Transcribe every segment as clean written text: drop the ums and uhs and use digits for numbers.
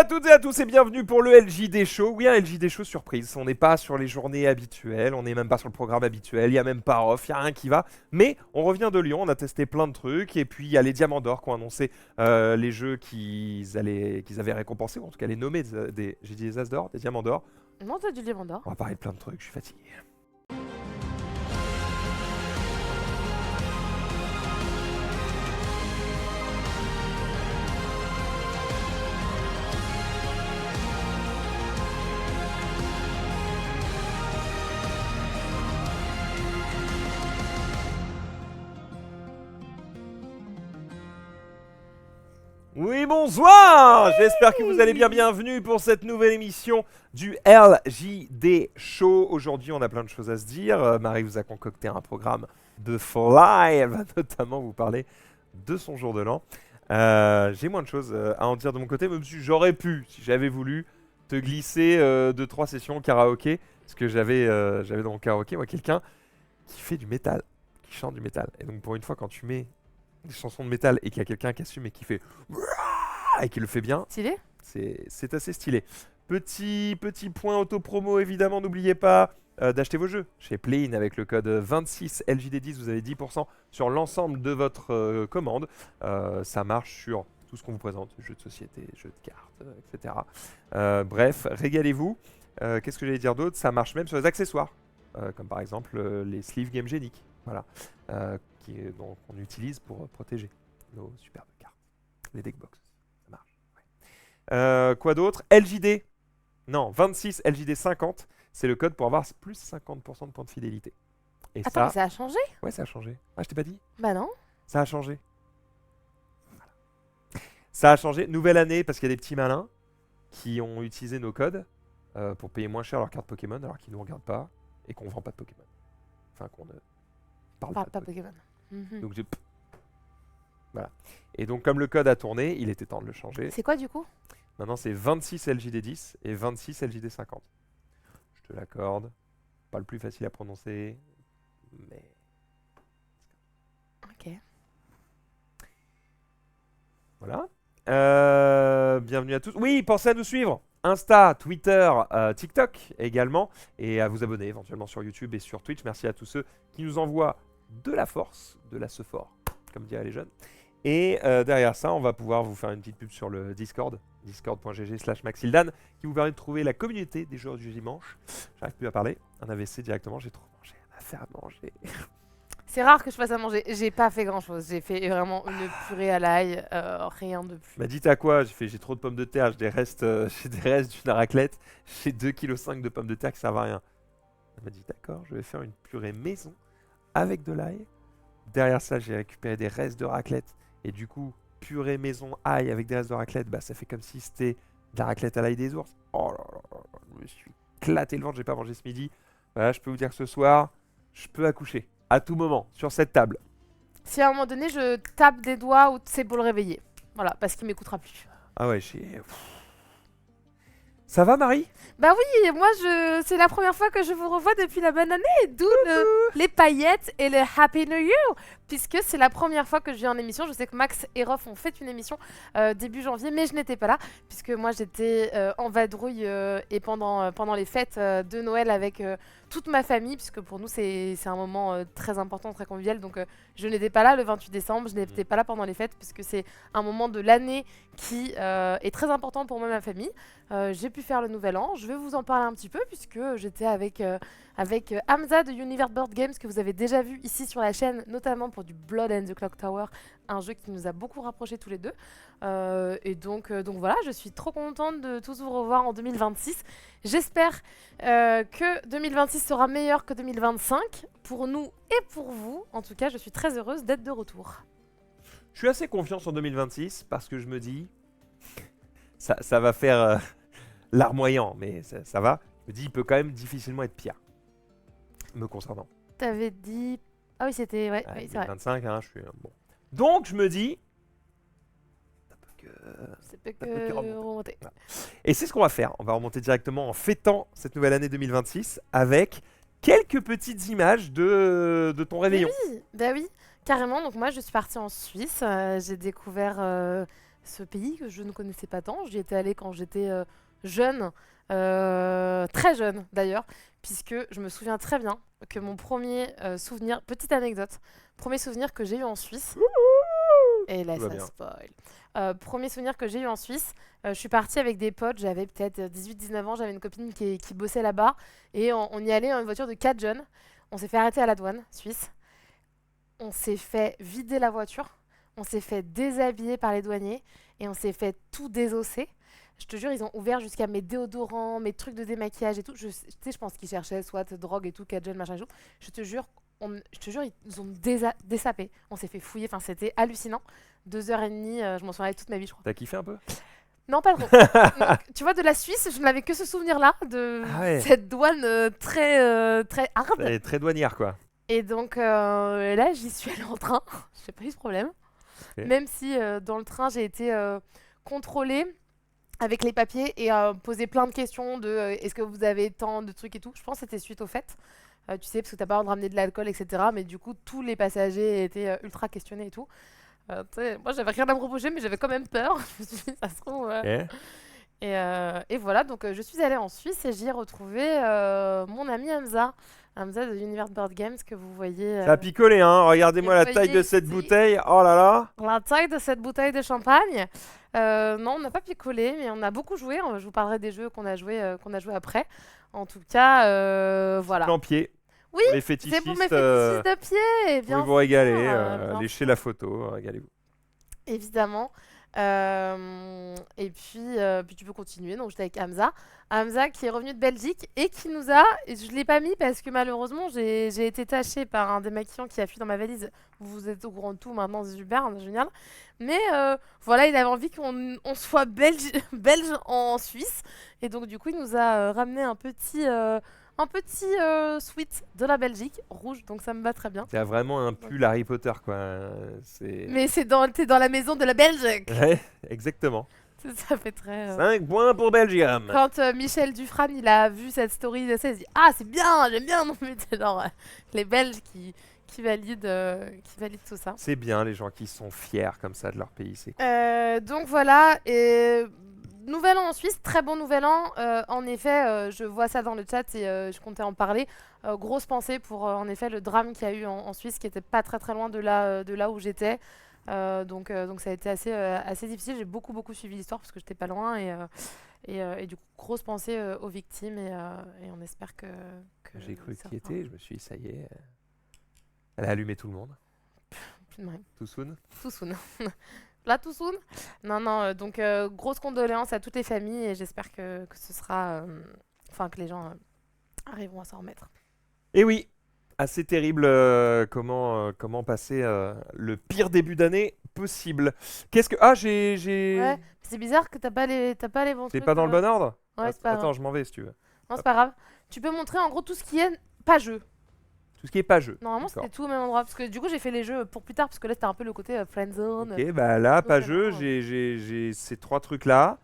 à toutes et à tous et bienvenue pour le LJD Show. Oui, un LJD Show surprise. On n'est pas sur les journées habituelles, on n'est même pas sur le programme habituel, il n'y a même pas off, il n'y a rien qui va. Mais on revient de Lyon, on a testé plein de trucs et puis il y a les Diamants d'Or qui ont annoncé les jeux qu'ils avaient récompensés, ou en tout cas les nommés j'ai dit des As d'Or, des Diamants d'Or. Non, t'as du diamant d'or. On va parler de plein de trucs, je suis fatigué. Oui, bonsoir. J'espère que vous allez bien. Bienvenue pour cette nouvelle émission du LJD Show. Aujourd'hui, on a plein de choses à se dire. Marie vous a concocté un programme de folie. Elle va notamment vous parler de son jour de l'an. J'ai moins de choses à en dire de mon côté, même si j'aurais pu, si j'avais voulu, te glisser 2-3 sessions karaoké. Parce que j'avais dans mon karaoké, moi, quelqu'un qui fait du métal, qui chante du métal. Et donc, pour une fois, quand tu mets des chansons de métal et qu'il y a quelqu'un qui assume et qui fait et qui le fait bien, Stylé. c'est assez stylé. Petit point auto-promo, évidemment, n'oubliez pas d'acheter vos jeux chez Play-in avec le code 26LJD10, vous avez 10% sur l'ensemble de votre commande. Ça marche sur tout ce qu'on vous présente, jeux de société, jeux de cartes, etc. Bref, régalez-vous. Qu'est-ce que j'allais dire d'autre? Ça marche même sur les accessoires, comme par exemple les sleeves Game Genic. Voilà. Qu'on utilise pour protéger nos superbes cartes. Les deckbox, ça marche. Ouais. Quoi d'autre? LJD. Non, 26 LJD 50, c'est le code pour avoir plus 50% de points de fidélité. Et Attends, mais ça a changé? Ouais, ça a changé. Ah, je t'ai pas dit? Bah non. Ça a changé. Voilà. Ça a changé. Nouvelle année, parce qu'il y a des petits malins qui ont utilisé nos codes pour payer moins cher leurs cartes Pokémon, alors qu'ils ne nous regardent pas et qu'on vend pas de Pokémon. Enfin, qu'on ne parle pas de Pokémon. Donc j'ai... Voilà. Et donc comme le code a tourné, il était temps de le changer. C'est quoi du coup? Maintenant c'est 26 LJD10 et 26 LJD50. Je te l'accorde. Pas le plus facile à prononcer, mais... Ok. Voilà. Bienvenue à tous. Oui, pensez à nous suivre. Insta, Twitter, TikTok également. Et à vous abonner éventuellement sur YouTube et sur Twitch. Merci à tous ceux qui nous envoient de la force, de la sephore, comme diraient les jeunes. Et derrière ça, on va pouvoir vous faire une petite pub sur le Discord, discord.gg/maxildan, qui vous permet de trouver la communauté des joueurs du dimanche. J'arrive plus à parler, un AVC directement, j'ai trop mangé, on a fait à manger. C'est rare que je fasse à manger. J'ai pas fait grand chose. J'ai fait vraiment une purée à l'ail, rien de plus. Bah dites à quoi? J'ai trop de pommes de terre, j'ai des restes d'une raclette, j'ai 2,5 kg de pommes de terre qui servent à rien. Elle m'a dit d'accord, je vais faire une purée maison avec de l'ail. Derrière ça, j'ai récupéré des restes de raclette. Et du coup, purée maison ail avec des restes de raclette, bah ça fait comme si c'était de la raclette à l'ail des ours. Oh là là là là, je me suis éclaté le ventre, j'ai pas mangé ce midi. Voilà, je peux vous dire que ce soir, je peux accoucher. À tout moment, sur cette table. Si à un moment donné je tape des doigts ou c'est pour le réveiller. Voilà, parce qu'il m'écoutera plus. Ah ouais, Ça va, Marie? Bah oui, moi c'est la première fois que je vous revois depuis la bonne année, d'où les paillettes et le Happy New Year, puisque c'est la première fois que je viens en émission. Je sais que Max et Rof ont fait une émission début janvier, mais je n'étais pas là, puisque moi j'étais en vadrouille et pendant les fêtes de Noël avec toute ma famille, puisque pour nous c'est un moment très important, très convivial, donc je n'étais pas là le 28 décembre, je n'étais pas là pendant les fêtes, puisque c'est un moment de l'année qui est très important pour moi et ma famille. J'ai pu faire le nouvel an, je vais vous en parler un petit peu puisque j'étais avec Hamza de Universe Board Games que vous avez déjà vu ici sur la chaîne, notamment pour du Blood and the Clock Tower, un jeu qui nous a beaucoup rapprochés tous les deux. Et donc voilà, je suis trop contente de tous vous revoir en 2026. J'espère que 2026 sera meilleur que 2025 pour nous et pour vous. En tout cas, je suis très heureuse d'être de retour. Je suis assez confiant sur 2026 parce que je me dis, ça va faire larmoyant, mais ça va. Je me dis, il peut quand même difficilement être pire, me concernant. T'avais dit... Ah oui, c'était... Ouais, oui, c'est vrai. 2025, hein, je suis... bon. Donc, je me dis... Ça peut que remonter. Voilà. Et c'est ce qu'on va faire. On va remonter directement en fêtant cette nouvelle année 2026 avec quelques petites images de ton réveillon. Bah oui, carrément. Donc moi, je suis partie en Suisse. J'ai découvert ce pays que je ne connaissais pas tant. J'y étais allée quand j'étais jeune, très jeune d'ailleurs, puisque je me souviens très bien que mon premier souvenir, petite anecdote, premier souvenir que j'ai eu en Suisse, et là Tout va ça bien. spoil. Premier souvenir que j'ai eu en Suisse, je suis partie avec des potes, j'avais peut-être 18-19 ans, j'avais une copine qui bossait là-bas, et on y allait en une voiture de 4 jeunes. On s'est fait arrêter à la douane suisse, on s'est fait vider la voiture, on s'est fait déshabiller par les douaniers, et on s'est fait tout désosser. Je te jure, ils ont ouvert jusqu'à mes déodorants, mes trucs de démaquillage et tout. Tu sais, je pense qu'ils cherchaient soit drogue et tout, 4 jeunes, machin et tout. Je te jure, je te jure, ils nous ont désapé. On s'est fait fouiller, enfin c'était hallucinant. 2h30, je m'en souviendrai toute ma vie, je crois. T'as kiffé un peu? Non, pas trop. Donc, tu vois, de la Suisse, je n'avais que ce souvenir-là, de Ah ouais. cette douane très hard. Elle est très douanière, quoi. Et donc là, j'y suis allée en train, j'ai pas eu ce problème. Ok. Même si dans le train, j'ai été contrôlée avec les papiers et poser plein de questions de est-ce que vous avez tant de trucs et tout. Je pense que c'était suite au fait. Tu sais, parce que t'as pas le droit de ramener de l'alcool, etc. Mais du coup, tous les passagers étaient ultra questionnés et tout. Tu sais, moi, j'avais rien à me reprocher, mais j'avais quand même peur. Je me suis dit, ça se trouve. Eh Et voilà, donc je suis allée en Suisse et j'y ai retrouvé mon ami Hamza. Hamza de Universe Board Games que vous voyez. Ça a picolé, hein. Regardez-moi la vous taille de voyez cette ici. bouteille. Oh là là. La taille de cette bouteille de champagne. Non, on n'a pas picolé, mais on a beaucoup joué. Je vous parlerai des jeux qu'on a joué après. En tout cas, voilà. Plan-pied. Oui, Les c'est pour mes fétichistes, fétichistes de pied, vous bien pouvez vous régaler. bien Léchez la photo, régalez-vous. évidemment. Et puis tu peux continuer. Donc j'étais avec Hamza. Hamza qui est revenu de Belgique et qui nous a. Et je ne l'ai pas mis parce que malheureusement j'ai été tachée par un démaquillant qui a fui dans ma valise. Vous êtes au courant de tout maintenant, c'est super, hein, génial. Mais voilà, il avait envie qu'on soit belge en Suisse. Et donc du coup, il nous a ramené un petit sweat de la Belgique, rouge. Donc ça me va très bien. Il y a vraiment un pull Harry Potter, quoi. C'est. Mais t'es dans la maison de la Belgique. Ouais, exactement. Ça fait très. 5 points pour Belgium. Quand Michel Dufresne il a vu cette story, il s'est dit ah c'est bien, j'aime bien. Non mais c'est genre les Belges qui valident tout ça. C'est bien les gens qui sont fiers comme ça de leur pays, c'est cool. Donc voilà, et nouvel an en Suisse, très bon nouvel an. En effet, je vois ça dans le chat et je comptais en parler. Grosse pensée pour en effet le drame qu'il y a eu en Suisse, qui était pas très loin de là où j'étais. Donc ça a été assez difficile. J'ai beaucoup suivi l'histoire parce que j'étais pas loin et du coup grosse pensée aux victimes et on espère que J'ai cru ça qu'il fera était, je me suis dit, ça y est. Elle a allumé tout le monde. plus de mal. Tout soon. Tout soon. Là tout soon. Non, donc grosse condoléances à toutes les familles et j'espère que ce sera que les gens arriveront à s'en remettre. Et oui, assez terrible comment passer le pire début d'année possible. Qu'est-ce que... Ah, j'ai... Ouais, c'est bizarre que t'as pas les bons C'est trucs. pas dans le bon ordre? Ouais, c'est pas Attends, grave. je m'en vais si tu veux. Non, c'est pas grave. Tu peux montrer en gros tout ce qui est pas jeu. Tout ce qui est pas jeu. Normalement, D'accord. c'était tout au même endroit. Parce que du coup, j'ai fait les jeux pour plus tard. Parce que là, c'était un peu le côté friendzone. Ok, bah là, pas c'est jeu, marrant. j'ai ces 3 trucs-là.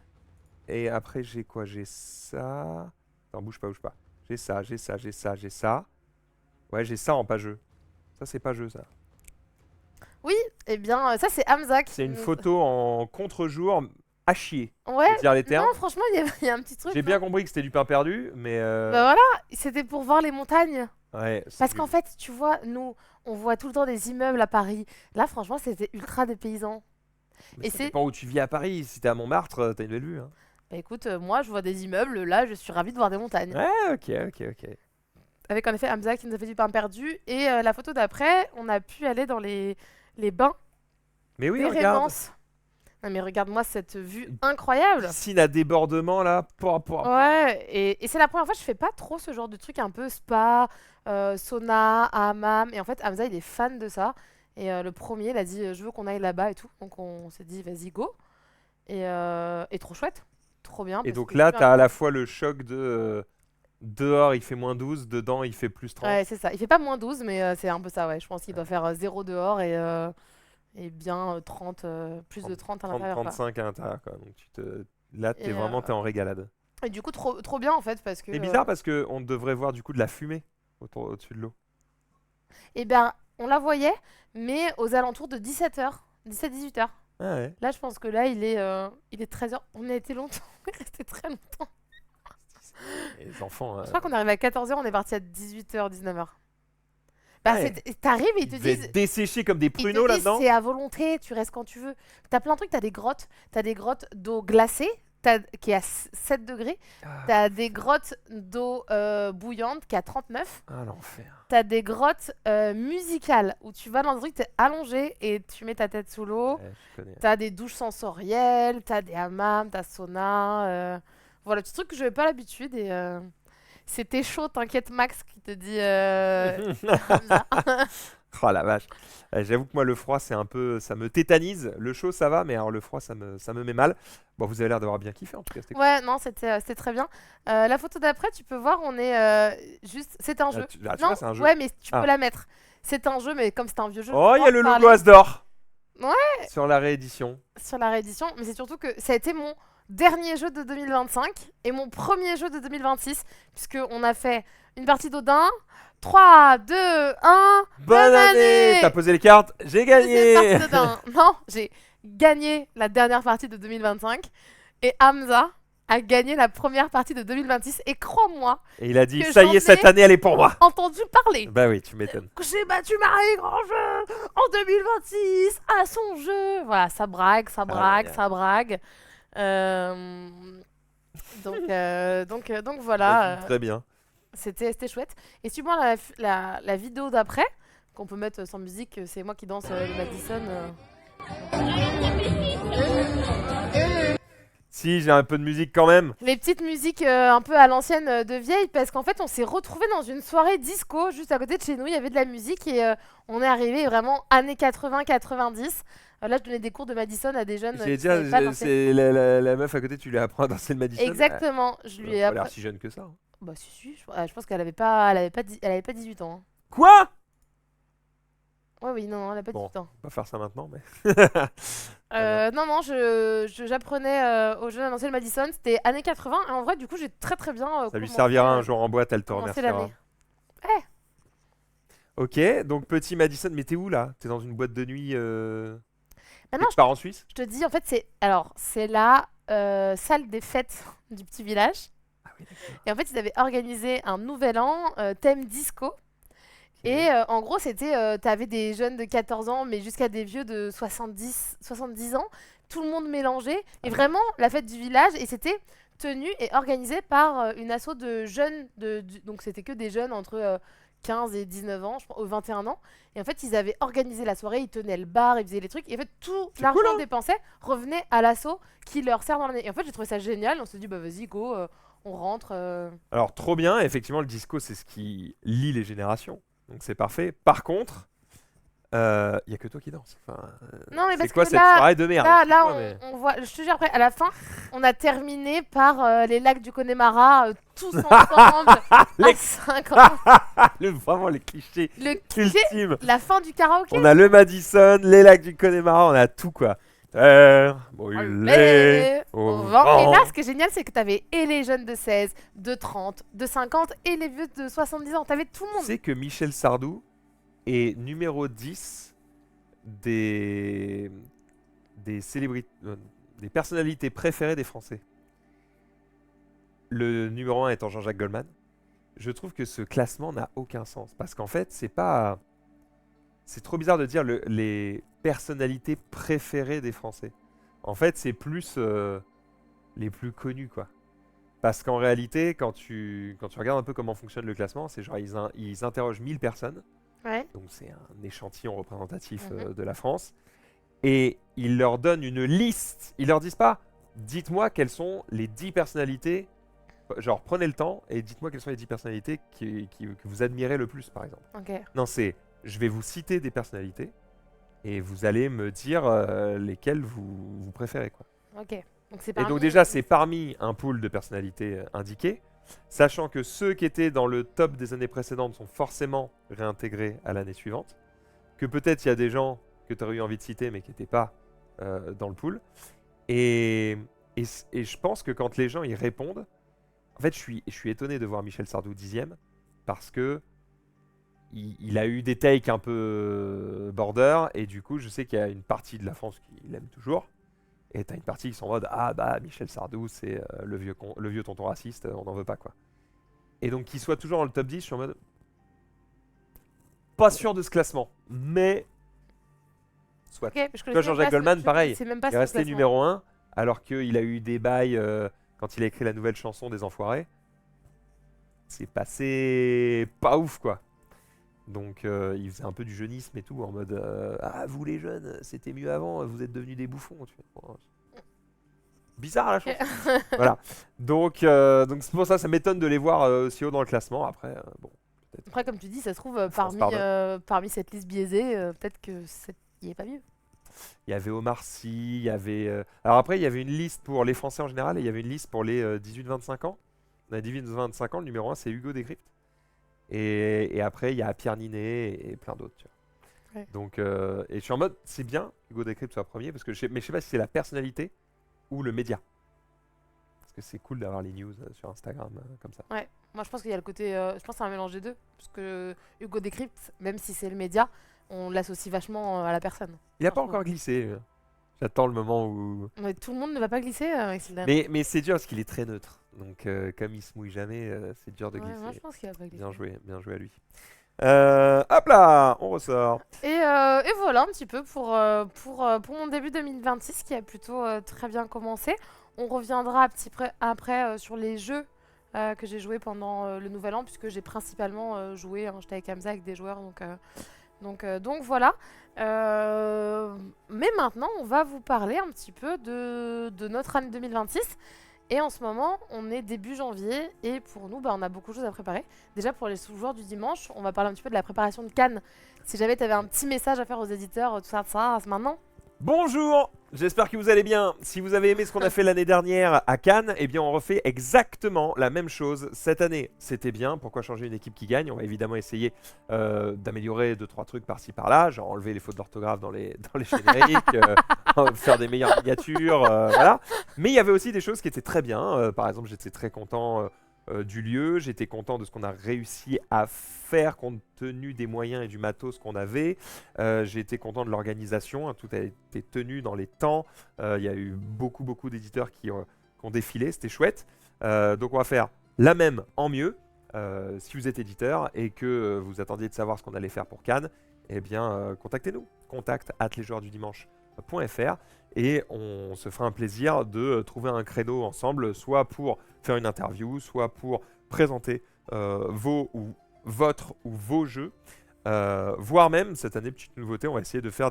Et après, j'ai quoi? J'ai ça... Attends, bouge pas. J'ai ça. Ouais, j'ai ça en pas jeu. Ça, c'est pas jeu, ça. Oui, eh bien, ça, c'est Hamza qui C'est une nous- photo en contre-jour à chier. Ouais, Je veux dire les termes. non, franchement, il y a un petit truc. J'ai bien compris que c'était du pain perdu, mais... Bah voilà, c'était pour voir les montagnes. ouais, c'est Parce du- qu'en fait, tu vois, nous, on voit tout le temps des immeubles à Paris. Là, franchement, c'était ultra dépaysant. mais et ça c'est- dépend où tu vis à Paris. Si t'es à Montmartre, t'as une belle vue. Hein. Bah écoute, moi, je vois des immeubles. Là, je suis ravie de voir des montagnes. Ouais, ok. Avec en effet Hamza qui nous a fait du pain perdu. Et la photo d'après, on a pu aller dans les bains Mais oui, des regarde. Révences. Non mais regarde-moi cette vue incroyable. Piscine à débordement, là. Ouais, et c'est la première fois que je fais pas trop ce genre de truc un peu spa, sauna, hammam. Et en fait, Hamza, il est fan de ça. Et le premier, il a dit je veux qu'on aille là-bas et tout. Donc on s'est dit vas-y, go. Et trop chouette. Trop bien. Et parce donc que là, tu t'as à la fois le choc de... dehors, il fait moins 12. Dedans, il fait plus 30. Ouais, c'est ça. Il fait pas moins 12, mais c'est un peu ça, ouais. Je pense qu'il doit faire 0 dehors et bien 30, plus de 30 à 30, l'intérieur. quoi. 35 à l'intérieur, quoi. Donc là, Et, t'es en régalade. Et du coup, trop bien en fait, parce que. C'est bizarre parce qu'on devrait voir du coup de la fumée au-dessus de l'eau. Eh bien, on la voyait, mais aux alentours de 17h, 17-18h. Ah ouais. Là, je pense que là, il est 13h. On a été longtemps. On est resté très longtemps. Les enfants. Je crois qu'on est arrivé à 14h, on est parti à 18h, 19h. Bah, Ouais. t'arrives et ils Ils te devaient disent. être desséchés comme des Ils te pruneaux disent là-dedans. c'est à volonté, tu restes quand tu veux. T'as plein de trucs, t'as des grottes d'eau glacée qui est à 7 degrés. Ah, T'as des grottes d'eau bouillante qui est à 39. ah, l'enfer. T'as des grottes musicales où tu vas dans un truc, t'es allongé et tu mets ta tête sous l'eau. Ouais, je connais. T'as des douches sensorielles, t'as des hammams, t'as sauna. Voilà, petit truc que je n'avais pas l'habitude et c'était chaud, t'inquiète Max qui te dit Hamza. Oh la vache. J'avoue que moi le froid c'est un peu, ça me tétanise. Le chaud ça va, mais alors le froid ça me met mal. Bon, vous avez l'air d'avoir bien kiffé en tout cas. C'était cool. Ouais, non, c'était très bien. La photo d'après, tu peux voir, on est juste. C'est un jeu. Tu Non, vois, c'est un jeu. ouais, mais tu Ah. peux la mettre. C'est un jeu, mais comme c'est un vieux jeu, je Oh, peux il pas y a en le logo parler Asdor. Ouais. Sur la réédition. Sur la réédition. Mais c'est surtout que ça a été mon dernier jeu de 2025 et mon premier jeu de 2026, puisqu'on a fait une partie d'Odin. 3, 2, 1. Bonne année. T'as posé les cartes, j'ai gagné. Deuxième partie d'Odin. Non, j'ai gagné la dernière partie de 2025 et Hamza a gagné la première partie de 2026 et crois-moi, Et il a dit que ça y j'en est, cette ai- année elle est pour moi. entendu parler. Bah oui, tu m'étonnes. Que j'ai battu Marie Grandjeu en 2026 à son jeu. Voilà, ça brague, ça brague, génial. ça brague. Euh, donc voilà, Très bien. c'était chouette. Et si moi la vidéo d'après, qu'on peut mettre sans musique, c'est moi qui danse le Madison. Si, j'ai un peu de musique quand même. Les petites musiques un peu à l'ancienne de vieille, parce qu'en fait on s'est retrouvés dans une soirée disco juste à côté de chez nous, il y avait de la musique et on est arrivé vraiment années 80-90. Là je donnais des cours de Madison à des jeunes J'allais qui savaient pas dire, danser. c'est la meuf à côté, tu lui apprends à danser le Madison. Exactement, je lui ai Elle a l'air appris. si jeune que ça. Hein. Bah si, je pense qu'elle avait pas 18 ans. Hein. Quoi? Ouais, oui, non, elle a pas Bon, 18 ans. on va faire ça maintenant, mais. Non, j'apprenais aux jeunes à danser le Madison, c'était années 80 et en vrai du coup j'ai très très bien Ça lui commencé, servira un jour en boîte, elle te commencé remerciera. l'année. Ok, donc petit Madison, mais t'es où là? T'es dans une boîte de nuit Maintenant quelque part en Suisse? je te dis en fait c'est la salle des fêtes du petit village. Ah oui, d'accord. Et en fait, ils avaient organisé un nouvel an thème disco. Et en gros, t'avais des jeunes de 14 ans, mais jusqu'à des vieux de 70 ans. Tout le monde mélangé. Et vraiment, la fête du village. Et c'était tenu et organisé par une asso de jeunes. Donc, c'était que des jeunes entre 15 et 19 ans, je crois, 21 ans. Et en fait, ils avaient organisé la soirée, ils tenaient le bar, ils faisaient les trucs. Et en fait, tout C'est l'argent cool, hein. dépensé revenait à l'asso qui leur sert dans l'année. Et en fait, j'ai trouvé ça génial. On s'est dit, bah vas-y, go, on rentre. Alors, trop bien, effectivement, le disco, c'est ce qui lie les générations. Donc, c'est parfait. Par contre, il y a que toi qui danses. Enfin, Non, mais c'est parce quoi que cette là, soirée de merde? là, Excuse-moi, mais- on voit, je te jure, après, à la fin, on a terminé par les lacs du Connemara, tous ensemble, Les- à 50. Vraiment, les clichés Le cliché, ultimes. la fin du karaoké. On a le Madison, les lacs du Connemara, on a tout quoi. Brûlé Au au vent. Et vent. là, ce qui est génial, c'est que t'avais et les jeunes de 16, de 30, de 50 et les vieux de 70 ans. T'avais tout le Tu monde. sais que Michel Sardou est numéro 10 des, des célébrités, des personnalités préférées des Français. Le numéro 1 étant Jean-Jacques Goldman. Je trouve que ce classement n'a aucun sens. Parce qu'en fait, c'est pas. C'est trop bizarre de dire les personnalités préférées des Français. En fait, c'est plus les plus connus, quoi. Parce qu'en réalité, quand tu regardes un peu comment fonctionne le classement, c'est genre ils interrogent 1000 personnes. Ouais. Donc c'est un échantillon représentatif Mhm. de la France. Et ils leur donnent une liste. Ils leur disent pas, dites-moi quelles sont les 10 personnalités. Genre prenez le temps et dites-moi quelles sont les 10 personnalités que vous admirez le plus, par exemple. Ok. Non, c'est, je vais vous citer des personnalités et vous allez me dire lesquelles vous préférez, quoi. Ok. Donc c'est Et parmi- donc déjà, c'est parmi un pool de personnalités indiquées, sachant que ceux qui étaient dans le top des années précédentes sont forcément réintégrés à l'année suivante, que peut-être il y a des gens que tu aurais eu envie de citer mais qui n'étaient pas dans le pool. Et je pense que quand les gens y répondent, en fait, je suis étonné de voir Michel Sardou 10e, parce que il a eu des takes un peu border, et du coup, je sais qu'il y a une partie de la France qui l'aime toujours. Et t'as une partie qui sont en mode ah bah Michel Sardou, c'est le vieux tonton raciste, on n'en veut pas quoi. Et donc qu'il soit toujours dans le top 10, je suis en mode pas sûr de ce classement, mais soit. Ok, je Tu vois, connaissais même Jean-Jacques pas ce- Goldman, je pareil, connaissais même pas il est ce resté classement. numéro 1, alors qu'il a eu des bails quand il a écrit la nouvelle chanson des Enfoirés. C'est passé pas ouf quoi. Donc il faisait un peu du jeunisme et tout, en mode ah vous les jeunes, c'était mieux avant, vous êtes devenus des bouffons. Tu fais, oh, bizarre la chanson. Voilà. Donc c'est pour ça, ça m'étonne de les voir aussi haut dans le classement. Après, bon, peut-être Après, comme tu dis, ça se trouve, France pardonne. parmi cette liste biaisée, peut-être que il est pas mieux. Il y avait Omar Sy, il y avait. Alors après, il y avait une liste pour les Français en général et il y avait une liste pour les 18-25 ans. On a 18-25 ans, le numéro 1 c'est Hugo Décrypte. Et après, il y a Pierre Ninet et plein d'autres. Tu vois. Ouais. Donc, et je suis en mode, c'est bien que Hugo Décrypte soit premier, parce que mais je sais pas si c'est la personnalité ou le média. Parce que c'est cool d'avoir les news sur Instagram comme ça. Ouais, moi je pense qu'il y a le côté. Je pense que c'est un mélange des deux. Parce que Hugo Décrypte, même si c'est le média, on l'associe vachement à la personne. Il a Enfin, pas je trouve. encore glissé. J'attends le moment où. Mais tout le monde ne va pas glisser avec Sildam. Mais c'est dur parce qu'il est très neutre. Donc, comme il se mouille jamais, c'est dur de Ouais, moi je glisser. pense qu'il va pas glisser. Bien joué à lui. Hop là, on ressort. Et voilà un petit peu pour mon début 2026 qui a plutôt très bien commencé. On reviendra après sur les jeux que j'ai joués pendant le Nouvel An, puisque j'ai principalement joué, hein, j'étais avec Hamza avec des joueurs, donc voilà. Mais maintenant, on va vous parler un petit peu de notre année 2026. Et en ce moment, on est début janvier et pour nous, on a beaucoup de choses à préparer. Déjà pour les joueurs du dimanche, on va parler un petit peu de la préparation de Cannes. Si jamais tu avais un petit message à faire aux éditeurs, tout ça, c'est maintenant. Bonjour, j'espère que vous allez bien. Si vous avez aimé ce qu'on a fait l'année dernière à Cannes, eh bien on refait exactement la même chose cette année. C'était bien, pourquoi changer une équipe qui gagne? On va évidemment essayer d'améliorer 2-3 trucs par-ci par-là, genre enlever les fautes d'orthographe dans les génériques, faire des meilleures miniatures, voilà. Mais il y avait aussi des choses qui étaient très bien. Par exemple, j'étais très content du lieu, j'étais content de ce qu'on a réussi à faire compte tenu des moyens et du matos qu'on avait. J'ai été content de l'organisation, hein, tout a été tenu dans les temps. Il y a eu beaucoup d'éditeurs qui ont défilé, c'était chouette. Donc on va faire la même en mieux. Si vous êtes éditeur et que vous attendiez de savoir ce qu'on allait faire pour Cannes, eh bien contactez-nous. contact@lesjoueursdudimanche.fr et on se fera un plaisir de trouver un créneau ensemble, soit pour faire une interview, soit pour présenter votre ou vos jeux, voire même, cette année, petite nouveauté, on va essayer de faire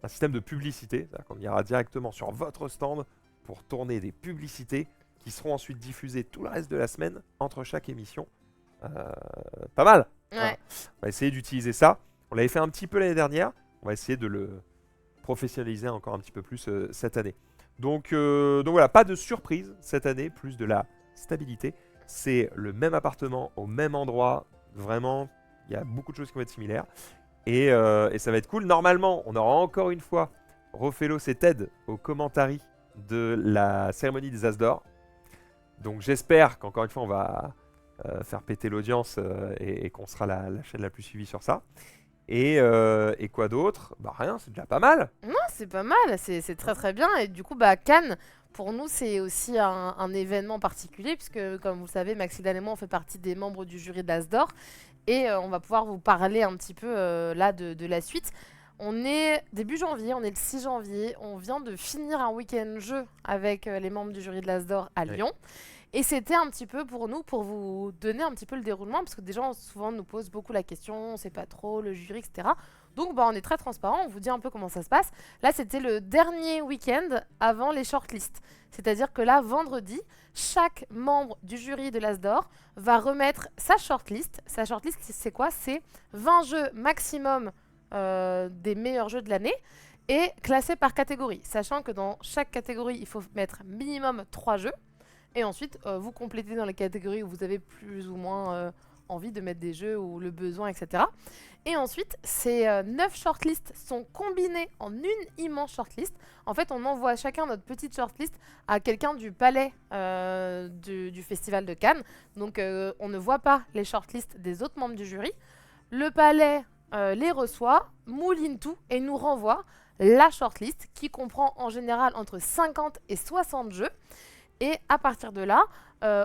un système de publicité, c'est-à-dire qu'on ira directement sur votre stand pour tourner des publicités qui seront ensuite diffusées tout le reste de la semaine entre chaque émission. Pas mal. Ouais. Voilà. On va essayer d'utiliser ça. On l'avait fait un petit peu l'année dernière, on va essayer de le professionnaliser encore un petit peu plus cette année. Donc voilà, pas de surprise cette année, plus de la stabilité. C'est le même appartement au même endroit. Vraiment, il y a beaucoup de choses qui vont être similaires. Et ça va être cool. Normalement, on aura encore une fois Rofellos et Ted au commentary de la cérémonie des As d'Or. Donc j'espère qu'encore une fois, on va faire péter l'audience et qu'on sera la chaîne la plus suivie sur ça. Et quoi d'autre? Bah rien, c'est déjà pas mal. Non, c'est pas mal, c'est très très bien. Et du coup, Cannes, pour nous, c'est aussi un événement particulier, puisque comme vous le savez, Maxildan et moi, on fait partie des membres du jury de l'As d'Or. Et on va pouvoir vous parler un petit peu là de la suite. On est début janvier, on est le 6 janvier. On vient de finir un week-end jeu avec les membres du jury de l'As d'Or à Lyon. Et c'était un petit peu pour nous, pour vous donner un petit peu le déroulement, parce que des gens souvent nous posent beaucoup la question, on ne sait pas trop, le jury, etc. Donc on est très transparent, on vous dit un peu comment ça se passe. Là, c'était le dernier week-end avant les shortlists. C'est-à-dire que là, vendredi, chaque membre du jury de l'As d'Or va remettre sa shortlist. Sa shortlist, c'est quoi? C'est 20 jeux maximum des meilleurs jeux de l'année et classés par catégorie. Sachant que dans chaque catégorie, il faut mettre minimum 3 jeux. Et ensuite, vous complétez dans les catégories où vous avez plus ou moins envie de mettre des jeux ou le besoin, etc. Et ensuite, ces 9 shortlists sont combinés en une immense shortlist. En fait, on envoie chacun notre petite shortlist à quelqu'un du palais du Festival de Cannes. Donc, on ne voit pas les shortlists des autres membres du jury. Le palais les reçoit, mouline tout et nous renvoie la shortlist qui comprend en général entre 50 et 60 jeux. Et à partir de là,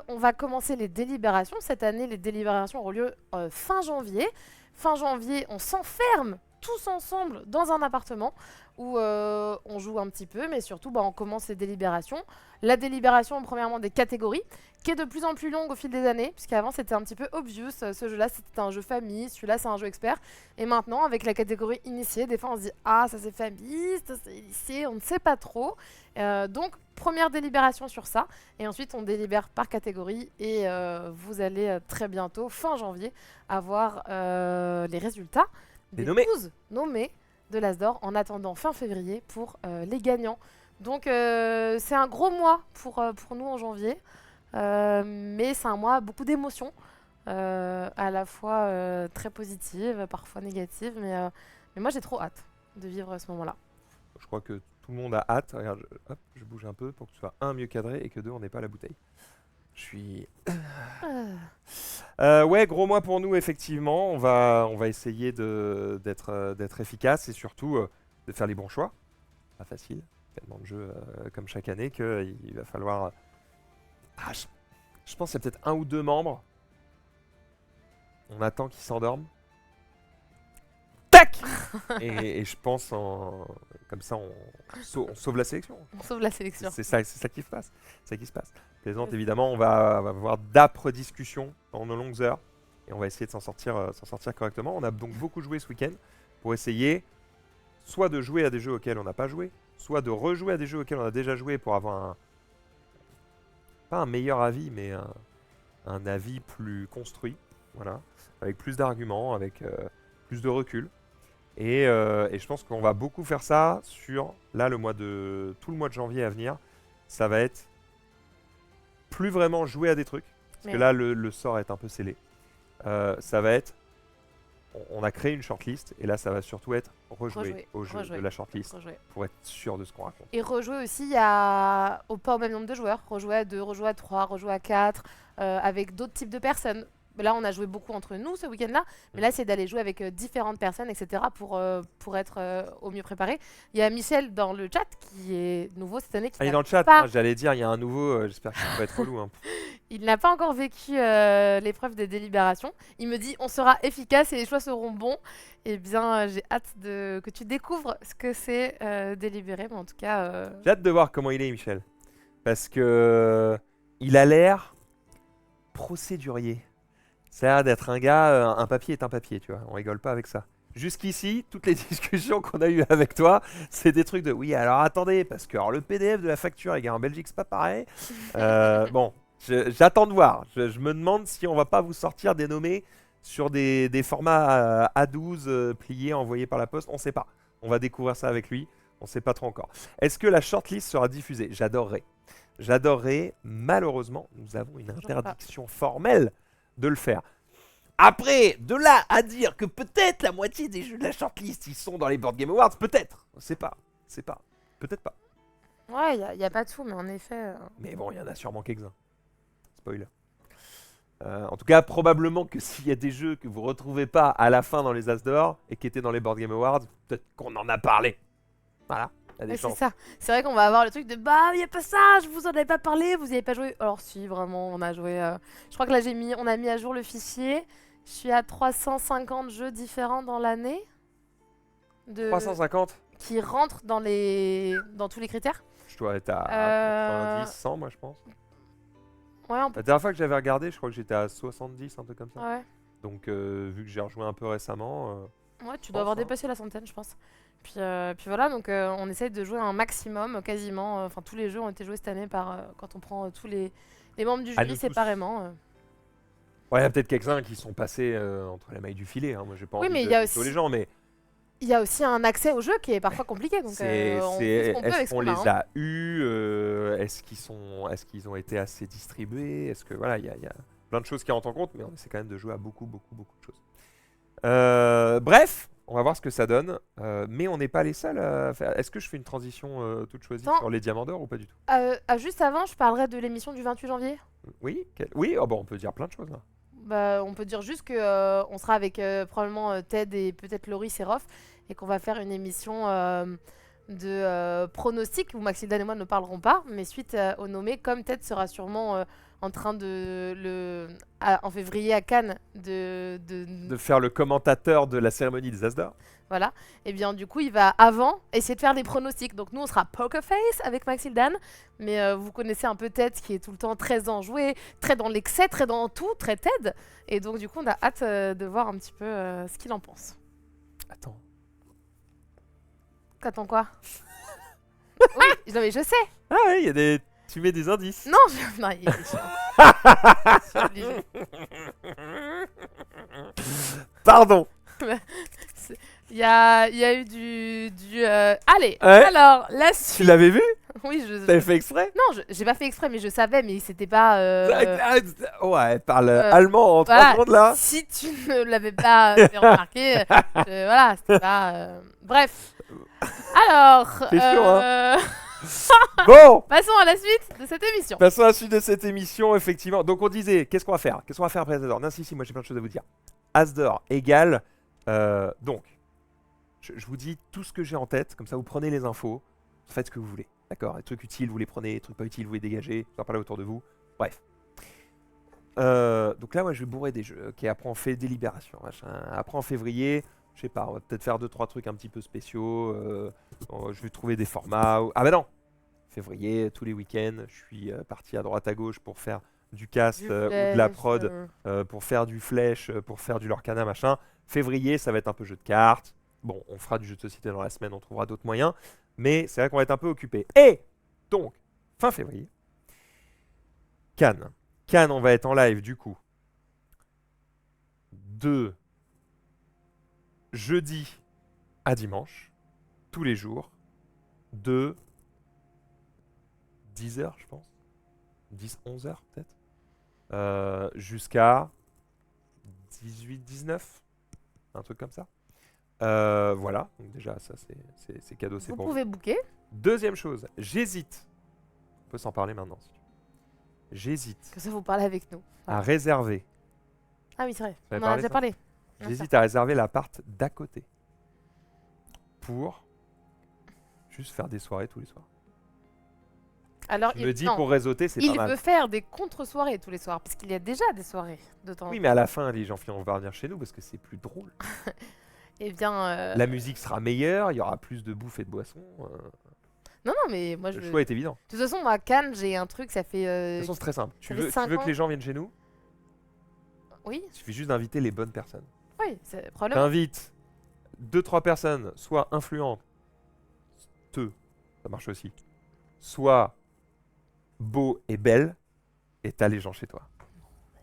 on va commencer les délibérations. Cette année, les délibérations auront lieu fin janvier. Fin janvier, on s'enferme tous ensemble dans un appartement où on joue un petit peu, mais surtout on commence les délibérations. La délibération, premièrement, des catégories, qui est de plus en plus longue au fil des années, puisqu'avant c'était un petit peu obvious, ce jeu-là c'était un jeu famille, celui-là c'est un jeu expert, et maintenant avec la catégorie initiée, des fois on se dit ah ça c'est famille, ça c'est initié, on ne sait pas trop. Donc première délibération sur ça, et ensuite on délibère par catégorie, et vous allez très bientôt, fin janvier, avoir les résultats des nommés. 12 nommés de l'As d'Or en attendant fin février pour les gagnants. Donc c'est un gros mois pour nous en janvier, mais c'est un mois beaucoup d'émotions, à la fois très positives, parfois négatives, mais moi j'ai trop hâte de vivre ce moment-là. Je crois que tout le monde a hâte. Regarde, hop, je bouge un peu pour que ce soit un, mieux cadré et que deux, on n'ait pas la bouteille. Je suis... ouais, gros mois pour nous, effectivement. On va essayer d'être efficace et surtout de faire les bons choix. Pas facile, tellement de jeux comme chaque année qu'il va falloir... je pense qu'il y a peut-être un ou deux membres. On attend qu'ils s'endorment. Tac et je pense, comme ça, on sauve la sélection. On sauve la sélection. C'est ça qui se passe. C'est ça qui se passe. Plaisante, évidemment, on va avoir d'âpres discussions dans nos longues heures et on va essayer de s'en sortir correctement. On a donc beaucoup joué ce week-end pour essayer soit de jouer à des jeux auxquels on n'a pas joué, soit de rejouer à des jeux auxquels on a déjà joué pour avoir pas un meilleur avis, mais un avis plus construit, voilà, avec plus d'arguments, avec plus de recul. Et je pense qu'on va beaucoup faire ça sur, là, tout le mois de janvier à venir. Ça va être plus vraiment jouer à des trucs, parce que là, le sort est un peu scellé. Ça va être, on a créé une shortlist, et là, ça va surtout être rejouer au jeu de la shortlist pour être sûr de ce qu'on raconte. Et rejouer aussi pas au même nombre de joueurs, rejouer à 2, rejouer à 3, rejouer à 4, avec d'autres types de personnes. Là, on a joué beaucoup entre nous ce week-end-là, mais là, c'est d'aller jouer avec différentes personnes, etc., pour être au mieux préparé. Il y a Michel dans le chat qui est nouveau cette année. Il est dans le chat, j'allais dire, il y a un nouveau, j'espère qu'il va être relou. Hein. Il n'a pas encore vécu l'épreuve des délibérations. Il me dit on sera efficace et les choix seront bons. Eh bien, j'ai hâte que tu découvres ce que c'est délibérer, mais en tout cas... J'ai hâte de voir comment il est, Michel, parce que il a l'air procédurier. Ça a l'air d'être un gars, un papier est un papier, tu vois, on rigole pas avec ça. Jusqu'ici, toutes les discussions qu'on a eues avec toi, c'est des trucs de oui, alors attendez, parce que alors, le PDF de la facture, les gars, en Belgique, c'est pas pareil. Bon, j'attends de voir. Je me demande si on va pas vous sortir des nommés sur des formats A12 pliés, envoyés par la poste. On sait pas. On va découvrir ça avec lui. On sait pas trop encore. Est-ce que la shortlist sera diffusée? J'adorerais. J'adorerais. Malheureusement, nous avons une interdiction formelle de le faire. Après, de là à dire que peut-être la moitié des jeux de la shortlist ils sont dans les Board Game Awards, peut-être. C'est pas. Peut-être pas. Ouais, il n'y a pas tout, mais en effet... Mais bon, il y en a sûrement quelques-uns. Spoiler. En tout cas, probablement que s'il y a des jeux que vous retrouvez pas à la fin dans les As d'Or et qui étaient dans les Board Game Awards, peut-être qu'on en a parlé. Voilà. C'est ça. C'est vrai qu'on va avoir le truc de bah, il n'y a pas ça, je vous en avais pas parlé, vous n'y avez pas joué. Alors, si, vraiment, on a joué. Je crois que là, on a mis à jour le fichier. Je suis à 350 jeux différents dans l'année. 350 qui rentrent dans tous les critères. Je dois être à 90, 100, moi, je pense. Ouais, La dernière fois que j'avais regardé, je crois que j'étais à 70, un truc comme ça. Ouais. Donc, vu que j'ai rejoué un peu récemment. Ouais, tu dois avoir dépassé la centaine, je pense. Puis voilà, donc on essaye de jouer un maximum, quasiment. Enfin, tous les jeux ont été joués cette année quand on prend tous les membres du jury séparément. Ouais, il y a peut-être quelques-uns qui sont passés entre les mailles du filet. Hein. Moi, j'ai pas envie mais de aussi... les gens, mais... Il y a aussi un accès au jeu qui est parfois compliqué. Donc est-ce qu'on les a eus est-ce qu'ils ont été assez distribués? Est-ce que voilà, il y a plein de choses qui rentrent en compte, mais on essaie quand même de jouer à beaucoup de choses. Bref, on va voir ce que ça donne, mais on n'est pas les seuls à faire. Est-ce que je fais une transition toute choisie sur les Diamants d'Or ou pas du tout? Juste avant, je parlerai de l'émission du 28 janvier. Oui, oui, oh, bon, on peut dire plein de choses là. Bah, on peut dire juste que on sera avec probablement Ted et peut-être Loris et Rof et qu'on va faire une émission de pronostics où Maxildan et moi ne parlerons pas, mais suite au nommé, comme Ted sera sûrement en train en février à Cannes De faire le commentateur de la cérémonie des As d'or. voilà, et bien du coup il va avant essayer de faire des pronostics. Donc nous on sera Poker Face avec Maxildan, mais vous connaissez un peu Ted qui est tout le temps très enjoué, très dans l'excès, très dans tout, très Ted. Et donc du coup on a hâte de voir un petit peu ce qu'il en pense. Attends. Attends quoi? Oui, non mais je sais. Ah ouais, il y a des... Tu mets des indices. Non, non, il est chiant. Je suis obligée. Pardon. Il y a eu Allez, Ouais. alors la Tu suite. l'avais vu? Oui, T'avais fait exprès? Non, j'ai pas fait exprès, mais je savais, mais c'était pas. Ouais, elle parle allemand en 3 Voilà, secondes là. si tu ne l'avais pas fait remarquer, voilà, c'était pas. Bref. Alors. C'est chaud, hein. Bon, Passons à la suite de cette émission. passons à la suite de cette émission, effectivement. Donc on disait, qu'est-ce qu'on va faire? Qu'est-ce qu'on va faire après Asdor? Non, si, moi j'ai plein de choses à vous dire. Asdor égale. Donc, je vous dis tout ce que j'ai en tête, comme ça vous prenez les infos, faites ce que vous voulez. D'accord? Les trucs utiles, vous les prenez, les trucs pas utiles, vous les dégagez, vous en parlez autour de vous. Bref. Donc là, moi je vais bourrer des jeux. Ok, après on fait délibération. Machin. Après en février, je sais pas, on va peut-être faire 2-3 trucs un petit peu spéciaux. Je vais trouver des formats. Ah bah non! Février, tous les week-ends, je suis parti à droite à gauche pour faire du cast ou de la prod, pour faire du flèche, pour faire du Lorcana, machin. Février, ça va être un peu jeu de cartes. Bon, on fera du jeu de société dans la semaine, on trouvera d'autres moyens. Mais c'est vrai qu'on va être un peu occupé. Et donc, fin février, Cannes. Cannes, on va être en live du coup. De jeudi à dimanche, tous les jours, de 10h, je pense. 10-11h peut-être. Jusqu'à 18-19. Un truc comme ça. Voilà, donc déjà ça c'est cadeau, c'est Vous pour pouvez booker. Deuxième chose, j'hésite. On peut s'en parler maintenant si tu veux. J'hésite Que ça vous parlez avec nous. à réserver. Ah oui, c'est vrai. Vous avez On en a parlé déjà ça parlé. J'hésite à réserver l'appart d'à côté. Pour juste faire des soirées tous les soirs. Alors, Je me dis non, pour réseauter, c'est pas il mal. veut faire des contre-soirées tous les soirs, parce qu'il y a déjà des soirées de temps en Oui, temps. mais à la fin, les gens finiront par venir chez nous parce que c'est plus drôle. Eh bien. La musique sera meilleure, il y aura plus de bouffe et de boissons. Non, non, mais moi je. Le choix est évident. De toute façon, moi, à Cannes, j'ai un truc, ça fait. De toute façon, c'est très simple. Tu ça fait veux, tu 5 veux ans. que les gens viennent chez nous? Oui, Il suffit juste d'inviter les bonnes personnes. oui, c'est probablement. T'invites 2-3 personnes, soit influentes, ça marche aussi, soit beau et belle, et t'as les gens chez toi.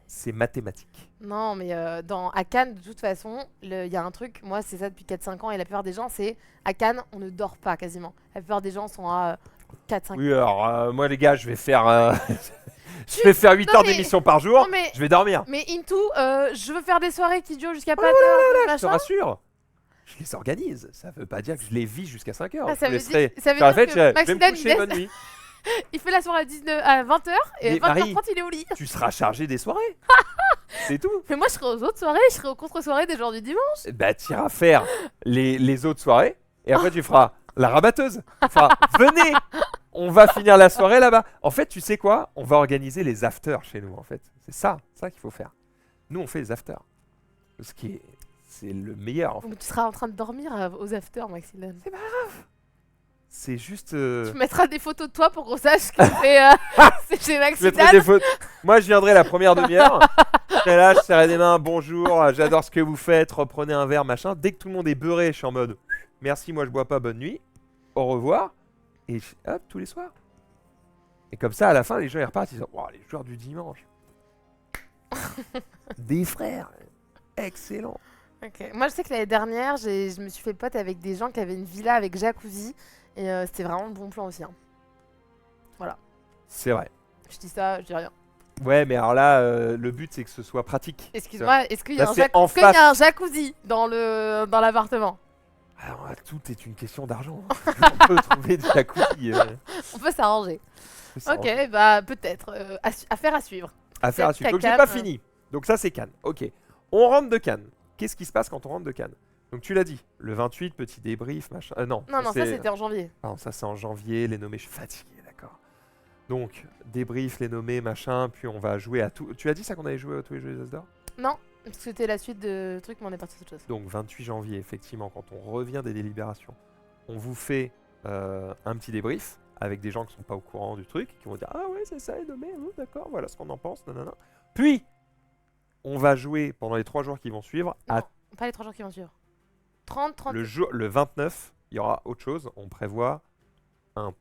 C'est mathématique. Non, mais à Cannes, de toute façon, il y a un truc, moi, c'est ça depuis 4-5 ans, et la plupart des gens, c'est à Cannes, on ne dort pas quasiment. La plupart des gens sont à 4-5 Oui, alors moi les gars, je vais faire, je vais faire 8 Non, heures mais- d'émission par jour, Non, mais- je vais dormir. Mais Into, je veux faire des soirées qui durent jusqu'à pas Je d'heure, te machin. rassure. Je les organise. Ça veut pas dire que je les vis jusqu'à 5 heures. Ah, ça je veut laisserai dire- ça veut faire la dire fête, que je vais me Maxildan, coucher, il bonne nuit. Il fait la soirée à 20h, et Mais 20h30, Marie- il est au lit. Tu seras chargé des soirées. C'est tout. Mais moi, je serai aux autres soirées, je serai aux contre-soirées des jours du dimanche. Bah, tu iras faire les autres soirées et après tu feras la rabatteuse. Tu feras, venez, on va finir la soirée là-bas. En fait, tu sais quoi? On va organiser les afters chez nous en fait. C'est ça qu'il faut faire. Nous, on fait les afters. Ce qui est, c'est le meilleur en fait. Donc, tu seras en train de dormir aux afters, Maxildan. C'est juste. Tu mettras des photos de toi pour qu'on sache que c'est chez Je Maxildan. mettrai des photos. Moi, je viendrai la première demi-heure. Je serai là, je serrai des mains. Bonjour, j'adore ce que vous faites. Reprenez un verre, machin. Dès que tout le monde est beurré, je suis en mode merci, moi je bois pas, bonne nuit. Au revoir. Et hop, tous les soirs. Et comme ça, à la fin, les gens ils repartent. Ils disent wow, les joueurs du dimanche. Des frères. Excellent. Ok. Moi, je sais que l'année dernière, je me suis fait pote avec des gens qui avaient une villa avec jacuzzi. Et c'était vraiment le bon plan aussi. Hein. C'est vrai. Je dis ça, je dis rien. Ouais, mais alors là, le but c'est que ce soit pratique. Excuse-moi, est-ce qu'il y, Là, a un c'est en est-ce qu'il y a face. un jacuzzi dans l'appartement? Alors là, tout est une question d'argent. Hein. On peut trouver des jacuzzi. On peut s'arranger. C'est ça. Ok, bah peut-être. Affaire à suivre. Affaire à Peut-être suivre. Donc qu'à j'ai pas Cannes, fini. Donc ça, c'est Cannes. Ok. On rentre de Cannes. Qu'est-ce qui se passe quand on rentre de Cannes? Donc tu l'as dit, le 28, petit débrief, machin. Non, Non, ça c'était en janvier. Pardon, ça c'est en janvier, les nommés, je suis fatigué, d'accord. Donc, débrief, les nommés, machin, puis on va jouer à tout. Tu as dit ça qu'on allait jouer à tous les jeux des As d'or? Non, parce que c'était la suite de trucs, mais on est parti sur autre chose. Donc 28 janvier, effectivement, quand on revient des délibérations, on vous fait un petit débrief avec des gens qui sont pas au courant du truc, qui vont dire ah ouais c'est ça les nommés, d'accord, voilà ce qu'on en pense, nanana. Puis on va jouer pendant les 3 jours qui vont suivre à Non, pas les 3 jours qui vont suivre. 30. le 29, il y aura autre chose. On prévoit un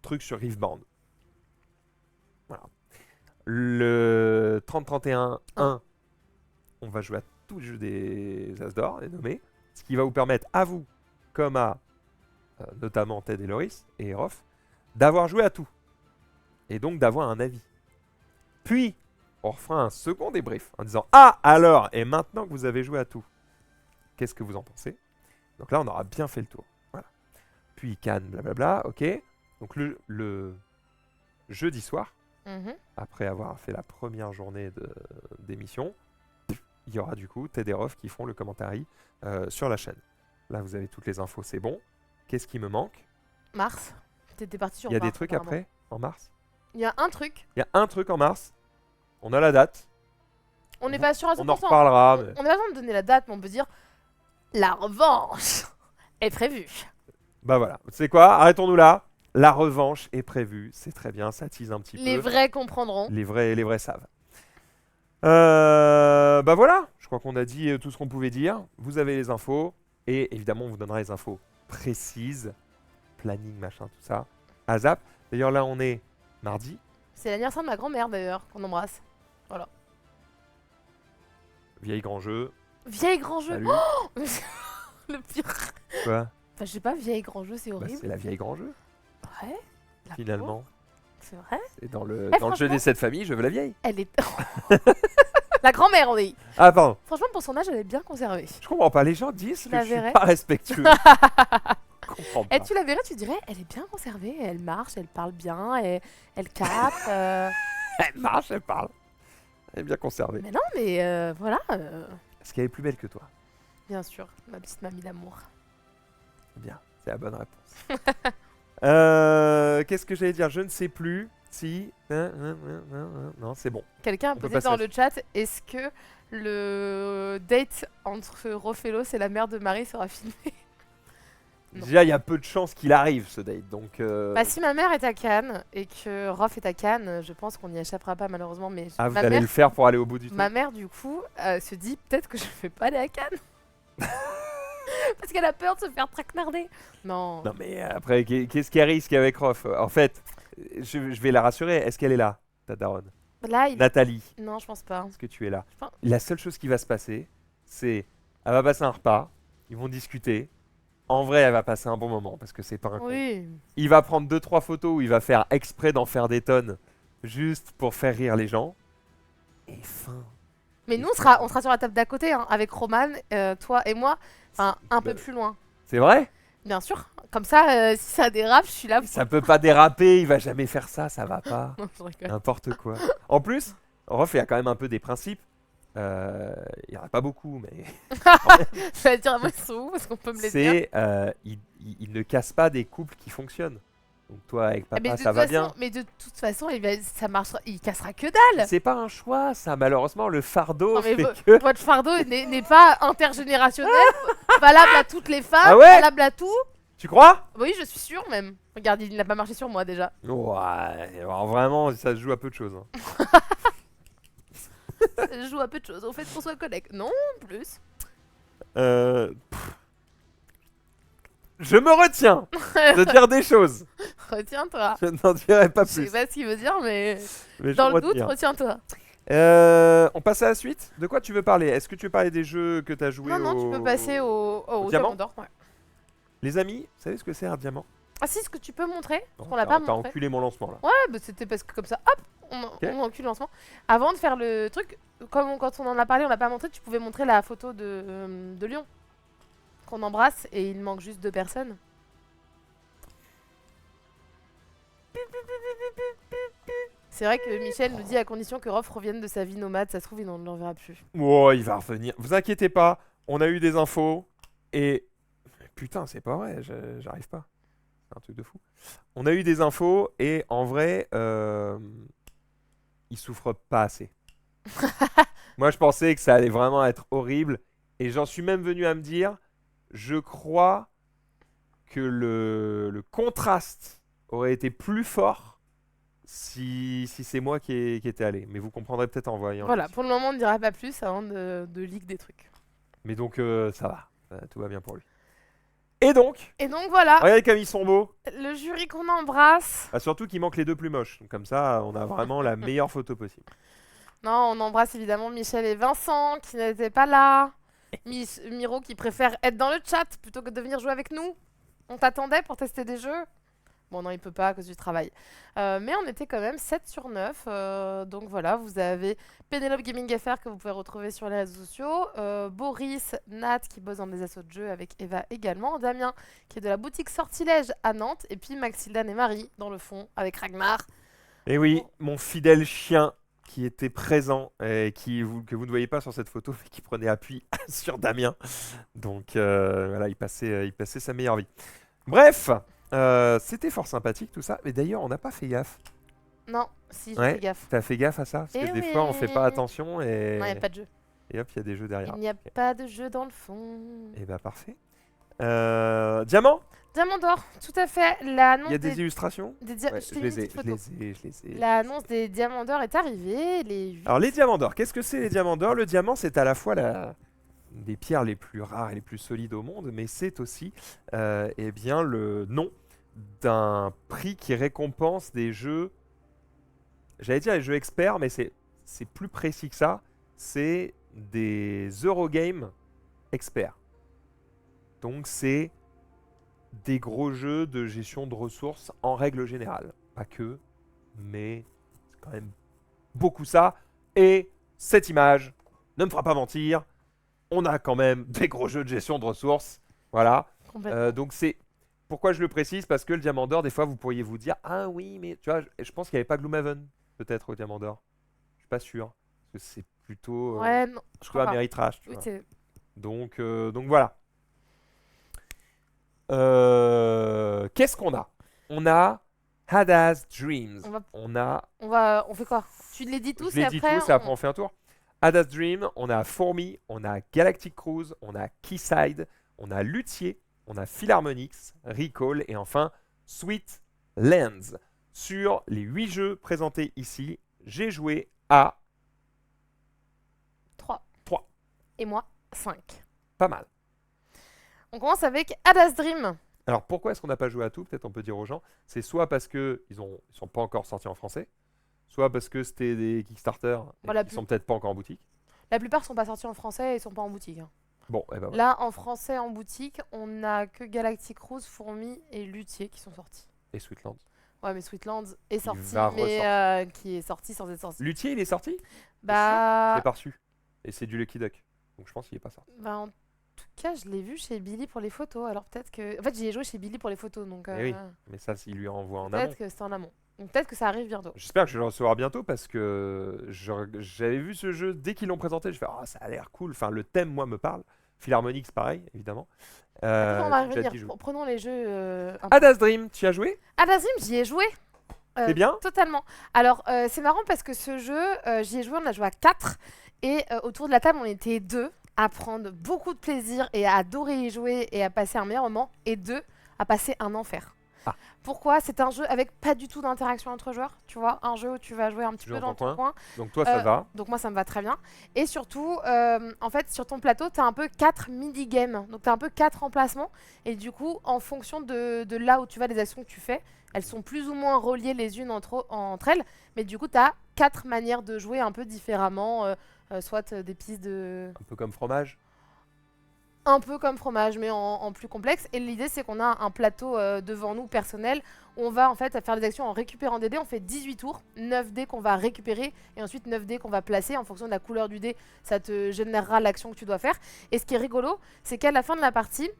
truc sur Riftbound. Voilà. Le 30-31, 1, on va jouer à tous les jeux des As d'or, les nommés. Ce qui va vous permettre à vous, comme à notamment Ted et Loris et Erof, d'avoir joué à tout. Et donc d'avoir un avis. Puis, on refera un second débrief en disant ah alors, et maintenant que vous avez joué à tout, qu'est-ce que vous en pensez? Donc là, on aura bien fait le tour. Voilà. Puis Cannes, blablabla, ok. Donc le jeudi soir, après avoir fait la première journée d'émission, il y aura du coup Ted et Erof qui font le commentary sur la chaîne. Là, vous avez toutes les infos, c'est bon. Qu'est-ce qui me manque? Mars. T'étais parti sur Il y a mars, des trucs apparemment. après, en mars? Il y a un truc. Il y a un truc en mars. On a la date. On n'est pas sûr à 100%. On en reparlera. Mais... On n'a pas besoin de donner la date, mais on peut dire la revanche est prévue. Bah voilà. C'est quoi? Arrêtons-nous là. La revanche est prévue. C'est très bien. Ça tease un petit peu. Les vrais comprendront. Les vrais savent. Bah voilà. Je crois qu'on a dit tout ce qu'on pouvait dire. Vous avez les infos. Et évidemment, on vous donnera les infos précises. Planning, machin, tout ça. À Zap. D'ailleurs, là, on est mardi. C'est l'anniversaire de ma grand-mère d'ailleurs, qu'on embrasse. Voilà. Vieille grand jeu. Vieille grand jeu. Salut. Oh le pire. Quoi? Enfin, je sais pas, vieille grand jeu, c'est Bah, horrible. c'est la vieille grand jeu, Ouais. La finalement. pauvre. C'est vrai. Et dans le jeu franchement- des 7 familles, je veux la vieille. Elle est. La grand-mère, on dit. Ah, pardon. Franchement, pour son âge, elle est bien conservée. Je comprends pas. Les gens disent Tu que la je suis verrais pas respectueux. Je comprends pas. Et tu la verrais, tu dirais, elle est bien conservée, elle marche, elle parle bien, elle capte. Elle marche, elle parle. Elle est bien conservée. Mais non, mais voilà. Est-ce qu'elle est plus belle que toi? Bien sûr, ma petite mamie d'amour. Bien, c'est la bonne réponse. Qu'est-ce que j'allais dire? Je ne sais plus. Si. Non, c'est bon. Quelqu'un a peut posé passer dans à le chat, est-ce que le date entre Rofelos et la mère de Marie sera filmé? Non. Déjà, il y a peu de chances qu'il arrive ce date. Donc, Bah si ma mère est à Cannes et que Rof est à Cannes, je pense qu'on n'y échappera pas malheureusement. Mais ah, vous ma allez mère, le faire pour aller au bout du truc. ma mère du coup se dit peut-être que je vais pas aller à Cannes. Parce qu'elle a peur de se faire traquenarder. Non. Non, mais après, qu'est-ce qu'il risque avec Rof? En fait, je vais la rassurer. Est-ce qu'elle est là, ta daronne? Là, il... Nathalie, Non, je pense pas. est-ce que tu es là? pense- La seule chose qui va se passer, c'est elle va passer un repas, ils vont discuter. En vrai, elle va passer un bon moment parce que c'est pas un con. Oui. Il va prendre 2-3 photos où il va faire exprès d'en faire des tonnes juste pour faire rire les gens. Et fin. Mais nous, on sera sur la table d'à côté, hein, avec Roman, toi et moi, enfin un peu Bah, plus loin. C'est vrai? Bien sûr. Comme ça, si ça dérape, je suis là. Ça peut pas déraper, il va jamais faire ça, ça va pas. Non, je rigole. N'importe quoi. En plus, Rof, il y a quand même un peu des principes. Il n'y en a pas beaucoup, mais Je vais dire, moi, ils sont où? Parce qu'on peut me les dire. c'est il ne casse pas des couples qui fonctionnent. Donc toi avec Ah, papa ça va bien. Mais de toute façon, ça marchera, il cassera que dalle. C'est pas un choix ça, malheureusement le fardeau Non, mais fait vo- que... Votre fardeau n'est pas intergénérationnel, valable à toutes les femmes, Ah ouais? valable à tout. Tu crois? Oui, je suis sûre même. Regarde, il n'a pas marché sur moi déjà. Ouais, alors vraiment ça se joue à peu de choses. Hein. Je joue à peu de choses. Au fait qu'on soit collègues. Non, plus. Je me retiens de dire des choses. Retiens-toi. Je n'en dirai pas Je sais plus. pas ce qu'il veut dire, mais Mais je dans me le doute, retiens. retiens-toi. On passe à la suite. De quoi tu veux parler? Est-ce que tu veux parler des jeux que tu as joués Non, tu peux passer au diamant diamant d'or. Ouais. Les amis, vous savez ce que c'est un diamant? Ah si, ce que tu peux montrer Non, Parce qu'on l'a pas t'as montré. enculé mon lancement là. Ouais, bah c'était parce que comme ça, hop, on encule le lancement. Avant de faire le truc, quand on en a parlé, on l'a pas montré, tu pouvais montrer la photo de Lyon. Qu'on embrasse et il manque juste 2 personnes. C'est vrai que Michel nous dit à condition que Rof revienne de sa vie nomade, ça se trouve, il n'en verra plus. Oh, il va revenir. Vous inquiétez pas, on a eu des infos et... Putain, c'est pas vrai, j'arrive pas. C'est un truc de fou. On a eu des infos et en vrai, il souffre pas assez. Moi, je pensais que ça allait vraiment être horrible et j'en suis même venu à me dire, je crois que le contraste aurait été plus fort si c'est moi qui étais allé. Mais vous comprendrez peut-être en voyant. Voilà, pour le moment, on ne dira pas plus avant de leak des trucs. Mais donc, ça va. Tout va bien pour lui. Et donc, Et donc voilà, regardez comme ils sont beaux. le jury qu'on embrasse. Ah, surtout qu'il manque les deux plus moches. Donc, comme ça, on a vraiment la meilleure photo possible. Non, on embrasse évidemment Michel et Vincent qui n'étaient pas là. Miro qui préfère être dans le chat plutôt que de venir jouer avec nous. On t'attendait pour tester des jeux. Bon, non, il peut pas à cause du travail. Mais on était quand même 7 sur 9. Donc voilà, vous avez Pénélope Gaming FR que vous pouvez retrouver sur les réseaux sociaux. Boris, Nat qui bosse dans des assos de jeux avec Eva également. Damien qui est de la boutique Sortilège à Nantes. Et puis Maxildan et Marie dans le fond avec Ragnar. Et oui, mon fidèle chien qui était présent et que vous ne voyez pas sur cette photo, mais qui prenait appui sur Damien. Donc voilà, il passait sa meilleure vie. Bref, c'était fort sympathique tout ça. Mais d'ailleurs, on n'a pas fait gaffe. Non, si, je Ouais, fais gaffe. T'as fait gaffe à ça? Parce que Eh des fois, on fait pas oui. attention et, Non, il n'y a pas de jeu. et hop, il y a des jeux derrière. Il n'y a pas de jeu dans le fond. Et bah parfait. Diamant? Diamant d'or, tout à fait. Il L'annonce y a des illustrations? Ouais, je t'ai mis une petite je photo. les ai. L'annonce des diamants d'or est arrivée. Les 8. Alors les diamants d'or, qu'est-ce que c'est les diamants d'or? Le diamant, c'est à la fois des pierres les plus rares et les plus solides au monde, mais c'est aussi eh bien, le nom d'un prix qui récompense des jeux, j'allais dire les jeux experts, mais c'est plus précis que ça, c'est des Eurogames experts. Donc c'est des gros jeux de gestion de ressources en règle générale. Pas que, mais c'est quand même beaucoup ça. Et cette image ne me fera pas mentir, on a quand même des gros jeux de gestion de ressources. Voilà. Complètement. Donc c'est... Pourquoi je le précise? Parce que le diamant d'or, des fois, vous pourriez vous dire, ah oui, mais tu vois, je pense qu'il n'y avait pas Gloomhaven, peut-être, au diamant d'or. Je suis pas sûr. Parce que c'est plutôt... Ouais, non, je plutôt crois pas. Ameritrash, tu Oui, vois. c'est- Donc voilà. Qu'est-ce qu'on a? On a Hada's Dreams. On va- On a... on fait quoi? Tu les dis tous Je et les dis après, tous et après on fait un tour. Hada's Dream, on a Fourmi, on a Galactic Cruise, on a Quayside, on a Luthier, on a Philharmonix, Recall et enfin Sweet Lands. Sur les 8 jeux présentés ici, j'ai joué à 3. 3. Et moi, 5. Pas mal. On commence avec Hada's Dream. Alors pourquoi est-ce qu'on n'a pas joué à tout? Peut-être on peut dire aux gens. C'est soit parce qu'ils sont pas encore sortis en français, soit parce que c'était des Kickstarter Voilà, qui sont peut-être pas encore en boutique. La plupart sont pas sortis en français et sont pas en boutique. Hein. Bon, et ben voilà. Là, en français, en boutique, on a que Galactic Cruise, Fourmi et Luthier qui sont sortis. Et Sweetlands. Ouais, mais Sweetlands est sorti, va mais qui est sorti sans être sorti. Luthier, il est sorti? Je Bah, l'ai pas reçu. Et c'est du Lucky Duck. Donc je pense qu'il est pas sorti. bah, en tout cas, je l'ai vu chez Billy pour les photos. Alors peut-être que. En fait, j'y ai joué chez Billy pour les photos, donc. Eh oui. Mais ça, il lui envoie en amont. Peut-être que c'est en amont. Donc peut-être que ça arrive bientôt. J'espère que je vais le recevoir bientôt parce que j'avais vu ce jeu dès qu'ils l'ont présenté. Je fais, ah, ça a l'air cool. Enfin, le thème, moi, me parle. Philharmonix, pareil, évidemment. Attends, on va j'ai hâte d'y revenir. jouer. Prenons les jeux. Hada's Dream, tu y as joué? Hada's Dream, j'y ai joué. C'est bien? Totalement. Alors, c'est marrant parce que ce jeu, j'y ai joué, on a joué à 4. Et autour de la table, on était 2 à prendre beaucoup de plaisir et à adorer y jouer et à passer un meilleur moment. Et 2 à passer un enfer. Ah. Pourquoi? C'est un jeu avec pas du tout d'interaction entre joueurs. Tu vois, un jeu où tu vas jouer un petit Toujours peu dans dans ton ton coin. Donc toi, ça va. Donc moi, ça me va très bien. Et surtout, en fait, sur ton plateau, tu as un peu 4 mini-games. Donc tu as un peu 4 emplacements. Et du coup, en fonction de là où tu vas, des actions que tu fais, elles sont plus ou moins reliées les unes entre elles. Mais du coup, tu as 4 manières de jouer un peu différemment. Soit des pistes de... Un peu comme fromage. un peu comme fromage, mais en plus complexe. Et l'idée, c'est qu'on a un plateau devant nous personnel où on va en fait faire des actions en récupérant des dés. On fait 18 tours, 9 dés qu'on va récupérer et ensuite 9 dés qu'on va placer en fonction de la couleur du dé. Ça te générera l'action que tu dois faire. Et ce qui est rigolo, c'est qu'à la fin de la partie,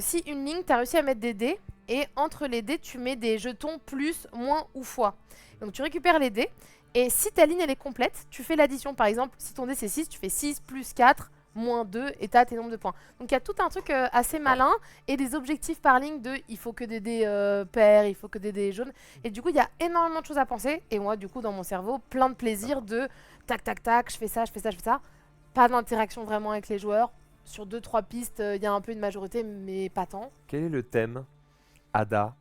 si une ligne, tu as réussi à mettre des dés et entre les dés, tu mets des jetons plus, moins ou fois. Donc tu récupères les dés et si ta ligne elle est complète, tu fais l'addition. Par exemple, si ton dé c'est 6, tu fais 6 plus 4 moins 2 et t'as tes nombres de points. Donc il y a tout un truc assez malin et des objectifs par ligne de il faut que des dés pairs, il faut que des dés jaunes. Et du coup, il y a énormément de choses à penser. Et moi, du coup, dans mon cerveau, plein de plaisir de tac, tac, tac, je fais ça, je fais ça, je fais ça. Pas d'interaction vraiment avec les joueurs. Sur 2-3 pistes, il y a un peu une majorité, mais pas tant. Quel est le thème Ada?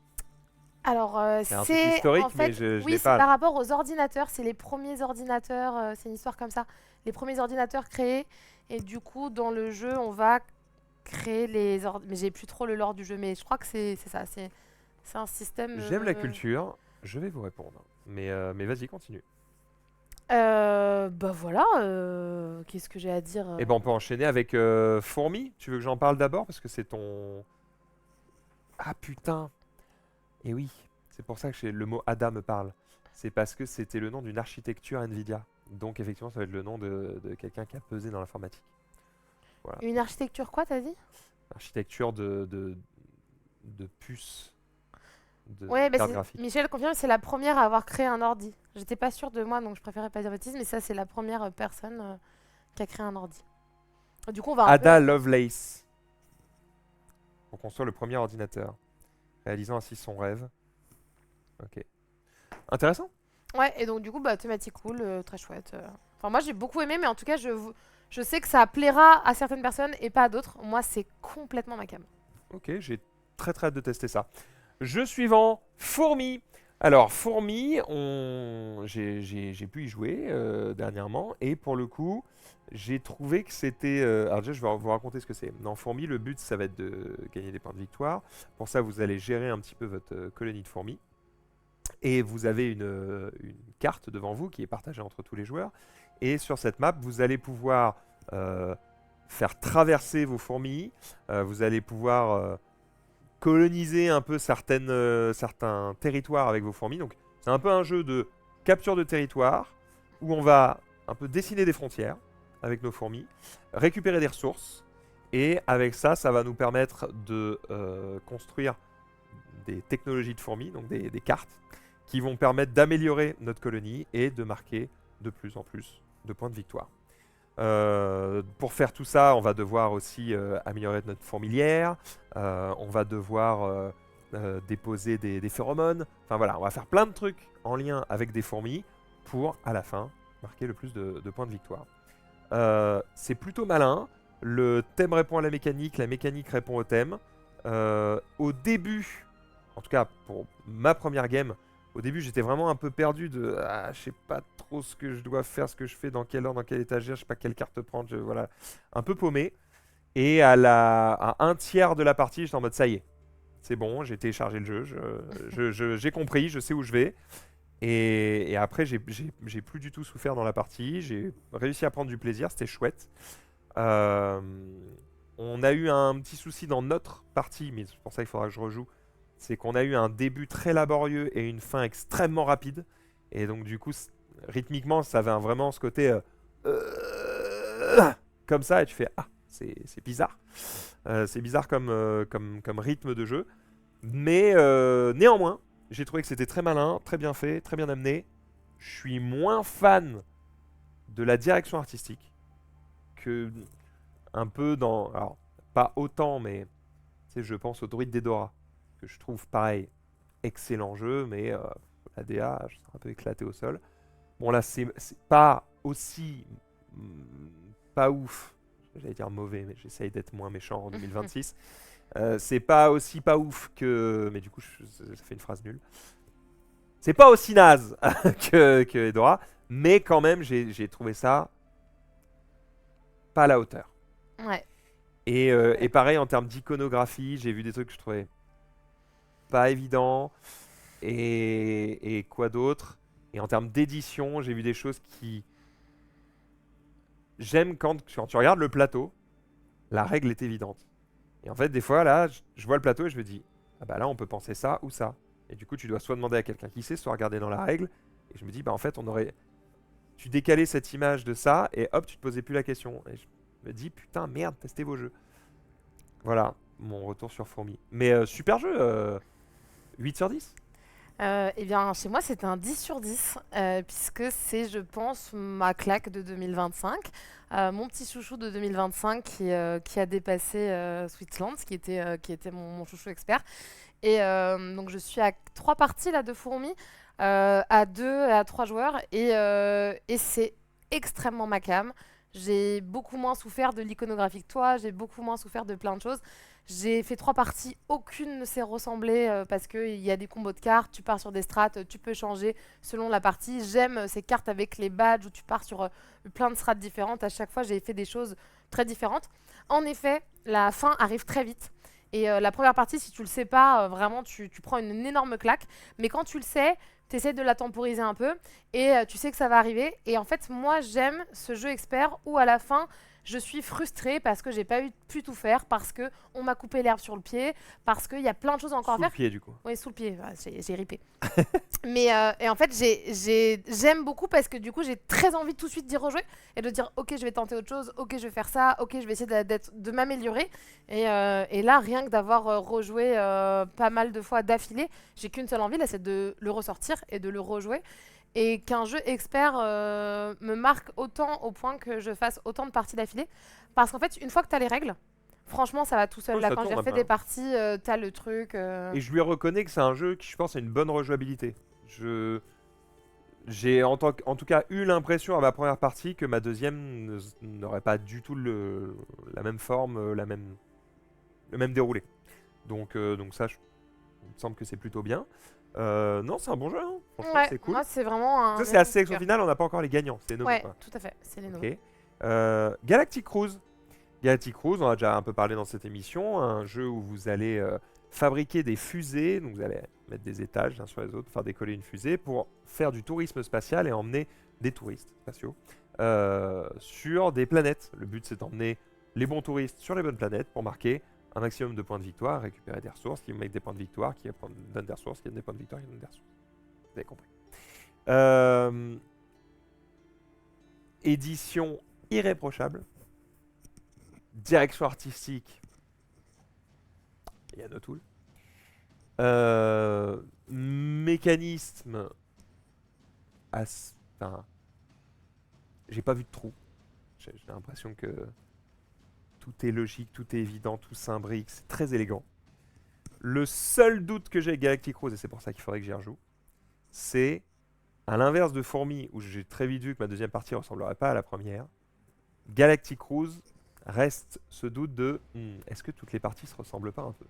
Alors, C'est un truc c'est historique, en fait, mais je oui, l'ai c'est pas là. par rapport aux ordinateurs. C'est les premiers ordinateurs, c'est une histoire comme ça. Les premiers ordinateurs créés. Et du coup, dans le jeu, on va créer les ordinateurs. Mais j'ai plus trop le lore du jeu, mais je crois que c'est ça. C'est un système. J'aime la culture, je vais vous répondre. Mais vas-y, continue. Bah voilà, qu'est-ce que j'ai à dire Et ben on peut enchaîner avec Fourmi. Tu veux que j'en parle d'abord parce que c'est ton... Ah putain. Et oui, c'est pour ça que le mot Ada me parle. C'est parce que c'était le nom d'une architecture Nvidia. Donc effectivement, ça va être le nom de quelqu'un qui a pesé dans l'informatique. Voilà. Une architecture quoi, t'as dit? Architecture de puces, de Ouais, bah cartes graphiques. Michel confirme, c'est la première à avoir créé un ordi. J'étais pas sûre de moi, donc je préférais pas dire bêtises, mais ça, c'est la première personne qui a créé un ordi. Du coup, on va un peu... Ada Lovelace. Pour construire le premier ordinateur, réalisant ainsi son rêve. Ok. Intéressant. Ouais, et donc du coup, bah, thématique cool, très chouette. Enfin, moi, j'ai beaucoup aimé, mais en tout cas, je sais que ça plaira à certaines personnes et pas à d'autres. Moi, c'est complètement ma cam. Ok, j'ai très très hâte de tester ça. Jeu suivant, Fourmi. Alors, Fourmi, j'ai pu y jouer dernièrement, et pour le coup, j'ai trouvé que c'était... alors déjà, je vais vous raconter ce que c'est. Dans Fourmi, le but, ça va être de gagner des points de victoire. Pour ça, vous allez gérer un petit peu votre colonie de fourmis. Et vous avez une carte devant vous qui est partagée entre tous les joueurs. Et sur cette map, vous allez pouvoir faire traverser vos fourmis. Vous allez pouvoir coloniser un peu certains territoires avec vos fourmis. Donc c'est un peu un jeu de capture de territoire où on va un peu dessiner des frontières avec nos fourmis, récupérer des ressources. Et avec ça, ça va nous permettre de construire des technologies de fourmis, donc des cartes, qui vont permettre d'améliorer notre colonie et de marquer de plus en plus de points de victoire. Pour faire tout ça, on va devoir aussi améliorer notre fourmilière, on va devoir déposer des phéromones, enfin voilà, on va faire plein de trucs en lien avec des fourmis pour, à la fin, marquer le plus de points de victoire. C'est plutôt malin, le thème répond à la mécanique répond au thème. Au début, en tout cas pour ma première game, au début j'étais vraiment un peu perdu de je sais pas trop ce que je dois faire, ce que je fais, dans quelle ordre, dans quelle étagère, je sais pas quelle carte prendre, voilà, un peu paumé. Et à un tiers de la partie, j'étais en mode ça y est, c'est bon, j'ai téléchargé le jeu, j'ai compris, je sais où je vais. Et après, j'ai plus du tout souffert dans la partie, j'ai réussi à prendre du plaisir, c'était chouette. On a eu un petit souci dans notre partie, mais c'est pour ça qu'il faudra que je rejoue. C'est qu'on a eu un début très laborieux et une fin extrêmement rapide. Et donc du coup, rythmiquement, ça avait vraiment ce côté comme ça, et tu fais ah, c'est bizarre. C'est bizarre comme rythme de jeu. Mais néanmoins, j'ai trouvé que c'était très malin, très bien fait, très bien amené. Je suis moins fan de la direction artistique que un peu dans... Alors, pas autant, mais tu sais, je pense au Druide d'Edora, que je trouve pareil, excellent jeu, mais la DA, je suis un peu éclaté au sol. Bon là, c'est pas aussi... pas ouf, j'allais dire mauvais, mais j'essaye d'être moins méchant en 2026. C'est pas aussi pas ouf que... Mais du coup, ça fait une phrase nulle. C'est pas aussi naze que Edora, mais quand même, j'ai trouvé ça pas à la hauteur. Ouais. Et pareil, en termes d'iconographie, j'ai vu des trucs que je trouvais pas évidents. Et quoi d'autre? Et en termes d'édition, j'ai vu des choses qui... J'aime quand tu regardes le plateau, la règle est évidente. Et en fait, des fois, là, je vois le plateau et je me dis, ah bah là, on peut penser ça ou ça. Et du coup, tu dois soit demander à quelqu'un qui sait, soit regarder dans la règle. Et je me dis, bah en fait, tu décalais cette image de ça et hop, tu te posais plus la question. Et je me dis, putain, merde, testez vos jeux. Voilà, mon retour sur Fourmi. Mais super jeu, 8 sur 10. Eh bien, chez moi, c'était un 10 sur 10, puisque c'est, je pense, ma claque de 2025. Mon petit chouchou de 2025 qui a dépassé Switzerland, qui était mon chouchou expert. Et donc, je suis à 3 parties là, de fourmis, à 2 et à 3 joueurs. Et c'est extrêmement ma came. J'ai beaucoup moins souffert de l'iconographie que toi, j'ai beaucoup moins souffert de plein de choses. J'ai fait 3 parties, aucune ne s'est ressemblée parce qu'il y a des combos de cartes, tu pars sur des strats, tu peux changer selon la partie. J'aime ces cartes avec les badges où tu pars sur plein de strats différentes. À chaque fois, j'ai fait des choses très différentes. En effet, la fin arrive très vite. Et la première partie, si tu le sais pas, vraiment, tu prends une énorme claque. Mais quand tu le sais, tu essaies de la temporiser un peu et tu sais que ça va arriver. Et en fait, moi, j'aime ce jeu expert où à la fin, je suis frustrée parce que j'ai pas pu tout faire, parce que on m'a coupé l'herbe sur le pied, parce qu'il y a plein de choses encore Sous à le faire. pied, du coup. Oui, sous le pied, ouais, j'ai ripé. Mais et en fait, j'aime beaucoup parce que du coup, j'ai très envie de tout de suite d'y rejouer et de dire ok, je vais tenter autre chose, ok, je vais faire ça, ok, je vais essayer de m'améliorer. Et là, rien que d'avoir rejoué pas mal de fois d'affilée, j'ai qu'une seule envie, là, c'est de le ressortir et de le rejouer. Et qu'un jeu expert me marque autant au point que je fasse autant de parties d'affilée. Parce qu'en fait, une fois que tu as les règles, franchement, ça va tout seul. Oui, Là, ça quand j'ai tourne refait après, des hein. parties, tu as le truc. Et je lui reconnais que c'est un jeu qui, je pense, a une bonne rejouabilité. J'ai en tout cas eu l'impression à ma première partie que ma deuxième n'aurait pas du tout la même forme, le même déroulé. Donc ça, il me semble que c'est plutôt bien. Non, c'est un bon jeu, hein. Franchement, Ouais, c'est cool. moi, c'est vraiment un. Ça, c'est la énorme coup de sélection cœur. finale, on n'a pas encore les gagnants, c'est nommé Ouais, quoi. tout à fait, c'est les Ok. nommés. Galactic Cruise. Galactic Cruise, on a déjà un peu parlé dans cette émission, un jeu où vous allez fabriquer des fusées, donc vous allez mettre des étages l'un sur les autres, faire décoller une fusée pour faire du tourisme spatial et emmener des touristes spatiaux sur des planètes. Le but, c'est d'emmener les bons touristes sur les bonnes planètes pour marquer un maximum de points de victoire, récupérer des ressources qui mettent des points de victoire, qui donnent des ressources, qui donnent des points de victoire, qui donnent des ressources. Vous avez compris. Édition irréprochable. Direction artistique. Il y a Notoul. Mécanisme. Enfin, j'ai pas vu de trou. J'ai l'impression que tout est logique, tout est évident, tout s'imbrique, c'est très élégant. Le seul doute que j'ai avec Galactic Cruise, et c'est pour ça qu'il faudrait que j'y rejoue, c'est à l'inverse de Fourmi, où j'ai très vite vu que ma deuxième partie ne ressemblerait pas à la première. Galactic Cruise reste ce doute de est-ce que toutes les parties se ressemblent pas un peu?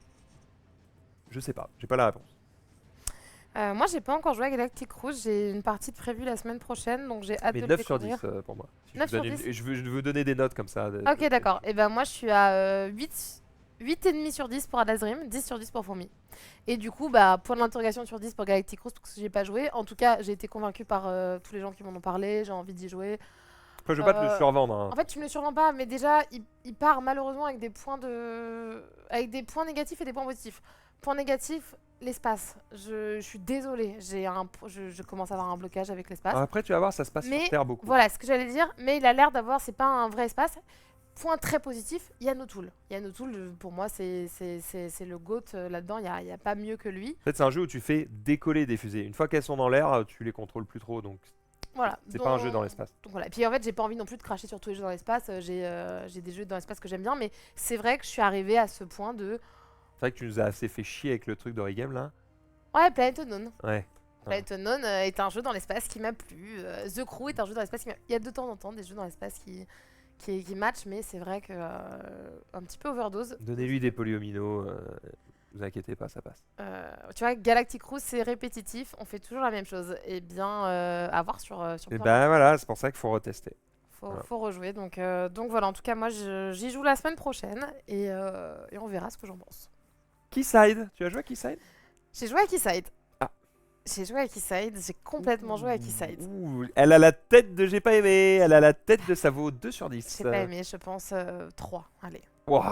Je sais pas, j'ai pas la réponse. Moi, j'ai pas encore joué à Galactic Cruise. J'ai une partie de prévue la semaine prochaine, donc j'ai hâte Mais de 9 le sur découvrir. 10 pour moi. Si 9 je, vous sur donne 10. je veux donner des notes comme ça. Ok, d'accord. Et ben moi, je suis à 8,5 sur 10 pour Atlas Dream, 10 sur 10 pour Fourmi. Et du coup, bah, point d'interrogation sur 10 pour Galactic Cruise, parce que j'ai pas joué. En tout cas, j'ai été convaincue par tous les gens qui m'en ont parlé. J'ai envie d'y jouer. Après, je veux pas te le survendre. Hein. En fait, tu me le survends pas, mais déjà, il part malheureusement avec des points négatifs et des points positifs. Point négatif, l'espace. Je suis désolée, je commence à avoir un blocage avec l'espace. Après, tu vas voir, ça se passe Mais sur Terre beaucoup. voilà ce que j'allais dire, mais il a l'air d'avoir, c'est pas un vrai espace. Point très positif, il y a Notoul. Il y a Notoul, pour moi, c'est le GOAT là-dedans, il y a pas mieux que lui. En fait, c'est un jeu où tu fais décoller des fusées. Une fois qu'elles sont dans l'air, tu les contrôles plus trop, donc Voilà. c'est pas un jeu dans l'espace. Donc voilà. Puis en fait, j'ai pas envie non plus de cracher sur tous les jeux dans l'espace. J'ai des jeux dans l'espace que j'aime bien, mais c'est vrai que je suis arrivée à ce point de. C'est vrai que tu nous as assez fait chier avec le truc d'Origame là. Ouais, Planet Unknown. Ouais. Planet Unknown est un jeu dans l'espace qui m'a plu. The Crew est un jeu dans l'espace qui m'a. Il y a de temps en temps des jeux dans l'espace qui matchent, mais c'est vrai que un petit peu overdose. Donnez-lui des polyomino, vous inquiétez pas, ça passe. Tu vois, Galactic Cruise, c'est répétitif, on fait toujours la même chose. Et bien, à voir sur Et plein ben voilà, c'est pour ça qu'il faut retester. Voilà. faut rejouer. Donc voilà, en tout cas, moi, j'y joue la semaine prochaine et on verra ce que j'en pense. Keyside, tu as joué à Keyside? J'ai joué à Keyside. Ah. J'ai joué à Keysight, j'ai complètement joué à Keysight. Ouh, elle a la tête de j'ai pas aimé, elle a la tête de ça vaut 2 sur 10. J'ai pas aimé, je pense 3. Allez. Waouh,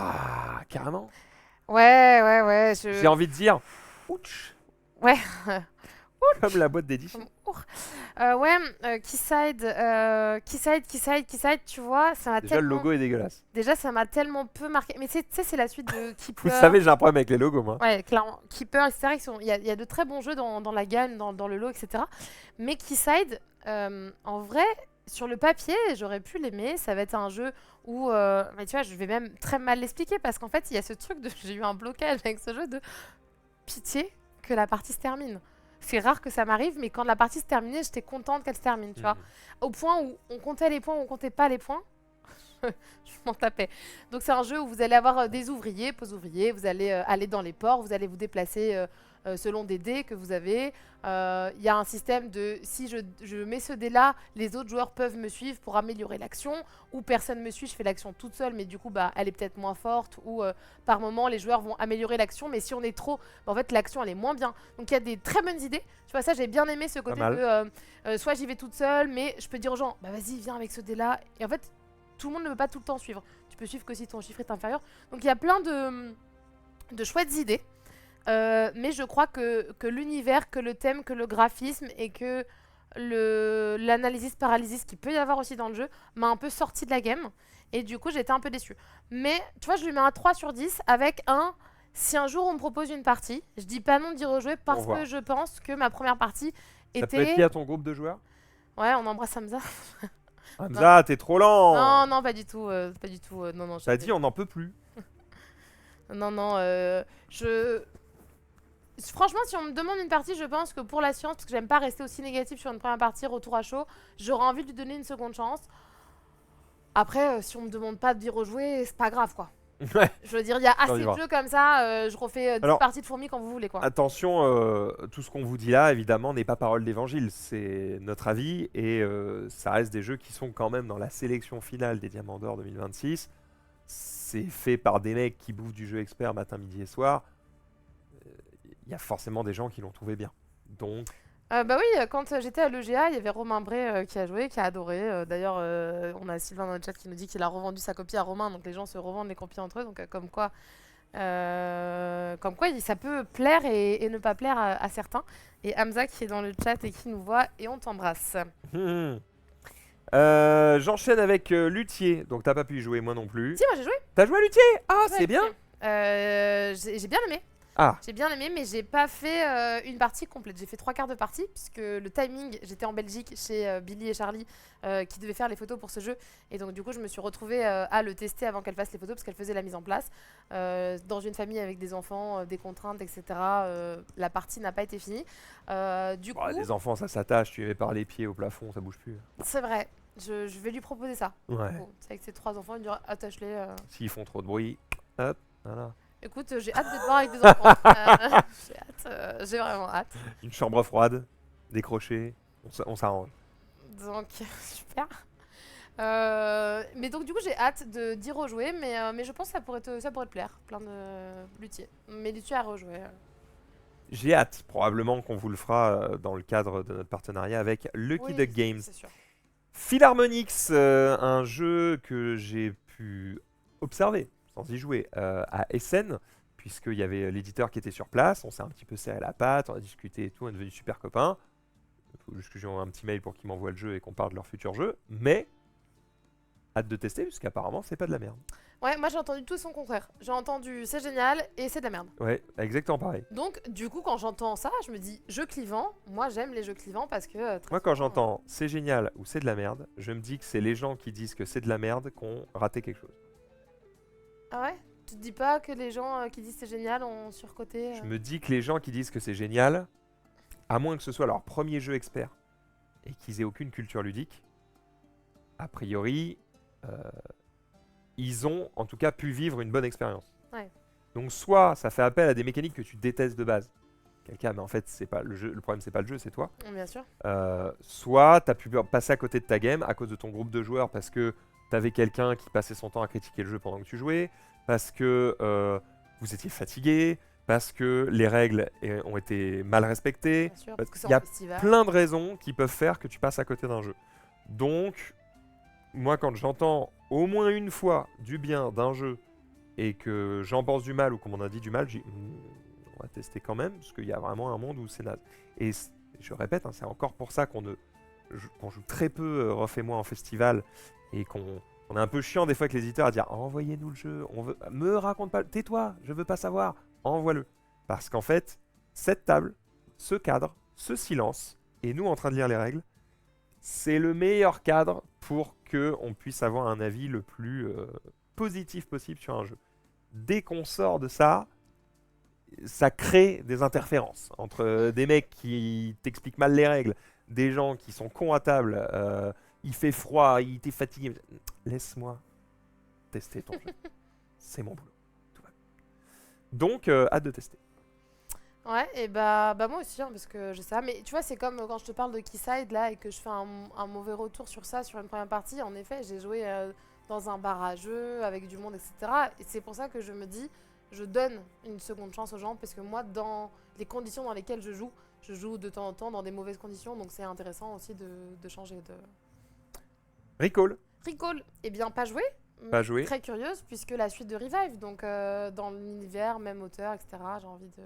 carrément. Ouais, J'ai envie de dire, ouch, Ouais. comme la boîte d'édition. Keysight, tu vois, ça m'a Déjà, le tellement... logo est dégueulasse. Déjà, ça m'a tellement peu marqué. Mais tu sais, c'est la suite de Vous Keeper. savez, j'ai un problème avec les logos, moi. Ouais, clairement. Keeper, etc. Il y a de très bons jeux dans la gamme, dans le lot, etc. Mais Keysight, en vrai, sur le papier, j'aurais pu l'aimer. Ça va être un jeu où... mais tu vois, je vais même très mal l'expliquer parce qu'en fait, il y a ce truc de... J'ai eu un blocage avec ce jeu de pitié que la partie se termine. C'est rare que ça m'arrive, mais quand la partie se terminait, j'étais contente qu'elle se termine, tu vois. Au point où on comptait les points, on comptait pas les points. Je m'en tapais. Donc c'est un jeu où vous allez avoir des ouvriers, pose-ouvriers, vous allez aller dans les ports, vous allez vous déplacer selon des dés que vous avez. Il y a un système de si je mets ce dé-là, les autres joueurs peuvent me suivre pour améliorer l'action, ou personne me suit, je fais l'action toute seule, mais du coup bah, elle est peut-être moins forte, ou par moment les joueurs vont améliorer l'action, mais si on est trop, bah, en fait l'action elle est moins bien. Donc il y a des très bonnes idées. Tu vois, ça j'ai bien aimé ce côté de soit j'y vais toute seule, mais je peux dire aux gens, bah vas-y viens avec ce dé-là. Et en fait, tout le monde ne peut pas tout le temps suivre. Tu peux suivre que si ton chiffre est inférieur. Donc il y a plein de chouettes idées. Mais je crois que l'univers, que le thème, que le graphisme et que l'analysis-paralysis qu'il peut y avoir aussi dans le jeu m'a un peu sorti de la game. Et du coup, j'étais un peu déçue. Mais tu vois, je lui mets un 3 sur 10 avec un... Si un jour on me propose une partie, je dis pas non d'y rejouer parce que je pense que ma première partie était... Ça peut être lié à ton groupe de joueurs? Ouais, on embrasse Hamza. Hamza, t'es trop lent. Non, pas du tout. Non, T'as dit on n'en peut plus. Non, franchement, si on me demande une partie, je pense que pour la science, parce que j'aime pas rester aussi négatif sur une première partie, retour à chaud, j'aurais envie de lui donner une seconde chance. Après, si on me demande pas d'y rejouer, c'est pas grave, quoi. Ouais. Je veux dire, il y a assez de jeux comme ça, je refais 10 parties de fourmis quand vous voulez, quoi. Attention, tout ce qu'on vous dit là, évidemment, n'est pas parole d'évangile, c'est notre avis, et ça reste des jeux qui sont quand même dans la sélection finale des Diamants d'Or 2026. C'est fait par des mecs qui bouffent du jeu expert matin, midi et soir. Il y a forcément des gens qui l'ont trouvé bien. Donc... bah oui, quand j'étais à l'EGA, il y avait Romain Bray qui a joué, qui a adoré. D'ailleurs, on a Sylvain dans le chat qui nous dit qu'il a revendu sa copie à Romain, donc les gens se revendent les copies entre eux, donc comme quoi ça peut plaire et ne pas plaire à certains. Et Hamza qui est dans le chat et qui nous voit, et on t'embrasse. J'enchaîne avec Luthier, donc t'as pas pu y jouer, moi non plus. Si, moi j'ai joué. T'as joué à Luthier? Ah, Ouais, c'est bien. J'ai bien aimé. Ah. J'ai bien aimé, mais j'ai pas fait une partie complète. J'ai fait 3 quarts de partie, puisque le timing, j'étais en Belgique chez Billy et Charlie, qui devaient faire les photos pour ce jeu. Et donc, du coup, je me suis retrouvée à le tester avant qu'elle fasse les photos, parce qu'elle faisait la mise en place. Dans une famille avec des enfants, des contraintes, etc. La partie n'a pas été finie. Du coup, Les enfants, ça s'attache, tu les mets par les pieds au plafond, ça bouge plus. c'est vrai. Je vais lui proposer ça. Ouais. Bon, avec ses 3 enfants, il me dira attache-les. S'ils font trop de bruit, hop, voilà. Écoute, j'ai hâte de te voir avec des enfants. J'ai vraiment hâte. Une chambre froide, décrochée, on s'arrange. Donc, super. Mais donc, du coup, j'ai hâte d'y rejouer, mais je pense que ça pourrait te plaire. Plein de luthiers. Mais luthier à rejouer. J'ai hâte, probablement qu'on vous le fera dans le cadre de notre partenariat avec Lucky Duck Games. C'est sûr. Philharmonix, un jeu que j'ai pu observer sans y jouer à Essen, puisqu'il y avait l'éditeur qui était sur place, on s'est un petit peu serré la patte, on a discuté et tout, on est devenus super copains. Il faut juste que j'envoie un petit mail pour qu'ils m'envoient le jeu et qu'on parle de leur futur jeu, mais hâte de tester, puisqu'apparemment c'est pas de la merde. Ouais, moi j'ai entendu tout son contraire. J'ai entendu c'est génial et c'est de la merde. Ouais, exactement pareil. Donc, du coup, quand j'entends ça, je me dis jeu clivant. Moi j'aime les jeux clivants parce que. Moi, quand j'entends c'est génial ou c'est de la merde, je me dis que c'est les gens qui disent que c'est de la merde qui ont raté quelque chose. Ah ouais? Tu te dis pas que les gens qui disent c'est génial ont surcoté Je me dis que les gens qui disent que c'est génial, à moins que ce soit leur premier jeu expert et qu'ils aient aucune culture ludique, a priori, ils ont en tout cas pu vivre une bonne expérience. Ouais. Donc soit ça fait appel à des mécaniques que tu détestes de base, quelqu'un, mais en fait c'est pas le jeu, le problème c'est pas le jeu, c'est toi. Bien sûr. Soit tu as pu passer à côté de ta game à cause de ton groupe de joueurs parce que tu avais quelqu'un qui passait son temps à critiquer le jeu pendant que tu jouais, parce que vous étiez fatigué, parce que les règles ont été mal respectées, Bien sûr, parce parce que c'est qu'il y en a festival. plein de raisons qui peuvent faire que tu passes à côté d'un jeu. Donc, moi, quand j'entends au moins une fois du bien d'un jeu et que j'en pense du mal ou qu'on m'en a dit du mal, on va tester quand même, parce qu'il y a vraiment un monde où c'est naze. Et je répète, hein, c'est encore pour ça qu'on joue très peu Rof et moi en festival et on est un peu chiant des fois avec les éditeurs à dire envoyez-nous le jeu, me raconte pas, tais-toi, je veux pas savoir, envoie-le. Parce qu'en fait, cette table, ce cadre, ce silence, et nous en train de lire les règles, c'est le meilleur cadre pour qu'on puisse avoir un avis le plus positif possible sur un jeu. Dès qu'on sort de ça, ça crée des interférences entre des mecs qui t'expliquent mal les règles, des gens qui sont cons à table, il fait froid, il t'est fatigué. Laisse-moi tester ton jeu. C'est mon boulot. Tout va bien. Donc, hâte de tester. Ouais, et bah moi aussi, hein, parce que je sais pas. Mais tu vois, c'est comme quand je te parle de Keyside là et que je fais un mauvais retour sur ça, sur une première partie. En effet, j'ai joué dans un bar à jeux, avec du monde, etc. Et c'est pour ça que je me dis, je donne une seconde chance aux gens, parce que moi, dans les conditions dans lesquelles je joue de temps en temps dans des mauvaises conditions, donc c'est intéressant aussi de changer de. Recall, Recall, eh bien pas joué, pas joué. très curieuse, puisque la suite de Revive, donc dans l'univers, même auteur, etc. J'ai envie de.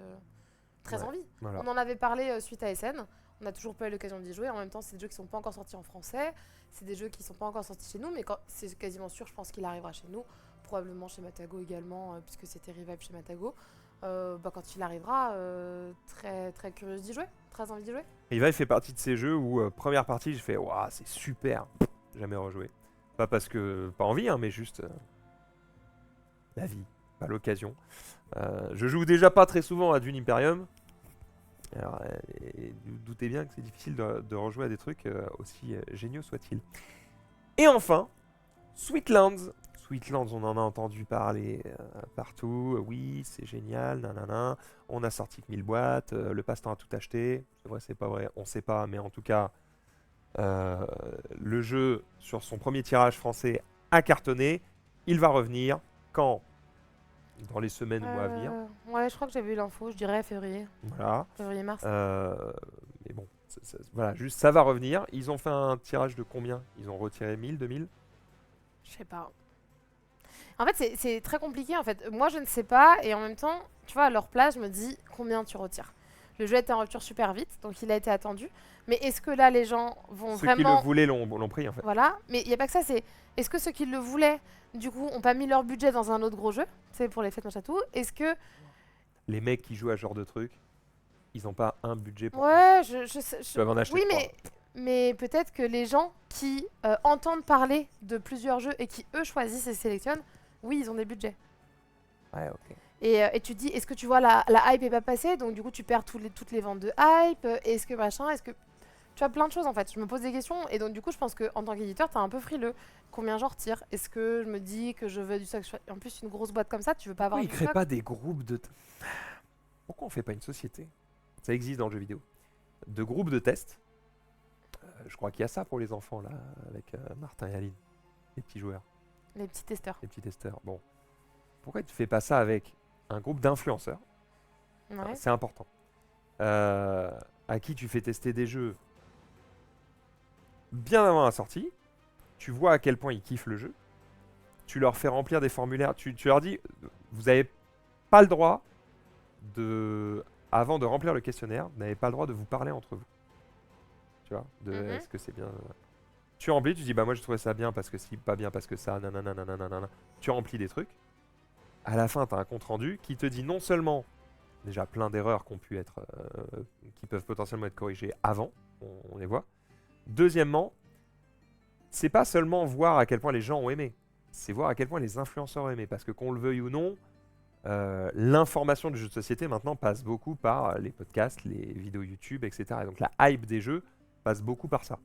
Très Ouais, envie. voilà. On en avait parlé suite à SN. On n'a toujours pas eu l'occasion d'y jouer. En même temps, c'est des jeux qui sont pas encore sortis en français. C'est des jeux qui sont pas encore sortis chez nous, mais c'est quasiment sûr, je pense qu'il arrivera chez nous. Probablement chez Matago également, puisque c'était Revive chez Matago. Quand il arrivera, très, très curieuse d'y jouer. Très envie d'y jouer. Revive fait partie de ces jeux où, première partie, j'ai fait waouh, c'est super. Jamais rejoué. Pas parce que. Pas envie, hein, mais juste. La vie, pas l'occasion. Je joue déjà pas très souvent à Dune Imperium. Alors, doutez bien que c'est difficile de rejouer à des trucs aussi géniaux soient-ils. Et enfin, Sweetlands. Sweetlands, on en a entendu parler partout. Oui, c'est génial, nanana. On a sorti que 1000 boîtes. Le passe-temps a tout acheté. C'est vrai, c'est pas vrai, on sait pas. Mais en tout cas, le jeu, sur son premier tirage français, a cartonné. Il va revenir quand? Dans les semaines ou mois à venir. Ouais, je crois que j'avais eu l'info, je dirais février. Voilà. Février-mars. Mais bon, voilà, juste ça va revenir. Ils ont fait un tirage de combien? Ils ont retiré 1000, 2000? Je sais pas. En fait, c'est très compliqué. En fait, moi, je ne sais pas. Et en même temps, tu vois, à leur place, je me dis combien tu retires. Le jeu était en rupture super vite, donc il a été attendu. Mais est-ce que là, les gens vont Ceux qui le vraiment. voulaient l'ont pris en fait. Voilà. Mais il n'y a pas que ça. C'est est-ce que ceux qui le voulaient, du coup, ont pas mis leur budget dans un autre gros jeu? C'est pour les fêtes, machin tout. Est-ce que. Les mecs qui jouent à ce genre de truc, ils n'ont pas un budget pour. Ouais, je sais. Ils peuvent en acheter Oui, trois. mais peut-être que les gens qui entendent parler de plusieurs jeux et qui, eux, choisissent et sélectionnent, oui, ils ont des budgets. Ouais, ok. Et tu te dis, est-ce que tu vois la hype est pas passée, donc du coup tu perds toutes les ventes de hype, est-ce que machin, est-ce que... Tu vois plein de choses en fait, je me pose des questions et donc du coup je pense qu'en tant qu'éditeur t'es un peu frileux. Combien j'en retire? Est-ce que je me dis que je veux du stock? En plus une grosse boîte comme ça, tu veux pas avoir Pourquoi ils du créent stock. pas des groupes de. Pourquoi on fait pas une société? Ça existe dans le jeu vidéo. De groupes de tests. Je crois qu'il y a ça pour les enfants là, avec Martin et Aline. Les petits joueurs, Les petits testeurs. les petits testeurs. Bon. Pourquoi tu fais pas ça avec un groupe d'influenceurs? Ouais. C'est important. À qui tu fais tester des jeux bien avant la sortie. Tu vois à quel point ils kiffent le jeu. Tu leur fais remplir des formulaires. Tu leur dis, vous n'avez pas le droit de, avant de remplir le questionnaire, vous n'avez pas le droit de vous parler entre vous. Tu vois, est-ce que c'est bien. Tu remplis, tu dis, bah moi je trouvais ça bien parce que si, pas bien parce que ça, nanana, nanana, nanana. Tu remplis des trucs. À la fin, tu as un compte rendu qui te dit non seulement déjà plein d'erreurs qui ont pu être, qui peuvent potentiellement être corrigées avant, on les voit. Deuxièmement, c'est pas seulement voir à quel point les gens ont aimé, c'est voir à quel point les influenceurs ont aimé, parce que qu'on le veuille ou non, l'information du jeu de société maintenant passe beaucoup par les podcasts, les vidéos YouTube, etc. Et donc la hype des jeux passe beaucoup par ça.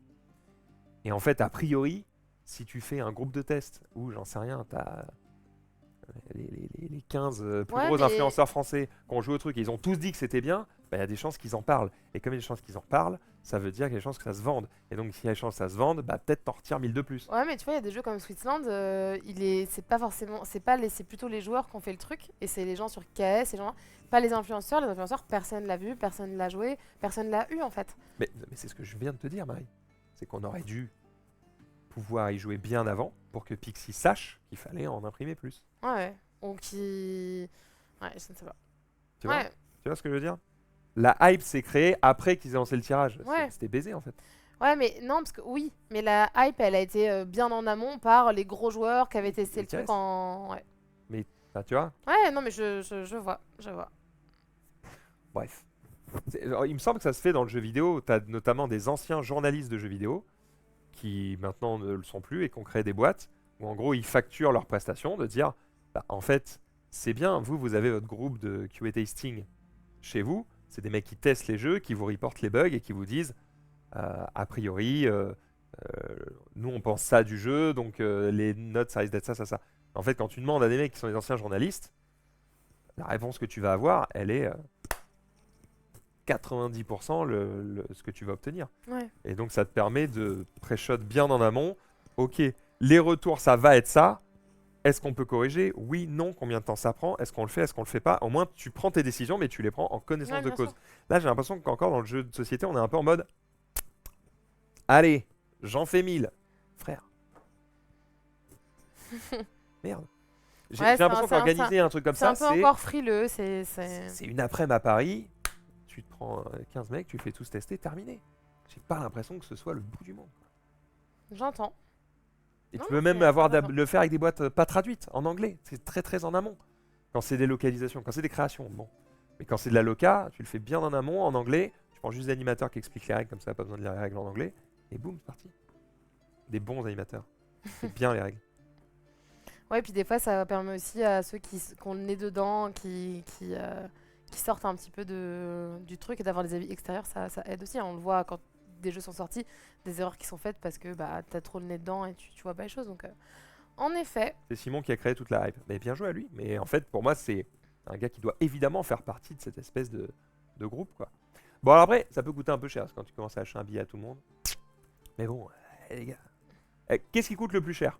Et en fait, a priori, si tu fais un groupe de tests où, j'en sais rien, t'as les 15 plus gros influenceurs français qui ont joué au truc et ils ont tous dit que c'était bien, bah, y a des chances qu'ils en parlent. Et comme il y a des chances qu'ils en parlent, ça veut dire qu'il y a des chances que ça se vende. Et donc, s'il y a des chances que ça se vende, bah peut-être t'en retires 1000 de plus. Ouais, mais tu vois, il y a des jeux comme Switzerland, c'est pas forcément, c'est plutôt les joueurs qui ont fait le truc, et c'est les gens sur KS, les gens, pas les influenceurs. Les influenceurs, personne l'a vu, personne l'a joué, personne l'a eu en fait. Mais c'est ce que je viens de te dire, Marie. C'est qu'on aurait dû pouvoir y jouer bien avant pour que Pixie sache qu'il fallait en imprimer plus. Ouais. Ou qui, ouais, je ne sais pas. Tu vois, Ouais. tu vois ce que je veux dire? La hype s'est créée après qu'ils aient lancé le tirage. Ouais. C'était baisé en fait. Ouais, mais non, parce que oui, mais la hype, elle a été bien en amont par les gros joueurs qui avaient testé le truc KS. en. Ouais. Enfin, tu vois? Ouais, non, mais je vois, je vois. Bref. Alors, il me semble que ça se fait dans le jeu vidéo. Tu as notamment des anciens journalistes de jeux vidéo qui maintenant ne le sont plus et qui ont créé des boîtes où en gros ils facturent leurs prestations de dire bah, en fait c'est bien, vous avez votre groupe de QA testing chez vous, c'est des mecs qui testent les jeux, qui vous reportent les bugs et qui vous disent a priori nous on pense ça du jeu donc les notes ça risque d'être ça, ça, ça. En fait quand tu demandes à des mecs qui sont des anciens journalistes, la réponse que tu vas avoir elle est 90% ce que tu vas obtenir. Ouais. Et donc ça te permet de pré-shot bien en amont. Ok, les retours ça va être ça. Est-ce qu'on peut corriger? Oui, non. Combien de temps ça prend? Est-ce qu'on le fait? Est-ce qu'on le fait pas? Au moins tu prends tes décisions mais tu les prends en connaissance Ouais, de bien cause. sûr. Là j'ai l'impression qu'encore dans le jeu de société on est un peu en mode allez, j'en fais 1000. Frère. Merde. J'ai Ouais, l'impression qu'organiser un truc comme c'est ça, un peu encore frileux. C'est. c'est une après-midi à Paris. Tu te prends 15 mecs, tu fais tous tester, terminé. J'ai pas l'impression que ce soit le bout du monde. J'entends. Et Non, tu peux même c'est avoir intéressant. le faire avec des boîtes pas traduites en anglais. C'est très très en amont. Quand c'est des localisations, quand c'est des créations, bon. Mais quand c'est de la loca, tu le fais bien en amont, en anglais. Tu prends juste des animateurs qui expliquent les règles, comme ça, pas besoin de lire les règles en anglais. Et boum, c'est parti. Des bons animateurs. C'est bien les règles. Ouais, puis des fois, ça permet aussi à ceux qui ont le nez dedans, qui sortent un petit peu du truc et d'avoir des avis extérieurs, ça aide aussi. On le voit quand des jeux sont sortis, des erreurs qui sont faites parce que bah, t'as trop le nez dedans et tu vois pas les choses. Donc, en effet, C'est Simon qui a créé toute la hype. Mais bien joué à lui. Mais en fait, pour moi, c'est un gars qui doit évidemment faire partie de cette espèce de groupe, quoi. Bon, alors après, ça peut coûter un peu cher parce que quand tu commences à acheter un billet à tout le monde. Mais bon, les gars. Qu'est-ce qui coûte le plus cher?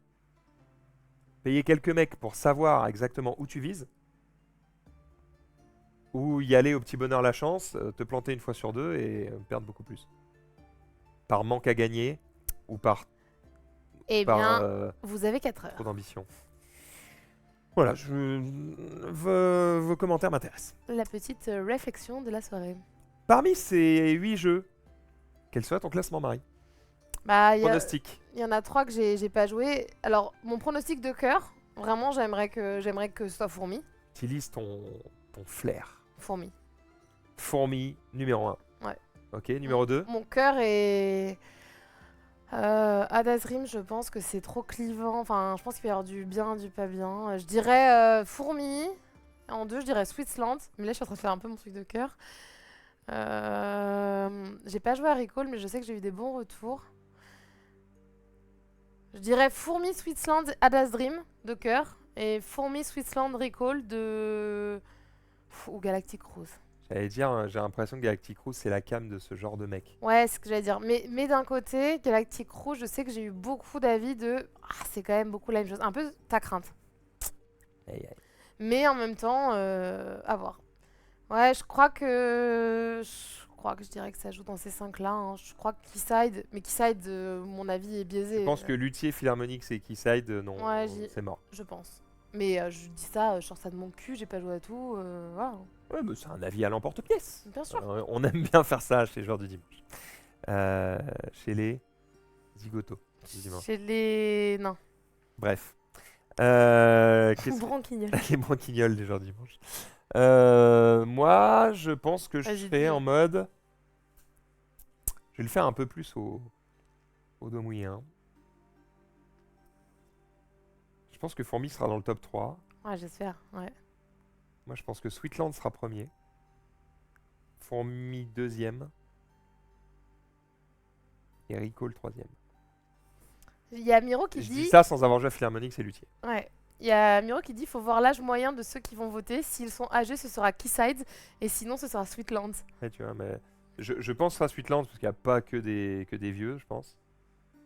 Payer quelques mecs pour savoir exactement où tu vises, ou y aller au petit bonheur la chance, te planter une fois sur deux et perdre beaucoup plus. Par manque à gagner ou par eh par bien, vous avez 4 trop heures. d'ambition. Voilà, vos commentaires m'intéressent. La petite réflexion de la soirée. Parmi ces 8 jeux, quel serait ton classement, Marie? Bah, Pronostic. il y en a 3 que j'ai pas joué. Alors, mon pronostic de cœur, vraiment, j'aimerais que ce soit Fourmi. Utilise ton flair. Fourmi. Fourmi, numéro 1. Ouais. Ok, numéro 2. Mon cœur est. Adazrim, je pense que c'est trop clivant. Enfin, je pense qu'il va y avoir du bien, du pas bien. Je dirais Fourmi. En 2, je dirais Switzerland. Mais là, je suis en train de faire un peu mon truc de cœur. J'ai pas joué à Recall, mais je sais que j'ai eu des bons retours. Je dirais Fourmi, Switzerland, Adazrim de cœur. Et Fourmi, Switzerland, Recall de. Ou Galactic Cruise. J'allais dire, j'ai l'impression que Galactic Cruise, c'est la cam de ce genre de mec. Ouais, c'est ce que j'allais dire. Mais d'un côté, Galactic Rouge, je sais que j'ai eu beaucoup d'avis de ah, c'est quand même beaucoup la même chose. Un peu ta crainte. Aïe, aïe. Mais en même temps, à voir. Ouais, je crois que je dirais que ça joue dans ces 5-là. Hein. Je crois que Keyside, mais Keyside, mon avis est biaisé. Je pense que Luthier, Philharmonics et Keyside, non, Ouais, c'est mort. je pense. Mais je dis ça, je sors ça de mon cul, j'ai pas joué à tout. Voilà. Ouais, mais c'est un avis à l'emporte-pièce. Bien sûr. On aime bien faire ça chez les joueurs du dimanche. Chez les zigotos du dimanche. Chez les nains. Bref. Branquignoles. Les branquignoles des joueurs du dimanche. Moi, je pense que je Vas-y, serai dis. en mode... Je vais le faire un peu plus au dos mouillé. Hein. Je pense que Fourmi sera dans le top 3. Ouais, j'espère. Ouais. Moi, je pense que Sweetland sera premier. Fourmi deuxième. Et Rico le troisième. Il y a Miro qui Je dit. dis ça sans avoir joué à Philharmonics et Luthier. Ouais. Il y a Miro qui dit faut voir l'âge moyen de ceux qui vont voter. S'ils sont âgés, ce sera Keyside. Et sinon, ce sera Sweetland. Ouais, tu vois, mais Je pense que ce sera Sweetlands parce qu'il n'y a pas que des vieux, je pense.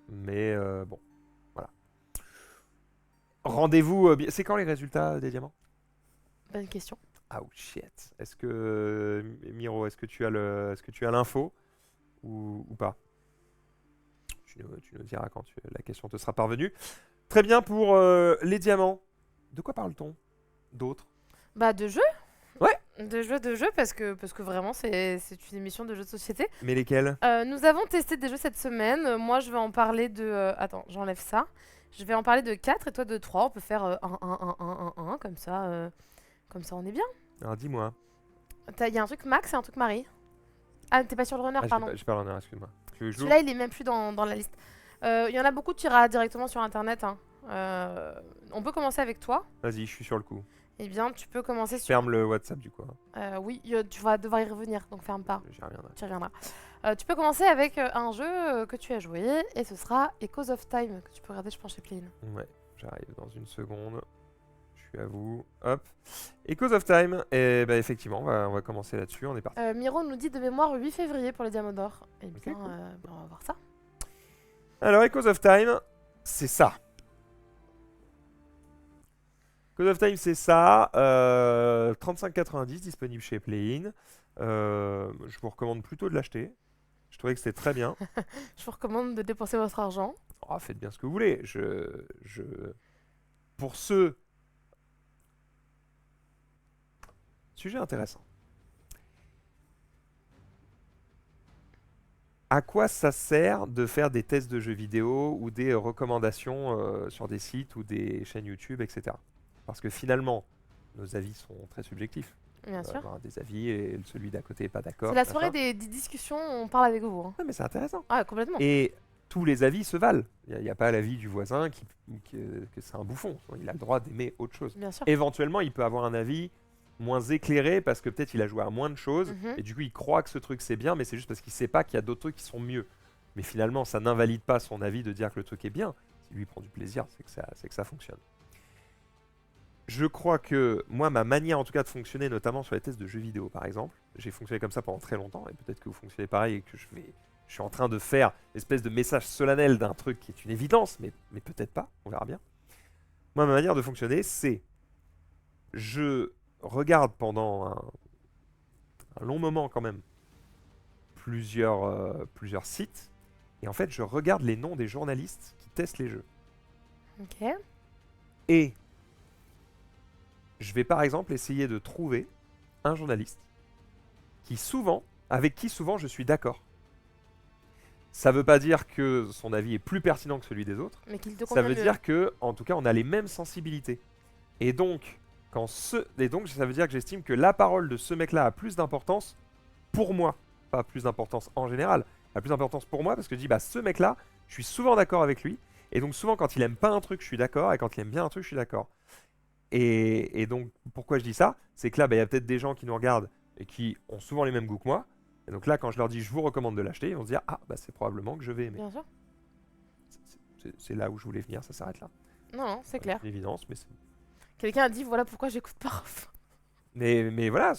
Mais bon, voilà. Rendez-vous. C'est quand les résultats des diamants? Bonne question. Ah, oh shit. Est-ce que Miro, est-ce que tu as l'info ou pas? Tu nous diras quand la question te sera parvenue. Très bien pour les diamants. De quoi parle-t-on d'autre? Bah, de jeux. Ouais. De jeux, parce que vraiment, c'est une émission de jeux de société. Mais lesquels? Nous avons testé des jeux cette semaine. Moi, je vais en parler de... attends, j'enlève ça. Je vais en parler de 4 et toi de 3. On peut faire 1, comme ça. Comme ça, on est bien. Alors dis-moi. Il y a un truc Max et un truc Marie. Ah, t'es pas sur le runner, Ah, pardon. j'ai pas l'honneur, excuse-moi. Tu veux jouer? Celui-là, il est même plus dans la liste. Il y en a beaucoup, tu iras directement sur internet. Hein. On peut commencer avec toi. Vas-y, je suis sur le coup. Eh bien, tu peux commencer sur. Ferme le WhatsApp du coup. Oui, tu vas devoir y revenir, donc ferme pas. J'y reviendrai. Tu y reviendras. Tu peux commencer avec un jeu que tu as joué, et ce sera Echoes of Time, que tu peux regarder, je pense, chez Play. Ouais, j'arrive dans une seconde. Je suis à vous. Hop. Echoes of Time. Et bah effectivement, on va commencer là-dessus. On est parti. Miro nous dit de mémoire 8 février pour les Diamants d'Or. Eh bien, cool. on va voir ça. Alors, Echoes of Time, c'est ça. Echoes of Time, c'est ça. 35,90 disponible chez Play-in. Je vous recommande plutôt de l'acheter. Je trouvais que c'était très bien. Je vous recommande de dépenser votre argent. Oh, faites bien ce que vous voulez. Pour ceux... Sujet intéressant. À quoi ça sert de faire des tests de jeux vidéo ou des recommandations sur des sites ou des chaînes YouTube, etc. Parce que finalement, nos avis sont très subjectifs. Bien sûr. Avoir des avis et celui d'à côté n'est pas d'accord. C'est la soirée des discussions, on parle avec vous. Hein. Ouais, mais c'est intéressant. Ah, complètement. Et tous les avis se valent. Il n'y a pas l'avis du voisin que c'est un bouffon. Il a le droit d'aimer autre chose. Bien sûr. Éventuellement, il peut avoir un avis moins éclairé parce que peut-être il a joué à moins de choses et du coup il croit que ce truc c'est bien, mais c'est juste parce qu'il sait pas qu'il y a d'autres trucs qui sont mieux. Mais finalement, ça n'invalide pas son avis de dire que le truc est bien. Si lui prend du plaisir, c'est que ça fonctionne. Je crois que moi, ma manière en tout cas de fonctionner, notamment sur les tests de jeux vidéo par exemple, j'ai fonctionné comme ça pendant très longtemps et peut-être que vous fonctionnez pareil et que je suis en train de faire une espèce de message solennel d'un truc qui est une évidence, mais peut-être pas, on verra bien. Moi, ma manière de fonctionner, c'est je regarde pendant un long moment quand même plusieurs sites et en fait je regarde les noms des journalistes qui testent les jeux. Ok. Et je vais par exemple essayer de trouver un journaliste avec qui souvent je suis d'accord. Ça veut pas dire que son avis est plus pertinent que celui des autres, mais qu'il te ça veut convient mieux. dire que en tout cas on a les mêmes sensibilités. Et donc ça veut dire que j'estime que la parole de ce mec-là a plus d'importance pour moi. Pas plus d'importance en général, a plus d'importance pour moi parce que je dis, bah ce mec-là, je suis souvent d'accord avec lui. Et donc souvent quand il aime pas un truc, je suis d'accord. Et quand il aime bien un truc, je suis d'accord. Et donc pourquoi je dis ça? C'est que là, bah, y a peut-être des gens qui nous regardent et qui ont souvent les mêmes goûts que moi. Et donc là, quand je leur dis, je vous recommande de l'acheter, ils vont se dire, ah, bah c'est probablement que je vais aimer. Bien sûr. C'est là où je voulais venir, ça s'arrête là. Non, c'est clair. C'est une évidence, mais c'est... Quelqu'un a dit, voilà pourquoi j'écoute pas. Mais voilà,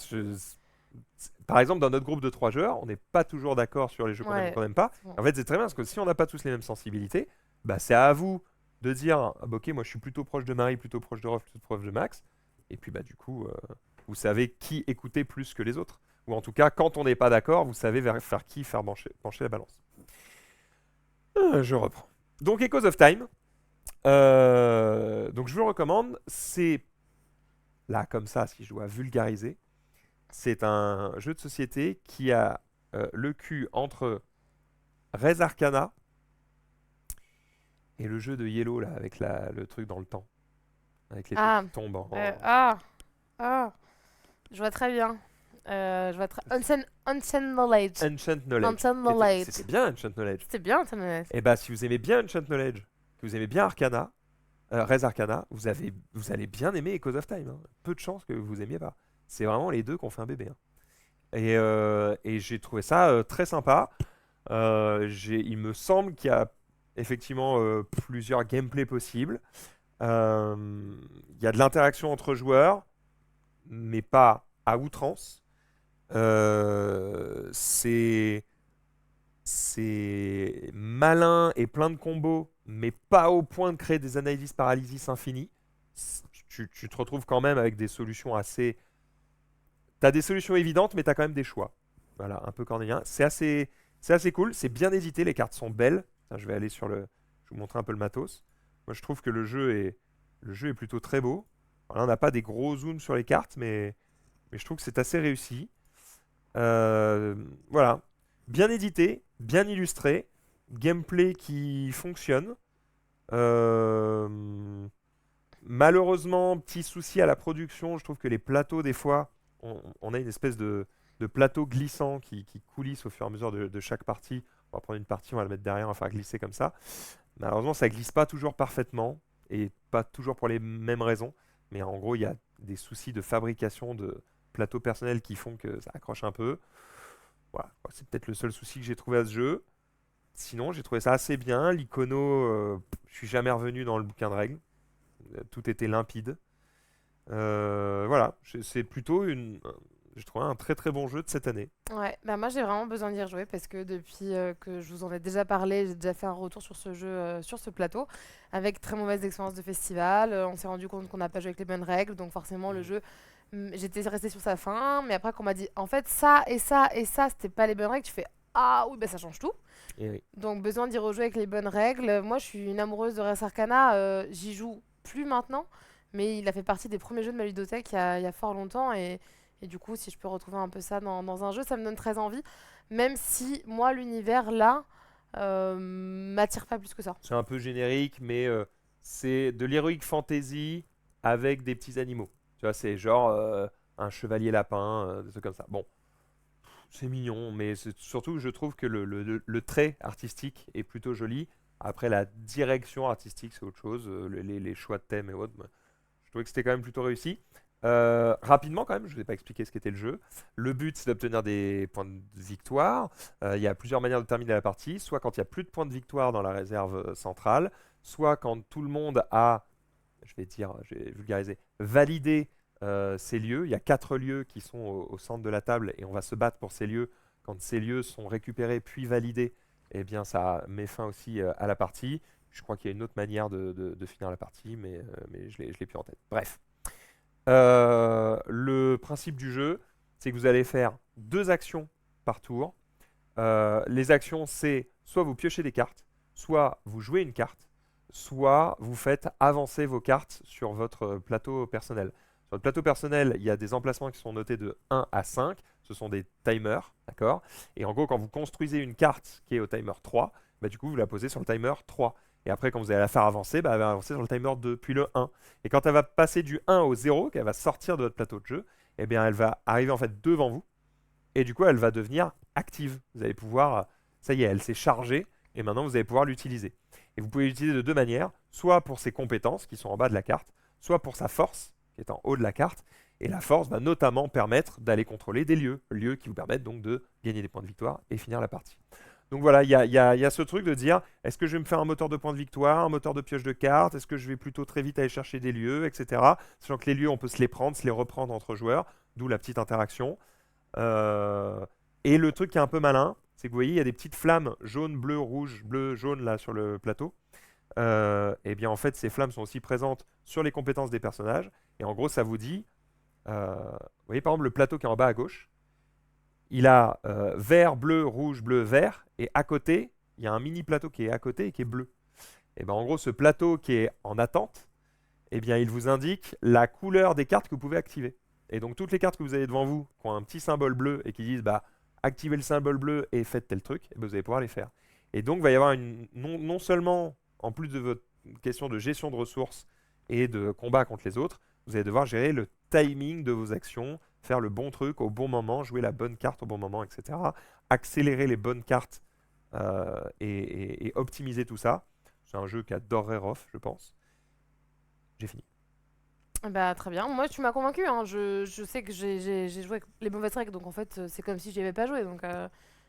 par exemple, dans notre groupe de 3 joueurs, on n'est pas toujours d'accord sur les jeux qu'on aime ou qu'on n'aime pas. Bon. En fait, c'est très bien parce que si on n'a pas tous les mêmes sensibilités, bah, c'est à vous de dire ah, bah, ok, moi je suis plutôt proche de Marie, plutôt proche de Rolf, plutôt proche de Max. Et puis, bah, du coup, vous savez qui écouter plus que les autres. Ou en tout cas, quand on n'est pas d'accord, vous savez vers qui faire pencher la balance. Je reprends. Donc, Echoes of Time. Donc, je vous le recommande. C'est là, comme ça, si je dois vulgariser. C'est un jeu de société qui a le cul entre Res Arcana et le jeu de Yellow, là, avec le truc dans le temps. Avec les trucs qui tombent en... Je vois très bien. Ancient Knowledge. Ancient Knowledge. Ancient Knowledge. C'est bien Ancient Knowledge. C'était bien Ancient Knowledge. Et bah, si vous aimez bien Ancient Knowledge, que vous aimez bien Arcana, Res Arcana, vous allez bien aimer Echoes of Time. Hein. Peu de chances que vous aimiez pas. C'est vraiment les deux qui ont fait un bébé. Hein. Et j'ai trouvé ça très sympa. Il me semble qu'il y a effectivement plusieurs gameplays possibles. Il y a de l'interaction entre joueurs, mais pas à outrance. C'est malin et plein de combos, mais pas au point de créer des analyses paralysis infinies. Tu te retrouves quand même avec des solutions assez. T'as des solutions évidentes, mais t'as quand même des choix. Voilà, un peu cornélien. C'est assez cool. C'est bien édité. Les cartes sont belles. Tiens, je vais aller sur le. Je vais vous montrer un peu le matos. Moi, je trouve que le jeu est plutôt très beau. Alors là, on n'a pas des gros zooms sur les cartes, mais je trouve que c'est assez réussi. Euh, voilà. Bien édité, bien illustré. Gameplay qui fonctionne. Euh, Malheureusement, petit souci à la production. Je trouve que les plateaux, des fois, on a une espèce de plateau glissant qui coulisse au fur et à mesure de chaque partie. On va prendre une partie, on va la mettre derrière, on va faire glisser comme ça. Malheureusement, ça glisse pas toujours parfaitement et pas toujours pour les mêmes raisons. Mais en gros, il y a des soucis de fabrication de plateaux personnels qui font que ça accroche un peu. Voilà, c'est peut-être le seul souci que j'ai trouvé à ce jeu. Sinon, j'ai trouvé ça assez bien. L'icono, je suis jamais revenu dans le bouquin de règles. Tout était limpide. Voilà, c'est plutôt j'ai trouvé un très très bon jeu de cette année. Ouais, bah moi j'ai vraiment besoin d'y rejouer parce que depuis que je vous en ai déjà parlé, j'ai déjà fait un retour sur ce jeu, sur ce plateau, avec très mauvaise expérience de festival. On s'est rendu compte qu'on n'a pas joué avec les bonnes règles, donc forcément le Mm. jeu, j'étais restée sur sa fin, mais après qu'on m'a dit en fait ça et ça et ça, c'était pas les bonnes règles, tu fais ah oui, bah ça change tout. Et oui. Donc besoin d'y rejouer avec les bonnes règles. Moi je suis une amoureuse de Res Arcana, j'y joue plus maintenant, mais il a fait partie des premiers jeux de ma ludothèque il y a fort longtemps et du coup si je peux retrouver un peu ça dans un jeu, ça me donne très envie, même si moi l'univers là m'attire pas plus que ça. C'est un peu générique, mais c'est de l'heroic fantasy avec des petits animaux. Tu vois, c'est genre un chevalier lapin, des trucs comme ça. Bon, c'est mignon, mais surtout, je trouve que le trait artistique est plutôt joli. Après, la direction artistique, c'est autre chose. Les choix de thème et autres, bah, je trouvais que c'était quand même plutôt réussi. Rapidement, quand même, je ne vous ai pas expliqué ce qu'était le jeu. Le but, c'est d'obtenir des points de victoire. Il y a plusieurs manières de terminer la partie. Soit quand il n'y a plus de points de victoire dans la réserve centrale, soit quand tout le monde a, je vais dire, je vais vulgariser, validé ces lieux. Il y a 4 lieux qui sont au centre de la table et on va se battre pour ces lieux. Quand ces lieux sont récupérés puis validés, eh bien, ça met fin aussi à la partie. Je crois qu'il y a une autre manière de finir la partie, mais je l'ai plus en tête. Bref. Le principe du jeu, c'est que vous allez faire 2 actions par tour. Les actions, c'est soit vous piochez des cartes, soit vous jouez une carte, soit vous faites avancer vos cartes sur votre plateau personnel. Sur le plateau personnel, il y a des emplacements qui sont notés de 1 à 5. Ce sont des timers, d'accord? Et en gros, quand vous construisez une carte qui est au timer 3, bah, du coup, vous la posez sur le timer 3. Et après, quand vous allez la faire avancer, bah, elle va avancer sur le timer 2, puis le 1. Et quand elle va passer du 1 au 0, qu'elle va sortir de votre plateau de jeu, eh bien, elle va arriver en fait devant vous. Et du coup, elle va devenir active. Vous allez pouvoir, ça y est, elle s'est chargée, et maintenant vous allez pouvoir l'utiliser. Et vous pouvez l'utiliser de 2 manières, soit pour ses compétences qui sont en bas de la carte, soit pour sa force qui est en haut de la carte. Et la force va notamment permettre d'aller contrôler des lieux qui vous permettent donc de gagner des points de victoire et finir la partie. Donc voilà, il y a ce truc de dire, est-ce que je vais me faire un moteur de points de victoire, un moteur de pioche de cartes, est-ce que je vais plutôt très vite aller chercher des lieux, etc. Sachant que les lieux, on peut se les prendre, se les reprendre entre joueurs, d'où la petite interaction. Euh, et le truc qui est un peu malin, c'est que vous voyez, il y a des petites flammes jaune, bleu, rouge, bleu, jaune là sur le plateau. Et bien en fait, ces flammes sont aussi présentes sur les compétences des personnages. Et en gros, ça vous dit, vous voyez par exemple le plateau qui est en bas à gauche, il a vert, bleu, rouge, bleu, vert. Et à côté, il y a un mini plateau qui est à côté et qui est bleu. Et bien en gros, ce plateau qui est en attente, eh bien il vous indique la couleur des cartes que vous pouvez activer. Et donc toutes les cartes que vous avez devant vous, qui ont un petit symbole bleu et qui disent bah activez le symbole bleu et faites tel truc, eh ben, vous allez pouvoir les faire. Et donc il va y avoir non seulement, en plus de votre question de gestion de ressources et de combat contre les autres, vous allez devoir gérer le timing de vos actions, faire le bon truc au bon moment, jouer la bonne carte au bon moment, etc. Accélérer les bonnes cartes et optimiser tout ça. C'est un jeu qu'adorerait Rof, je pense. J'ai fini. Bah très bien, moi tu m'as convaincu, hein. Je sais que j'ai joué avec les mauvaises règles, donc en fait c'est comme si j'y avais pas joué, donc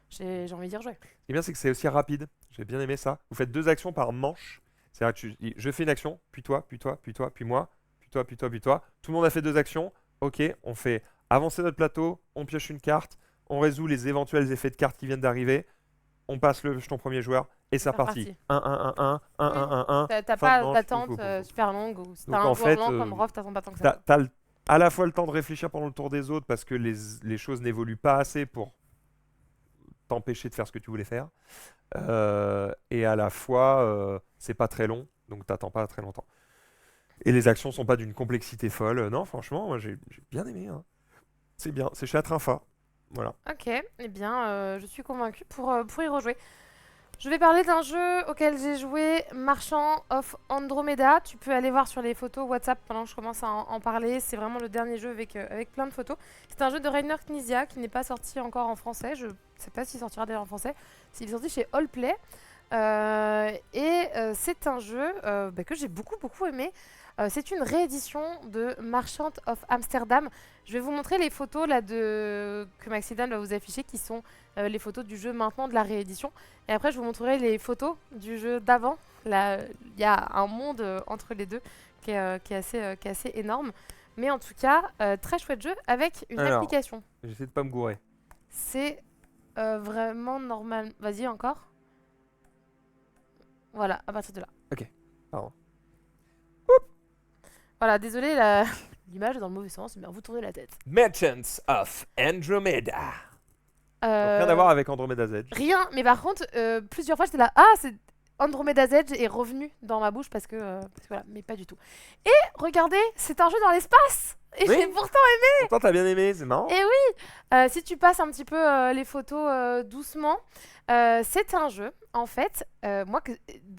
j'ai envie d'y rejouer. Et bien, c'est que c'est aussi rapide. J'ai bien aimé ça. Vous faites 2 actions par manche. C'est-à-dire que je fais une action, puis toi, puis toi, puis toi, puis moi, puis toi, puis toi, puis toi. Tout le monde a fait 2 actions. Ok, on fait Avancer notre plateau, on pioche une carte, on résout les éventuels effets de cartes qui viennent d'arriver, on passe le jeton premier joueur et c'est reparti. 1-1-1-1, 1-1-1-1. T'as fin de pas manche, d'attente go, go, go, go. super longue ou si Donc, t'as un en joueur fait, lent comme Rof, t'attends pas tant que ça. T'as à la fois le temps de réfléchir pendant le tour des autres parce que les choses n'évoluent pas assez pour t'empêcher de faire ce que tu voulais faire. Et à la fois, c'est pas très long, donc t'attends pas très longtemps. Et les actions sont pas d'une complexité folle. Non, franchement, moi j'ai bien aimé. Hein. C'est bien, c'est chez Atrinfa. Voilà. Ok, eh bien, je suis convaincue pour y rejouer. Je vais parler d'un jeu auquel j'ai joué, Marchand of Andromeda. Tu peux aller voir sur les photos WhatsApp pendant que je commence à en parler. C'est vraiment le dernier jeu avec plein de photos. C'est un jeu de Reiner Knizia qui n'est pas sorti encore en français. Je ne sais pas s'il sortira d'ailleurs en français. Il est sorti chez Allplay. C'est un jeu que j'ai beaucoup aimé. C'est une réédition de Merchant of Amsterdam. Je vais vous montrer les photos là que Maxidan va vous afficher, qui sont les photos du jeu maintenant de la réédition. Et après, je vous montrerai les photos du jeu d'avant. Là, il y a un monde entre les deux qui est assez énorme. Mais en tout cas, très chouette jeu avec une application. J'essaie de pas me gourer. C'est vraiment normal. Vas-y, encore. Voilà, à partir de là. Ok, pardon. Voilà, désolé, l'image est dans le mauvais sens, mais vous tournez la tête. Merchants of Andromeda. Donc, rien à voir avec Andromeda's Edge. Rien, mais par contre, plusieurs fois j'étais là, ah, c'est Andromeda's Edge est revenu dans ma bouche parce que voilà, mais pas du tout. Et regardez, c'est un jeu dans l'espace. Et Oui. j'ai pourtant aimé. Pourtant, t'as bien aimé, c'est marrant. Et oui, si tu passes un petit peu les photos doucement, c'est un jeu, en fait, moi,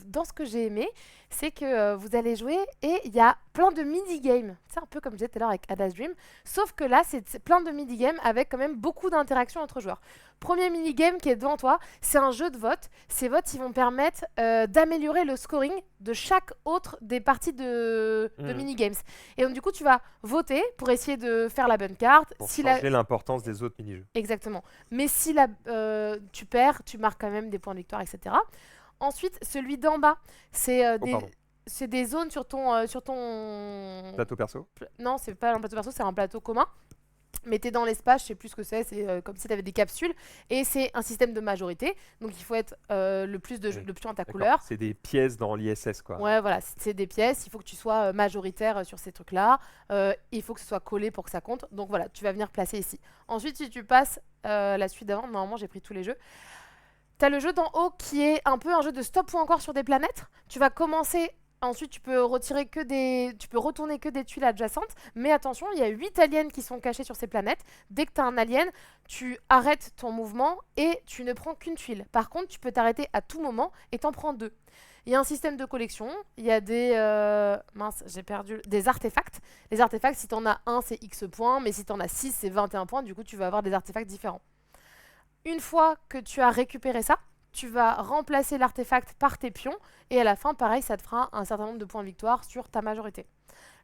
dans ce que j'ai aimé, c'est que vous allez jouer et il y a plein de mini-games. C'est un peu comme je disais tout à l'heure avec Ada's Dream, sauf que là, c'est plein de mini-games avec quand même beaucoup d'interactions entre joueurs. Premier mini-game qui est devant toi, c'est un jeu de vote. Ces votes, ils vont permettre d'améliorer le scoring de chaque autre des parties de mini-games. Et donc, du coup, tu vas voter pour essayer de faire la bonne carte. Pour changer l'importance des autres mini-jeux. Exactement. Mais si tu perds, tu marques quand même des points de victoire, etc. Ensuite, celui d'en bas, c'est des zones sur ton... Plateau perso. Non, c'est pas un plateau perso, c'est un plateau commun. Mais t'es dans l'espace, je sais plus ce que c'est comme si t'avais des capsules. Et c'est un système de majorité. Donc il faut être le plus dans ta couleur. C'est des pièces dans l'ISS, quoi. Ouais, voilà, c'est des pièces. Il faut que tu sois majoritaire sur ces trucs-là. Il faut que ce soit collé pour que ça compte. Donc voilà, tu vas venir placer ici. Ensuite, si tu passes la suite d'avant, normalement j'ai pris tous les jeux. T'as le jeu d'en haut qui est un peu un jeu de stop ou encore sur des planètes. Tu vas commencer, ensuite tu peux retourner que des tuiles adjacentes. Mais attention, il y a 8 aliens qui sont cachés sur ces planètes. Dès que tu as un alien, tu arrêtes ton mouvement et tu ne prends qu'une tuile. Par contre, tu peux t'arrêter à tout moment et t'en prends 2. Il y a un système de collection, il y a des des artefacts. Les artefacts, si tu en as un, c'est X points, mais si tu en as 6, c'est 21 points. Du coup, tu vas avoir des artefacts différents. Une fois que tu as récupéré ça, tu vas remplacer l'artefact par tes pions. Et à la fin, pareil, ça te fera un certain nombre de points de victoire sur ta majorité.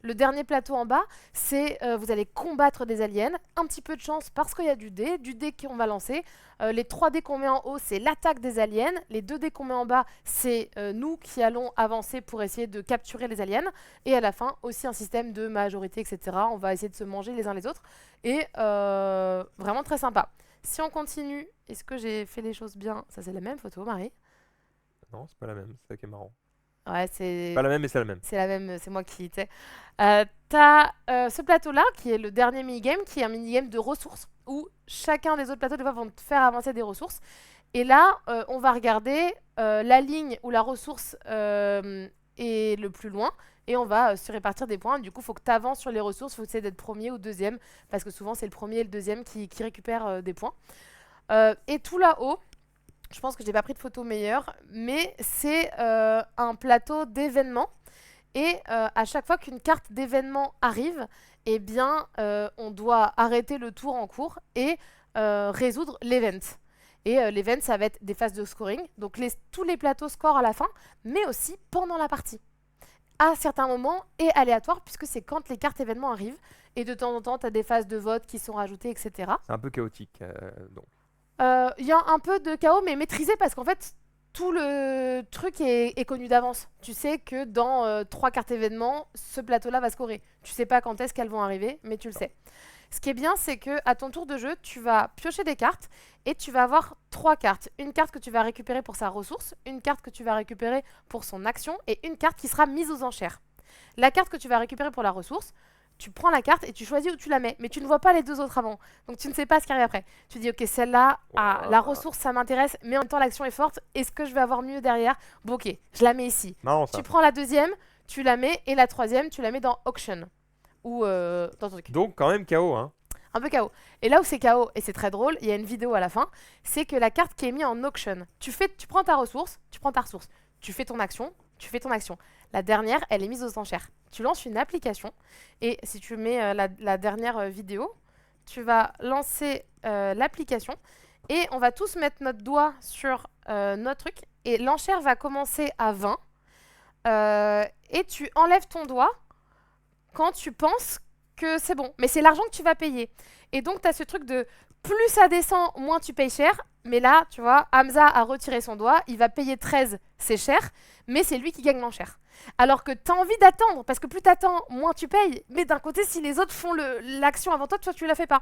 Le dernier plateau en bas, c'est vous allez combattre des aliens. Un petit peu de chance parce qu'il y a du dé qu'on va lancer. Les 3 dés qu'on met en haut, c'est l'attaque des aliens. Les 2 dés qu'on met en bas, c'est nous qui allons avancer pour essayer de capturer les aliens. Et à la fin, aussi un système de majorité, etc. On va essayer de se manger les uns les autres. Et vraiment très sympa. Si on continue, est-ce que j'ai fait les choses bien? Ça, c'est la même photo, Marie? Non, c'est pas la même, c'est ça qui est marrant. Ouais, c'est... Pas la même, mais c'est la même. C'est la même, c'est moi qui étais. T'as ce plateau-là, qui est le dernier minigame, qui est un minigame de ressources, où chacun des autres plateaux, des fois, vont te faire avancer des ressources. Et là, on va regarder la ligne où la ressource est le plus loin, et on va se répartir des points. Du coup, il faut que tu avances sur les ressources, il faut essayer d'être premier ou deuxième, parce que souvent, c'est le premier et le deuxième qui récupèrent des points. Et tout là-haut, je pense que j'ai pas pris de photo meilleure, mais c'est un plateau d'événements. Et à chaque fois qu'une carte d'événement arrive, eh bien, on doit arrêter le tour en cours et résoudre l'event. Et l'event, ça va être des phases de scoring. Donc tous les plateaux scorent à la fin, mais aussi pendant la partie. À certains moments et aléatoire, puisque c'est quand les cartes événements arrivent. Et de temps en temps, tu as des phases de vote qui sont rajoutées, etc. C'est un peu chaotique, donc. Il y a un peu de chaos, mais maîtrisé, parce qu'en fait, tout le truc est connu d'avance. Tu sais que dans 3 cartes événements, ce plateau-là va scorer. Tu sais pas quand est-ce qu'elles vont arriver, mais tu le sais. Ce qui est bien, c'est que à ton tour de jeu, tu vas piocher des cartes et tu vas avoir 3 cartes. Une carte que tu vas récupérer pour sa ressource, une carte que tu vas récupérer pour son action et une carte qui sera mise aux enchères. La carte que tu vas récupérer pour la ressource, tu prends la carte et tu choisis où tu la mets, mais tu ne vois pas les 2 autres avant. Donc tu ne sais pas ce qui arrive après. Tu dis ok, celle-là, la ressource ça m'intéresse, mais en même temps l'action est forte. Est-ce que je vais avoir mieux derrière? Bon ok, je la mets ici. Marrant ça. Tu prends la deuxième, tu la mets, et la troisième, tu la mets dans auction. Ou dans ton truc. Donc quand même KO, hein. Un peu KO. Et là où c'est KO, et c'est très drôle, il y a une vidéo à la fin, c'est que la carte qui est mise en auction, tu prends ta ressource, tu fais ton action, La dernière, elle est mise aux enchères. Tu lances une application, et si tu mets la dernière vidéo, tu vas lancer l'application, et on va tous mettre notre doigt sur notre truc, et l'enchère va commencer à 20, et tu enlèves ton doigt quand tu penses que c'est bon. Mais c'est l'argent que tu vas payer. Et donc, tu as ce truc de plus ça descend, moins tu payes cher. Mais là, tu vois, Hamza a retiré son doigt, il va payer 13, c'est cher, mais c'est lui qui gagne l'enchère. Alors que tu as envie d'attendre, parce que plus tu attends, moins tu payes. Mais d'un côté, si les autres font l'action avant toi, tu la fais pas.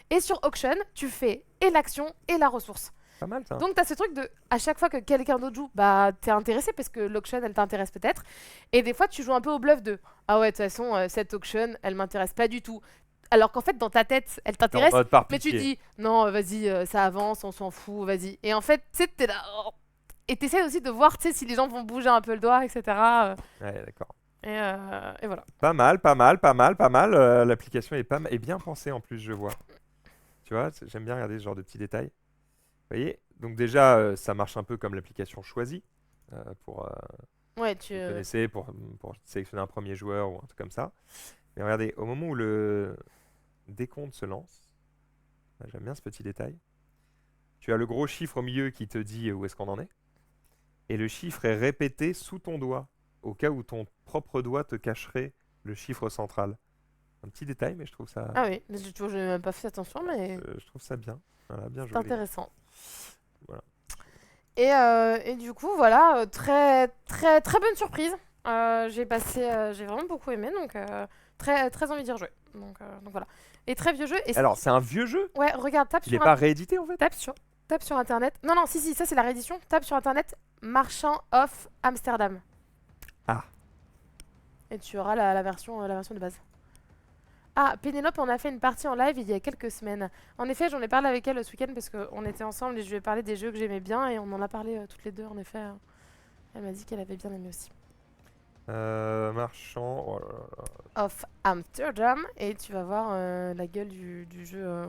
Et sur Auction, tu fais et l'action et la ressource. Pas mal ça. Donc, tu as ce truc de, à chaque fois que quelqu'un d'autre joue, bah, t'es intéressé parce que l'auction, elle t'intéresse peut-être. Et des fois, tu joues un peu au bluff de, ah ouais, de toute façon, cette auction, elle m'intéresse pas du tout. Alors qu'en fait, dans ta tête, elle t'intéresse, mais tu dis, non, vas-y, ça avance, on s'en fout, vas-y. Et en fait, tu sais, t'es là. Oh. Et t'essaies aussi de voir, tu sais, si les gens vont bouger un peu le doigt, etc. Ouais, d'accord. Et voilà. Pas mal. L'application est bien pensée en plus, je vois. Tu vois, j'aime bien regarder ce genre de petits détails. Vous voyez? Donc déjà, ça marche un peu comme l'application choisie. Pour, Ouais, vous connaissez, pour sélectionner un premier joueur ou un truc comme ça. Mais regardez, au moment où le décompte se lance, là, j'aime bien ce petit détail, tu as le gros chiffre au milieu qui te dit où est-ce qu'on en est. Et le chiffre est répété sous ton doigt, au cas où ton propre doigt te cacherait le chiffre central. Un petit détail, mais je trouve ça, Ah oui, mais tu vois, je n'ai même pas fait attention, mais je trouve ça bien. Voilà, bien c'est joué. Les gars. intéressant. Voilà. Et du coup, voilà, très, très, très bonne surprise. J'ai vraiment beaucoup aimé, donc très, très envie d'y rejouer. Donc voilà. Et très vieux jeu. Et Alors, c'est un vieux jeu? ouais, regarde, Il n'est pas réédité en fait? tape sur internet. Non, non, si, ça c'est la réédition. Tape sur internet Marchand of Amsterdam. Ah. Et tu auras la version de base. Ah, Pénélope, on a fait une partie en live il y a quelques semaines. En effet, j'en ai parlé avec elle ce week-end parce qu'on était ensemble et je lui ai parlé des jeux que j'aimais bien et on en a parlé toutes les deux en effet. Elle m'a dit qu'elle avait bien aimé aussi. Marchand. Oh là là. Of Amsterdam et tu vas voir la gueule du jeu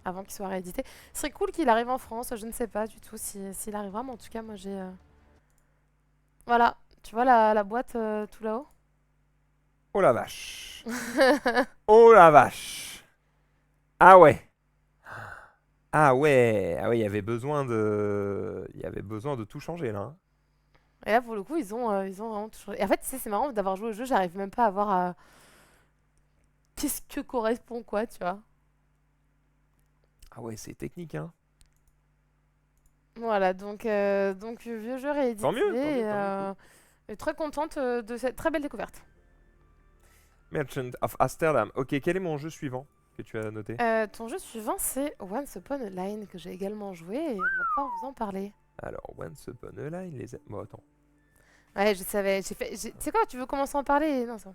avant qu'il soit réédité. Ce serait cool qu'il arrive en France, je ne sais pas du tout s'il arrivera, mais en tout cas, moi j'ai. Voilà, tu vois la boîte tout là-haut? Oh la vache. Oh la vache. Ah ouais. Ah ouais. Ah ouais, il y avait besoin de tout changer là. Hein. Et là, pour le coup, ils ont vraiment tout changé. Et en fait, tu sais, c'est marrant d'avoir joué au jeu, j'arrive même pas à voir qu'est-ce que correspond quoi, tu vois. Ah ouais, c'est technique hein. Voilà, donc vieux jeu réédité. Tant mieux, Et très contente de cette très belle découverte. Merchant of Amsterdam. Ok, quel est mon jeu suivant que tu as noté? Ton jeu suivant, c'est Once Upon a Line, que j'ai également joué et on va pouvoir vous en parler. Alors, Once Upon a Line, les... Bon, attends. Ouais, je savais. Tu sais quoi, tu veux commencer à en parler? Non, ça.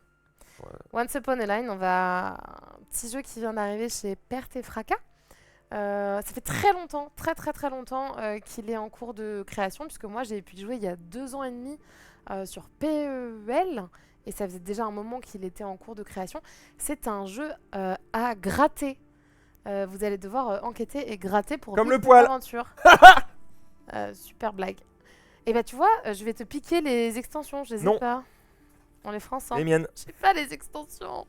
Ouais. Once Upon a Line, on va. Un petit jeu qui vient d'arriver chez Perte et Fracas. Ça fait très longtemps, très très très longtemps qu'il est en cours de création, puisque moi j'ai pu y jouer il y a 2 ans et demi sur PEL, et ça faisait déjà un moment qu'il était en cours de création. C'est un jeu à gratter. Vous allez devoir enquêter et gratter pour Comme vivre le poil. l'aventure. Super blague. Et bah tu vois, je vais te piquer les extensions, je les ai Non. pas. On les fera ensemble. Les miennes. J'ai pas les extensions.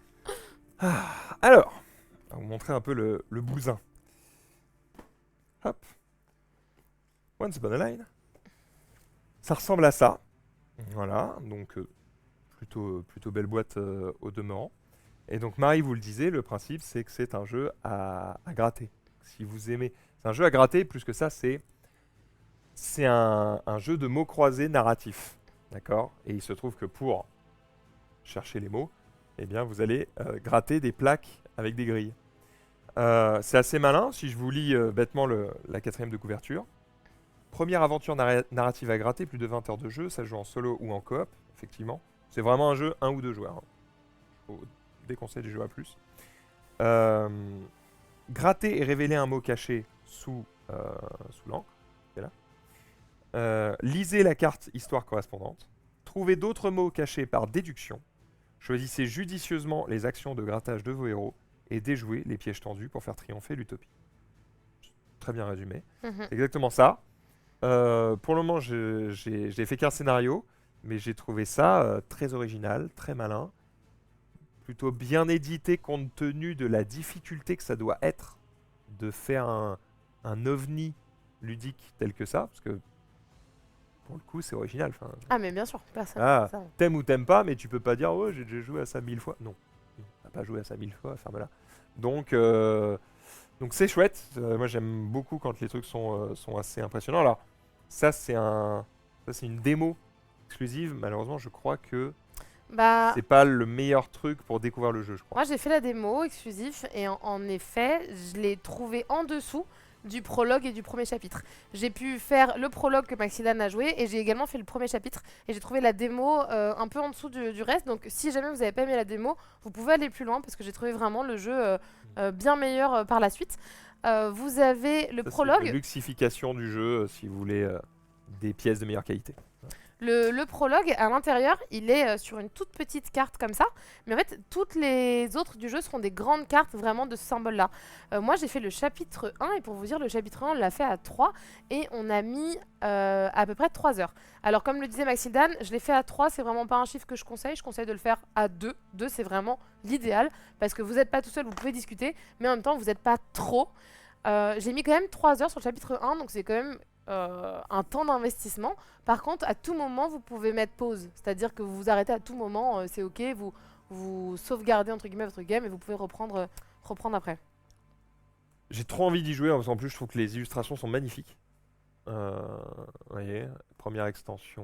Alors, on va vous montrer un peu le bousin. Hop. Once Upon a Line. Ça ressemble à ça. Voilà, donc plutôt belle boîte au demeurant. Et donc Marie vous le disait, le principe c'est que c'est un jeu à gratter. Si vous aimez, c'est un jeu à gratter, plus que ça, c'est un jeu de mots croisés narratif. D'accord? Et il se trouve que pour chercher les mots, eh bien vous allez gratter des plaques avec des grilles. C'est assez malin. Si je vous lis bêtement la quatrième de couverture. Première aventure narrative à gratter, plus de 20 heures de jeu. Ça se joue en solo ou en coop, effectivement. C'est vraiment un jeu 1 ou 2 joueurs. Hein. Faut déconseiller les jeux à plus. Gratter et révéler un mot caché sous l'encre. C'est là. Lisez la carte histoire correspondante. Trouvez d'autres mots cachés par déduction. Choisissez judicieusement les actions de grattage de vos héros et déjouez les pièges tendus pour faire triompher l'utopie. Très bien résumé. C'est exactement ça. Pour le moment, j'ai fait qu'un scénario, mais j'ai trouvé ça très original, très malin, plutôt bien édité compte tenu de la difficulté que ça doit être de faire un ovni ludique tel que ça, parce que pour le coup, c'est original. Ah, mais bien sûr, personne. Ça. T'aimes ou t'aimes pas, mais tu peux pas dire ouais, j'ai déjà joué à ça 1000 fois. Non, t'as pas joué à ça 1000 fois, ferme-la. Donc c'est chouette. Moi, j'aime beaucoup quand les trucs sont assez impressionnants. Alors, ça, c'est une démo exclusive. Malheureusement, je crois que c'est pas le meilleur truc pour découvrir le jeu, je crois. Moi, j'ai fait la démo exclusif et en effet, je l'ai trouvé en dessous du prologue et du premier chapitre. J'ai pu faire le prologue que Maxilane a joué et j'ai également fait le premier chapitre et j'ai trouvé la démo un peu en dessous du reste. Donc si jamais vous n'avez pas aimé la démo, vous pouvez aller plus loin parce que j'ai trouvé vraiment le jeu bien meilleur par la suite. Vous avez le prologue. C'est une luxification du jeu si vous voulez des pièces de meilleure qualité. Le prologue, à l'intérieur, il est sur une toute petite carte comme ça. Mais en fait, toutes les autres du jeu seront des grandes cartes vraiment de ce symbole-là. Moi, j'ai fait le chapitre 1. Et pour vous dire, le chapitre 1, on l'a fait à 3. Et on a mis à peu près 3 heures. Alors, comme le disait Maxildan, je l'ai fait à 3. C'est vraiment pas un chiffre que je conseille. Je conseille de le faire à 2. 2, c'est vraiment l'idéal. Parce que vous n'êtes pas tout seul, vous pouvez discuter. Mais en même temps, vous n'êtes pas trop. J'ai mis quand même 3 heures sur le chapitre 1. Donc, c'est quand même... un temps d'investissement. Par contre, à tout moment, vous pouvez mettre pause. C'est-à-dire que vous vous arrêtez à tout moment, c'est OK, vous sauvegardez entre guillemets votre game et vous pouvez reprendre après. J'ai trop envie d'y jouer, en plus je trouve que les illustrations sont magnifiques. Vous voyez, première extension...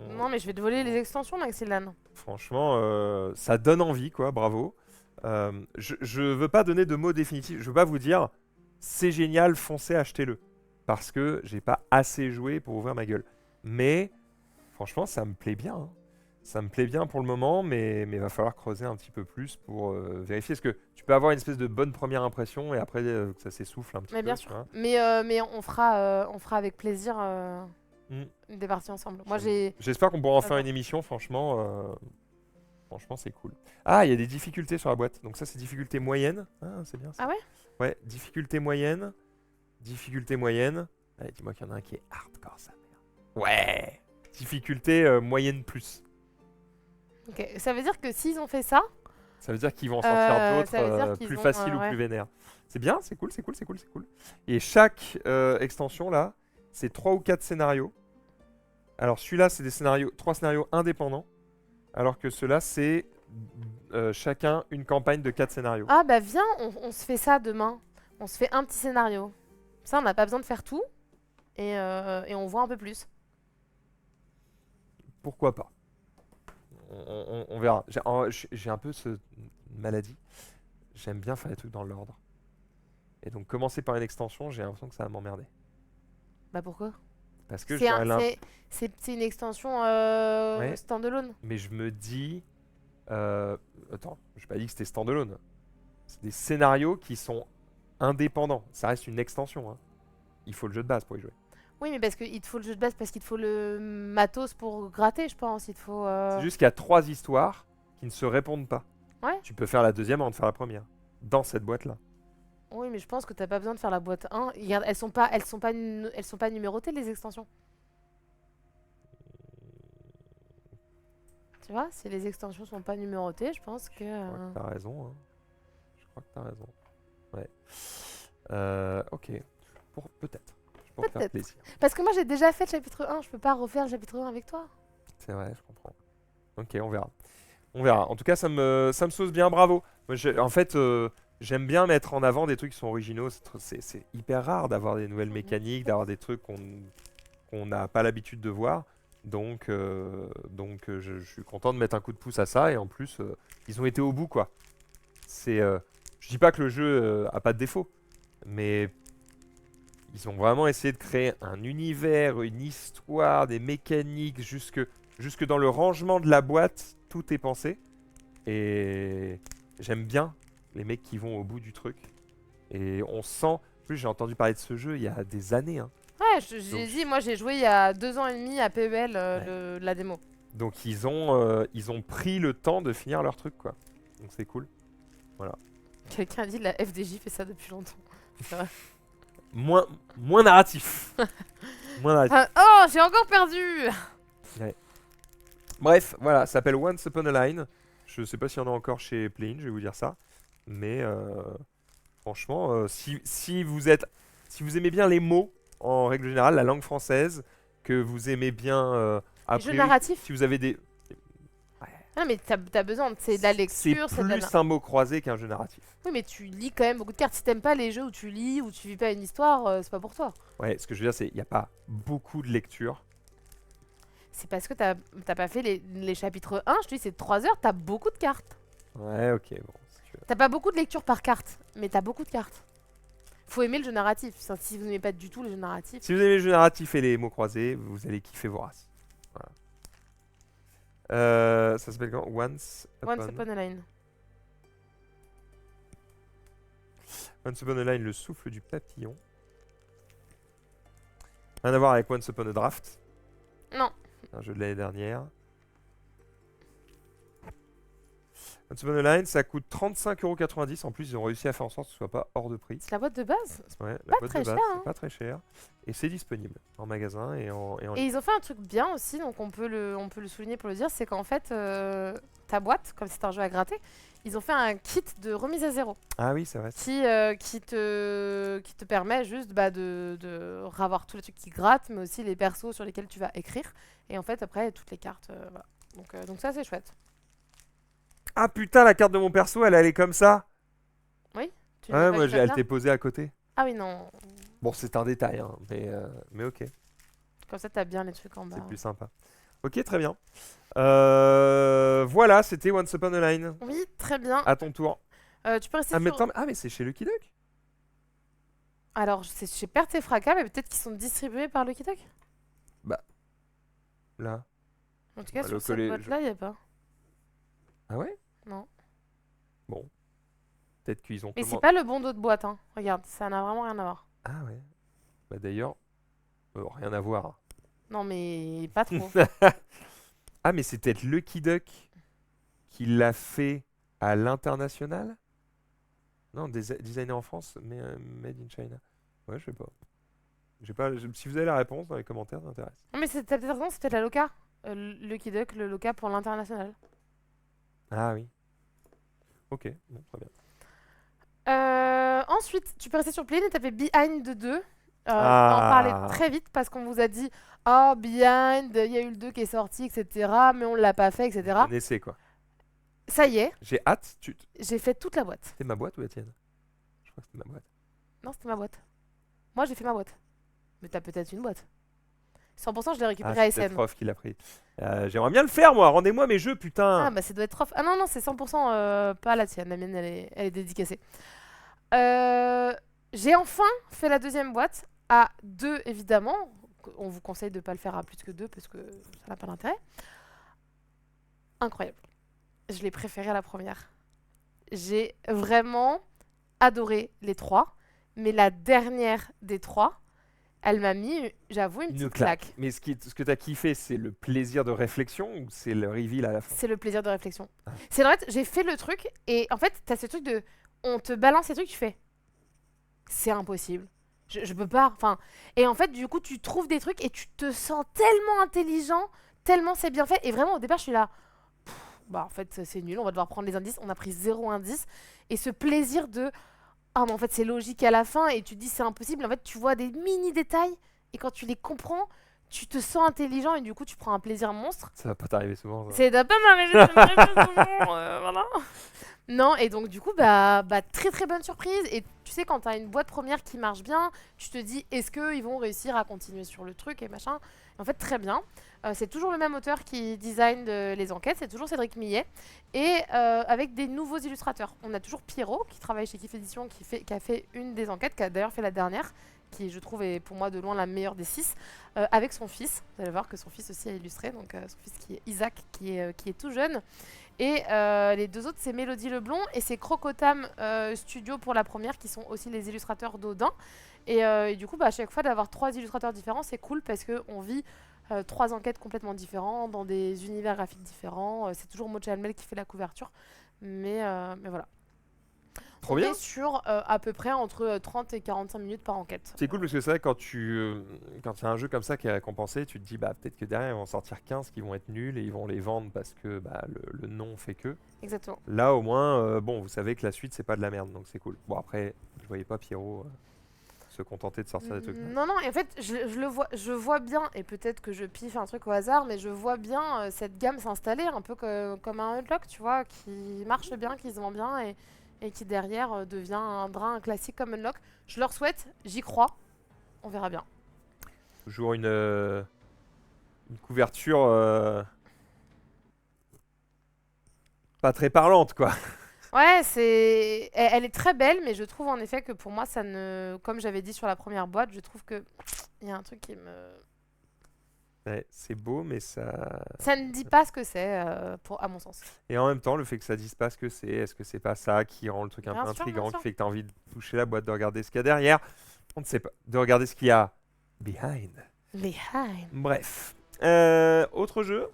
Non mais je vais te voler les extensions, Maxilane. Franchement, ça donne envie, quoi, bravo. Je veux pas donner de mots définitifs, je veux pas vous dire c'est génial, foncez, achetez-le. Parce que j'ai pas assez joué pour ouvrir ma gueule. Mais franchement, ça me plaît bien. Hein. Ça me plaît bien pour le moment, mais il va falloir creuser un petit peu plus pour vérifier. Parce que tu peux avoir une espèce de bonne première impression et après que ça s'essouffle un petit peu. Bien sûr. Hein. Mais on fera avec plaisir des parties ensemble. Moi, j'espère qu'on pourra en faire une émission, franchement. Franchement, c'est cool. Ah, il y a des difficultés sur la boîte. Donc ça, c'est difficulté moyenne. Ah, c'est bien ça. Ah ouais? Ouais, difficulté moyenne. Difficulté moyenne. Allez, dis-moi qu'il y en a un qui est hardcore, ça. Ouais. Difficulté moyenne plus. Ok, ça veut dire que s'ils ont fait ça... Ça veut dire qu'ils vont en sortir d'autres plus faciles ou plus vénères. C'est bien, c'est cool. Et chaque extension, là, c'est 3 ou 4 scénarios. Alors celui-là, c'est 3 scénarios indépendants. Alors que ceux-là, c'est chacun une campagne de 4 scénarios. Ah bah viens, on se fait ça demain. On se fait un petit scénario. Ça, on n'a pas besoin de faire tout. Et on voit un peu plus. Pourquoi pas? On verra. J'ai un peu cette maladie. J'aime bien faire les trucs dans l'ordre. Et donc commencer par une extension, j'ai l'impression que ça va m'emmerder. Bah pourquoi? Parce que c'est une extension standalone. Mais je me dis... attends, j'ai pas dit que c'était standalone. C'est des scénarios qui sont indépendant, ça reste une extension. Hein. Il faut le jeu de base pour y jouer. Oui, mais parce qu'il te faut le jeu de base, parce qu'il te faut le matos pour gratter, je pense. Il te faut. C'est juste qu'il y a 3 histoires qui ne se répondent pas. Ouais. Tu peux faire la deuxième avant de faire la première. Dans cette boîte-là. Oui, mais je pense que t'as pas besoin de faire la boîte 1. Regarde, elles sont pas numérotées, les extensions. Tu vois, si les extensions sont pas numérotées, je pense que. Je crois que t'as raison. Hein. Je crois que t'as raison. Ouais. Ok. Peut-être. Pour faire plaisir. Parce que moi j'ai déjà fait le chapitre 1, je peux pas refaire le chapitre 1 avec toi. C'est vrai, je comprends. Ok, on verra. On verra. En tout cas, ça me sauce bien, bravo. Moi, en fait, j'aime bien mettre en avant des trucs qui sont originaux. C'est hyper rare d'avoir des nouvelles mécaniques, d'avoir des trucs qu'on n'a pas l'habitude de voir. Donc je suis content de mettre un coup de pouce à ça. Et en plus, ils ont été au bout, quoi. Je Je dis pas que le jeu a pas de défaut, mais ils ont vraiment essayé de créer un univers, une histoire, des mécaniques, jusque dans le rangement de la boîte, tout est pensé. Et j'aime bien les mecs qui vont au bout du truc. Et on sent, en plus j'ai entendu parler de ce jeu il y a des années, hein. Ouais, j'ai Donc- dit, moi j'ai joué il y a 2 ans et demi à PEL, la démo. Donc ils ont pris le temps de finir leur truc, quoi. Donc c'est cool. Quelqu'un a dit la FDJ fait ça depuis longtemps. C'est vrai. Moins narratif. Moins narratif. Ah, oh, j'ai encore perdu. Bref, voilà, ça s'appelle Once Upon a Line. Je sais pas s'il y en a encore chez Play-in, je vais vous dire ça. Mais franchement, si vous aimez bien les mots, en règle générale, la langue française, que vous aimez bien Jeu après, narratif. si vous avez des... Non, mais t'as besoin, c'est de la C'est lecture, c'est de la. plus un mot croisé qu'un jeu narratif. Oui, mais tu lis quand même beaucoup de cartes. Si t'aimes pas les jeux où tu lis, où tu vis pas une histoire, c'est pas pour toi. Ouais, ce que je veux dire, c'est qu'il n'y a pas beaucoup de lecture. C'est parce que t'as pas fait les chapitres 1, je te dis, c'est 3 heures, t'as beaucoup de cartes. Ouais, ok, bon. si tu veux. T'as pas beaucoup de lecture par carte, mais t'as beaucoup de cartes. Faut aimer le jeu narratif. Enfin, si vous n'aimez pas du tout le jeu narratif. Si vous aimez les jeux narratifs et les mots croisés, vous allez kiffer vos races. Voilà. Ça s'appelle comment? Once Once Upon a Line. Once Upon a Line, le souffle du papillon. Rien à voir avec Once Upon a Draft. Non. Un jeu de l'année dernière. Once Upon a Line, ça coûte 35,90 €. En plus, ils ont réussi à faire en sorte que ce soit pas hors de prix. C'est la boîte de base. Ouais, la pas boîte très de base, cher, c'est hein. pas très cher. Et c'est disponible en magasin et en Et ligne. ils ont fait un truc bien aussi, donc on peut le souligner pour le dire, c'est qu'en fait, ta boîte, comme c'est un jeu à gratter, ils ont fait un kit de remise à zéro Ah oui, c'est vrai. qui te permet juste de ravoir tous les trucs qui grattent, mais aussi les persos sur lesquels tu vas écrire. Et en fait, après, toutes les cartes. Voilà. Donc ça, c'est chouette. Ah putain, la carte de mon perso, elle est comme ça. Tu l'as Ouais, pas moi, vu comme elle ça était posée à côté. Ah oui, non. Bon, c'est un détail, hein, mais ok, Comme ça, t'as bien les trucs en bas. c'est plus sympa. Ok, très bien. Voilà, c'était Once Upon a Line. Oui, très bien. À ton tour. Tu peux rester Ah, mais, sur... attends, ah, mais c'est chez Lucky Duck? Alors, c'est chez Perte et Fracas, mais peut-être qu'ils sont distribués par Lucky Duck. Là. En tout cas, Bah, sur cette boîte-là, il n'y a pas. Ah ouais? Non. Bon. Peut-être qu'ils ont Mais c'est commandé. pas le bon dos de boîte, hein. Regarde, ça n'a vraiment rien à voir. Ah ouais. Bah d'ailleurs, rien à voir. Non, mais pas trop. Ah, mais c'est peut-être Lucky Duck qui l'a fait à l'international? Non, designé en France, mais made in China. Ouais, je sais pas. Si vous avez la réponse dans les commentaires, ça m'intéresse. Non, mais t'as peut-être raison, c'est peut-être la Loca. Lucky Duck, le Loca pour l'international. Ah oui. Ok, bon, très bien. Ensuite, tu peux rester sur Play et taper Behind 2. On en Ah. parlait très vite parce qu'on vous a dit oh, Behind, il y a eu le 2 qui est sorti, etc. Mais on l'a pas fait, etc. Vous connaissez quoi. Ça y est, J'ai hâte. j'ai fait toute la boîte. C'était ma boîte ou la tienne? Je crois que c'était ma boîte. Non, c'était ma boîte. Moi, j'ai fait ma boîte. Mais t'as peut-être une boîte. 100%, je l'ai récupéré à C'est peut-être SN. Prof qui l'a pris. J'aimerais bien le faire, moi. Rendez-moi mes jeux, putain. Ah, bah ça doit être off. Ah non, non, c'est 100% pas la tienne. La mienne, elle est dédicacée. J'ai enfin fait la deuxième boîte à 2, évidemment. On vous conseille de ne pas le faire à plus que 2 parce que ça n'a pas d'intérêt. Incroyable. Je l'ai préféré à la première. J'ai vraiment adoré les 3. Mais la dernière des 3, elle m'a mis, j'avoue, une petite claque. Mais ce que t'as kiffé, c'est le plaisir de réflexion ou c'est le reveal à la fin? C'est le plaisir de réflexion. Ah. C'est en fait, j'ai fait le truc et en fait, t'as ce truc de. On te balance ces trucs, tu fais. C'est impossible. Je peux pas. Enfin. Et en fait, du coup, tu trouves des trucs et tu te sens tellement intelligent, tellement c'est bien fait. Et vraiment, au départ, je suis là. Bah, en fait, c'est nul, on va devoir prendre les indices. On a pris 0 indice. Et ce plaisir de. Ah, mais en fait, c'est logique à la fin et tu te dis c'est impossible. En fait, tu vois des mini détails et quand tu les comprends, tu te sens intelligent et du coup, tu prends un plaisir monstre. Ça va pas t'arriver souvent. Ça. C'est de pas m'arriver, ça m'arrive souvent, voilà. Non, et donc du coup, bah très très bonne surprise. Et tu sais, quand t'as une boîte première qui marche bien, tu te dis est-ce qu'ils vont réussir à continuer sur le truc et machin. Et en fait, très bien. C'est toujours le même auteur qui design les enquêtes, c'est toujours Cédric Millet. Et avec des nouveaux illustrateurs. On a toujours Pierrot qui travaille chez Kiff Édition, qui a fait une des enquêtes, qui a d'ailleurs fait la dernière, qui je trouve est pour moi de loin la meilleure des 6, avec son fils. Vous allez voir que son fils aussi a illustré, donc son fils qui est Isaac, qui est tout jeune. Et les deux autres, c'est Mélodie Leblond et c'est Crocotam Studio pour la première, qui sont aussi les illustrateurs d'Odin. Et du coup, à chaque fois, d'avoir 3 illustrateurs différents, c'est cool parce qu'on vit 3 enquêtes complètement différentes, dans des univers graphiques différents. C'est toujours Mocha Almel qui fait la couverture. Mais voilà. Trop On bien. est sur à peu près entre 30 et 45 minutes par enquête. C'est cool parce que c'est vrai, quand c'est un jeu comme ça qui est récompensé, tu te dis peut-être que derrière ils vont en sortir 15 qui vont être nuls et ils vont les vendre parce que le nom fait que. Exactement. Là au moins, bon, vous savez que la suite c'est pas de la merde, donc c'est cool. Bon après, je voyais pas Pierrot se contenter de sortir des trucs. Non, et en fait, je vois bien, et peut-être que je piffe un truc au hasard, mais je vois bien cette gamme s'installer un peu comme un Unlock, tu vois, qui marche bien, qui se vend bien et qui derrière devient un classique comme Unlock. Je leur souhaite, j'y crois, on verra bien. Toujours une couverture pas très parlante, quoi. Ouais, elle est très belle, mais je trouve en effet que pour moi, ça ne, comme j'avais dit sur la première boîte, je trouve que il y a un truc qui me... Ouais, c'est beau, mais ça... Ça ne dit pas ce que c'est, à mon sens. Et en même temps, le fait que ça dise pas ce que c'est, est-ce que c'est pas ça qui rend le truc un Bien peu sûr, intriguant, bien qui sûr. fait que tu as envie de toucher la boîte, de regarder ce qu'il y a derrière? On ne sait pas. De regarder ce qu'il y a behind. Behind. Bref. Autre jeu?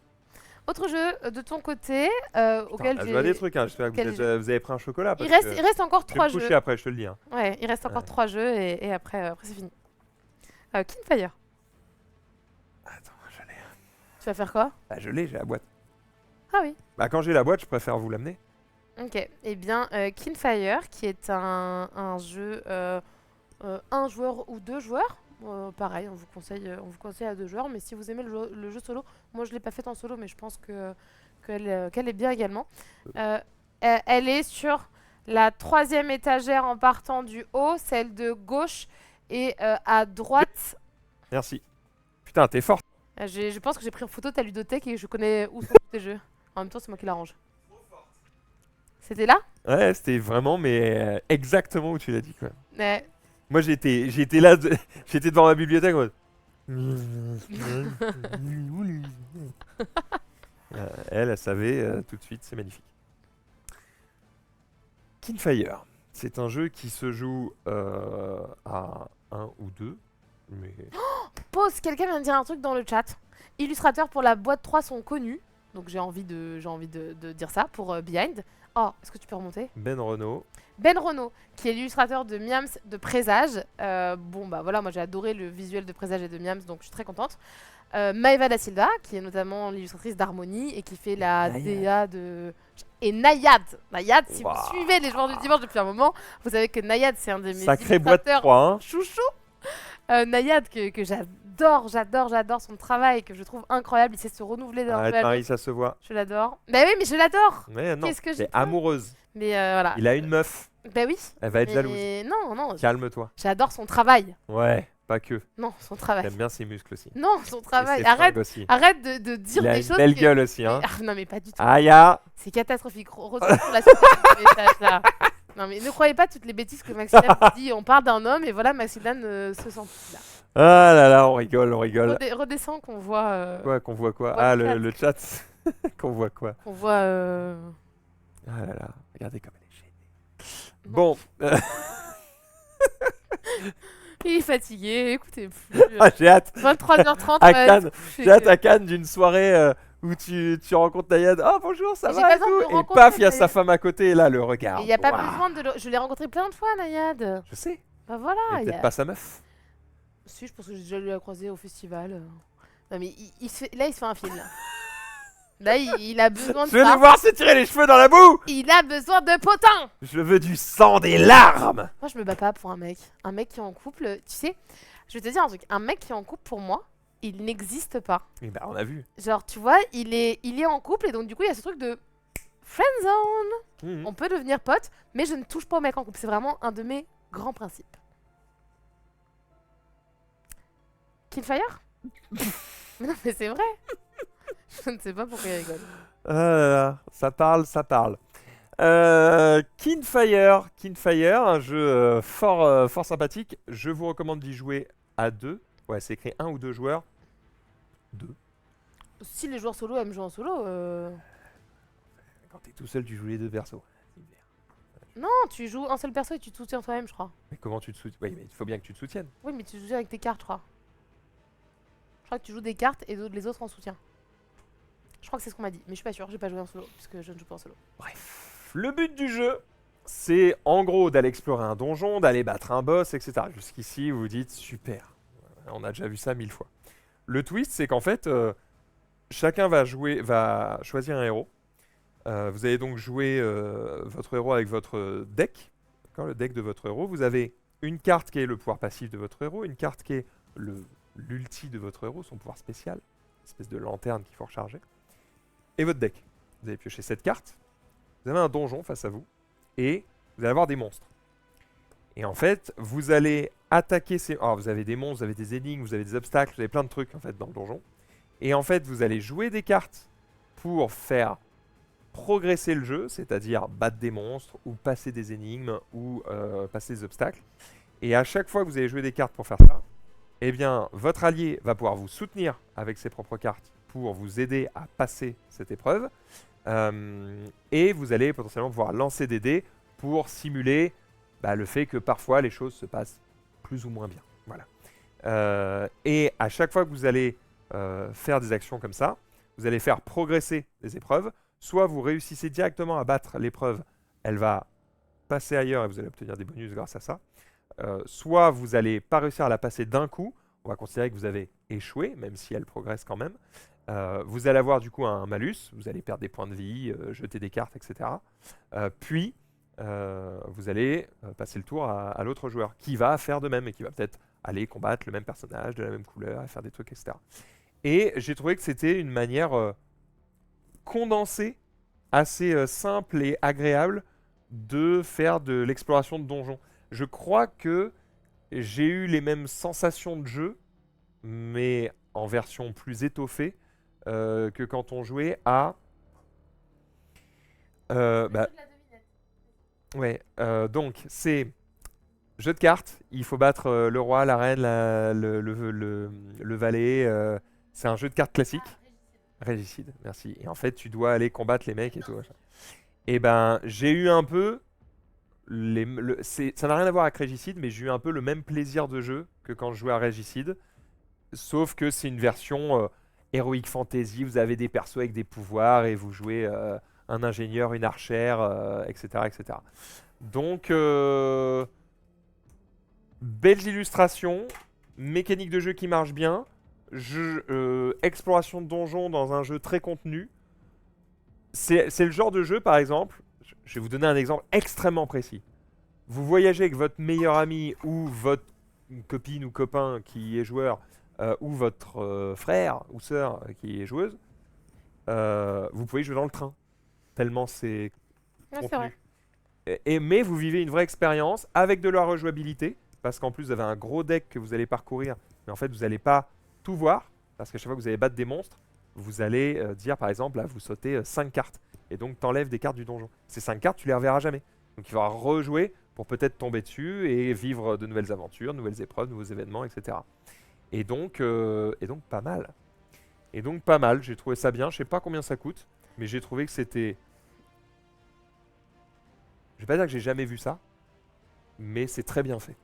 Autre jeu de ton côté, auquel Je vois j'ai... des trucs, hein. J'espère que auquel vous avez pris un chocolat. Il Parce reste, que il reste encore je vais 3 me coucher jeux. après, je te le dis. Hein. Ouais, il reste encore Ouais. 3 jeux et après c'est fini. Kinfire, Attends, je l'ai. tu vas faire quoi? Je l'ai, j'ai la boîte. Ah oui. Quand j'ai la boîte, je préfère vous l'amener. Ok, eh bien Kinfire, qui est un jeu 1 joueur ou 2 joueurs. Pareil, on vous conseille à 2 joueurs, mais si vous aimez le jeu solo, moi je l'ai pas fait en solo, mais je pense qu'elle est bien également. Elle est sur la 3e étagère en partant du haut, celle de gauche, et à droite. Merci. Putain, t'es forte. Je pense que j'ai pris en photo ta ludothèque et je connais où sont tous tes jeux. En même temps, c'est moi qui l'arrange. C'était là? Ouais, c'était vraiment, mais exactement où tu l'as dit, quoi. Ouais. Moi, j'étais là, j'étais devant ma bibliothèque en mode... Elle savait tout de suite, c'est magnifique. Kinfire, c'est un jeu qui se joue à 1 ou 2, mais... Pause, quelqu'un vient de dire un truc dans le chat. Illustrateurs pour la boîte 3 sont connus. Donc j'ai envie de dire ça pour Behind. Oh, est-ce que tu peux remonter? Ben Renault. Ben Renault, qui est l'illustrateur de Miams de Présage. Voilà, moi j'ai adoré le visuel de Présage et de Miams, donc je suis très contente. Maëva da Silva, qui est notamment l'illustratrice d'Harmonie et qui fait la DA de... Et Nayad. Nayad, si vous suivez les joueurs du dimanche depuis un moment, vous savez que Nayad, c'est un de mes Sacré boîte 3, hein. chouchou. Nayad, que j'adore son travail, que je trouve incroyable. Il sait se renouveler d'un Arrête peu à Marie, l'autre. ça se voit. Je l'adore. Bah oui, mais je l'adore. Mais non, Qu'est-ce que t'es j'ai amoureuse. Mais voilà. Il a une meuf, Bah oui. elle va être jalouse. Mais non, Calme-toi. j'adore son travail. Ouais, pas que. Non, son travail. J'aime bien ses muscles aussi. Non, son Et travail. ses Arrête, fringues aussi. arrête de dire Il a des une choses. belle gueule aussi, hein. Non, mais pas du tout. Aya. C'est catastrophique. Retourne sur la suite de message, là. Non, mais ne croyez pas toutes les bêtises que Maximilian vous dit. On parle d'un homme et voilà, Maximilian se sent plus là. Ah là là, on rigole, on rigole. Redescends qu'on voit. Quoi, qu'on voit quoi? On voit Ah, le le chat. Qu'on voit quoi? Qu'on voit. Ah là là, regardez comme elle est gênée. Non. Bon, Il est fatigué, écoutez plus. j'ai hâte. 23h30. À ouais, Cannes. c'est J'ai hâte que- à Cannes d'une soirée où tu rencontres Nayad. Oh bonjour, ça J'ai va pas et besoin de tout. le Et rencontrer, paf, il y a sa Nayad. femme à côté et là, le regard. Il n'y a pas Ouah. besoin de le... Je l'ai rencontré plein de fois, Nayad. Je sais, Bah voilà. mais peut-être pas sa meuf. Si, je pense que j'ai déjà lu la croisée au festival. Non, mais là, il se fait un film. Là, il a besoin de Je veux ça. le voir se tirer les cheveux dans la boue. Il a besoin de potin. Je veux du sang, des larmes. Moi, je me bats pas pour un mec. Un mec qui est en couple, tu sais, je vais te dire un truc. Un mec qui est en couple, pour moi, il n'existe pas. Mais bah, on a vu. Genre, tu vois, il est en couple et donc, du coup, il y a ce truc de friendzone. Mhm. On peut devenir pote, mais je ne touche pas au mec en couple. C'est vraiment un de mes grands principes. Kinfire? Mais non, mais c'est vrai. Je ne sais pas pourquoi il rigole. Ah là là, ça parle, ça parle. Kinfire, un jeu fort sympathique. Je vous recommande d'y jouer à deux. Ouais, c'est écrit un ou deux joueurs. Deux. Si les joueurs solo aiment jouer en solo, Quand t'es tout seul, tu joues les deux persos. non, tu joues un seul perso et tu te soutiens toi-même, je crois. Mais comment tu te soutiens? Oui, mais il faut bien que tu te soutiennes. Oui, mais tu te soutiens avec tes cartes, je crois. Je crois que tu joues des cartes et les autres en soutien. Je crois que c'est ce qu'on m'a dit, mais je suis pas sûre, j'ai pas joué en solo, puisque je ne joue pas en solo. Bref, le but du jeu, c'est en gros d'aller explorer un donjon, d'aller battre un boss, etc. Jusqu'ici, vous vous dites super. On a déjà vu ça 1000 fois. Le twist, c'est qu'en fait, chacun va choisir un héros. Vous allez donc jouer votre héros avec votre deck, d'accord, le deck de votre héros. Vous avez une carte qui est le pouvoir passif de votre héros, une carte qui est l'ulti de votre héros, son pouvoir spécial, une espèce de lanterne qu'il faut recharger, et votre deck. Vous allez piocher cette carte, vous avez un donjon face à vous, et vous allez avoir des monstres. Et en fait, vous allez attaquer ces... Alors, vous avez des monstres, vous avez des énigmes, vous avez des obstacles, vous avez plein de trucs en fait dans le donjon. Et en fait, vous allez jouer des cartes pour faire progresser le jeu, c'est-à-dire battre des monstres, ou passer des énigmes, ou passer des obstacles. Et à chaque fois que vous allez jouer des cartes pour faire ça, eh bien, votre allié va pouvoir vous soutenir avec ses propres cartes pour vous aider à passer cette épreuve. Et vous allez potentiellement pouvoir lancer des dés pour simuler le fait que parfois les choses se passent plus ou moins bien. Voilà. Et à chaque fois que vous allez faire des actions comme ça, vous allez faire progresser les épreuves. Soit vous réussissez directement à battre l'épreuve, elle va passer ailleurs et vous allez obtenir des bonus grâce à ça. Soit vous n'allez pas réussir à la passer d'un coup, on va considérer que vous avez échoué, même si elle progresse quand même. Vous allez avoir du coup un malus, vous allez perdre des points de vie, jeter des cartes, etc. Puis, vous allez passer le tour à l'autre joueur, qui va faire de même et qui va peut-être aller combattre le même personnage, de la même couleur, et faire des trucs, etc. Et j'ai trouvé que c'était une manière condensée, assez simple et agréable de faire de l'exploration de donjons. Je crois que j'ai eu les mêmes sensations de jeu, mais en version plus étoffée, que quand on jouait à... Ouais, donc c'est jeu de cartes, il faut battre le roi, la reine, le valet, c'est un jeu de cartes classique. Régicide, merci. Et en fait, tu dois aller combattre les mecs et tout. Machin. Et ben, j'ai eu un peu... ça n'a rien à voir avec Régicide, mais j'ai eu un peu le même plaisir de jeu que quand je jouais à Régicide. Sauf que c'est une version Heroic Fantasy, vous avez des persos avec des pouvoirs et vous jouez un ingénieur, une archère, etc., etc. Donc, belles illustrations, mécanique de jeu qui marche bien, exploration de donjons dans un jeu très contenu. C'est le genre de jeu, par exemple, je vais vous donner un exemple extrêmement précis. Vous voyagez avec votre meilleur ami ou votre copine ou copain qui est joueur, ou votre frère ou sœur qui est joueuse, vous pouvez jouer dans le train. Tellement c'est Ouais, c'est vrai. contenu. Mais vous vivez une vraie expérience avec de la rejouabilité, parce qu'en plus vous avez un gros deck que vous allez parcourir, mais en fait vous n'allez pas tout voir, parce qu'à chaque fois que vous allez battre des monstres, vous allez dire par exemple, là vous sautez 5 cartes, et donc t'enlèves des cartes du donjon. Ces 5 cartes, tu les reverras jamais. Donc il faudra rejouer pour peut-être tomber dessus et vivre de nouvelles aventures, nouvelles épreuves, nouveaux événements, etc. Et donc pas mal. Et donc pas mal, j'ai trouvé ça bien, je sais pas combien ça coûte, mais j'ai trouvé que c'était... Je vais pas dire que j'ai jamais vu ça, mais c'est très bien fait.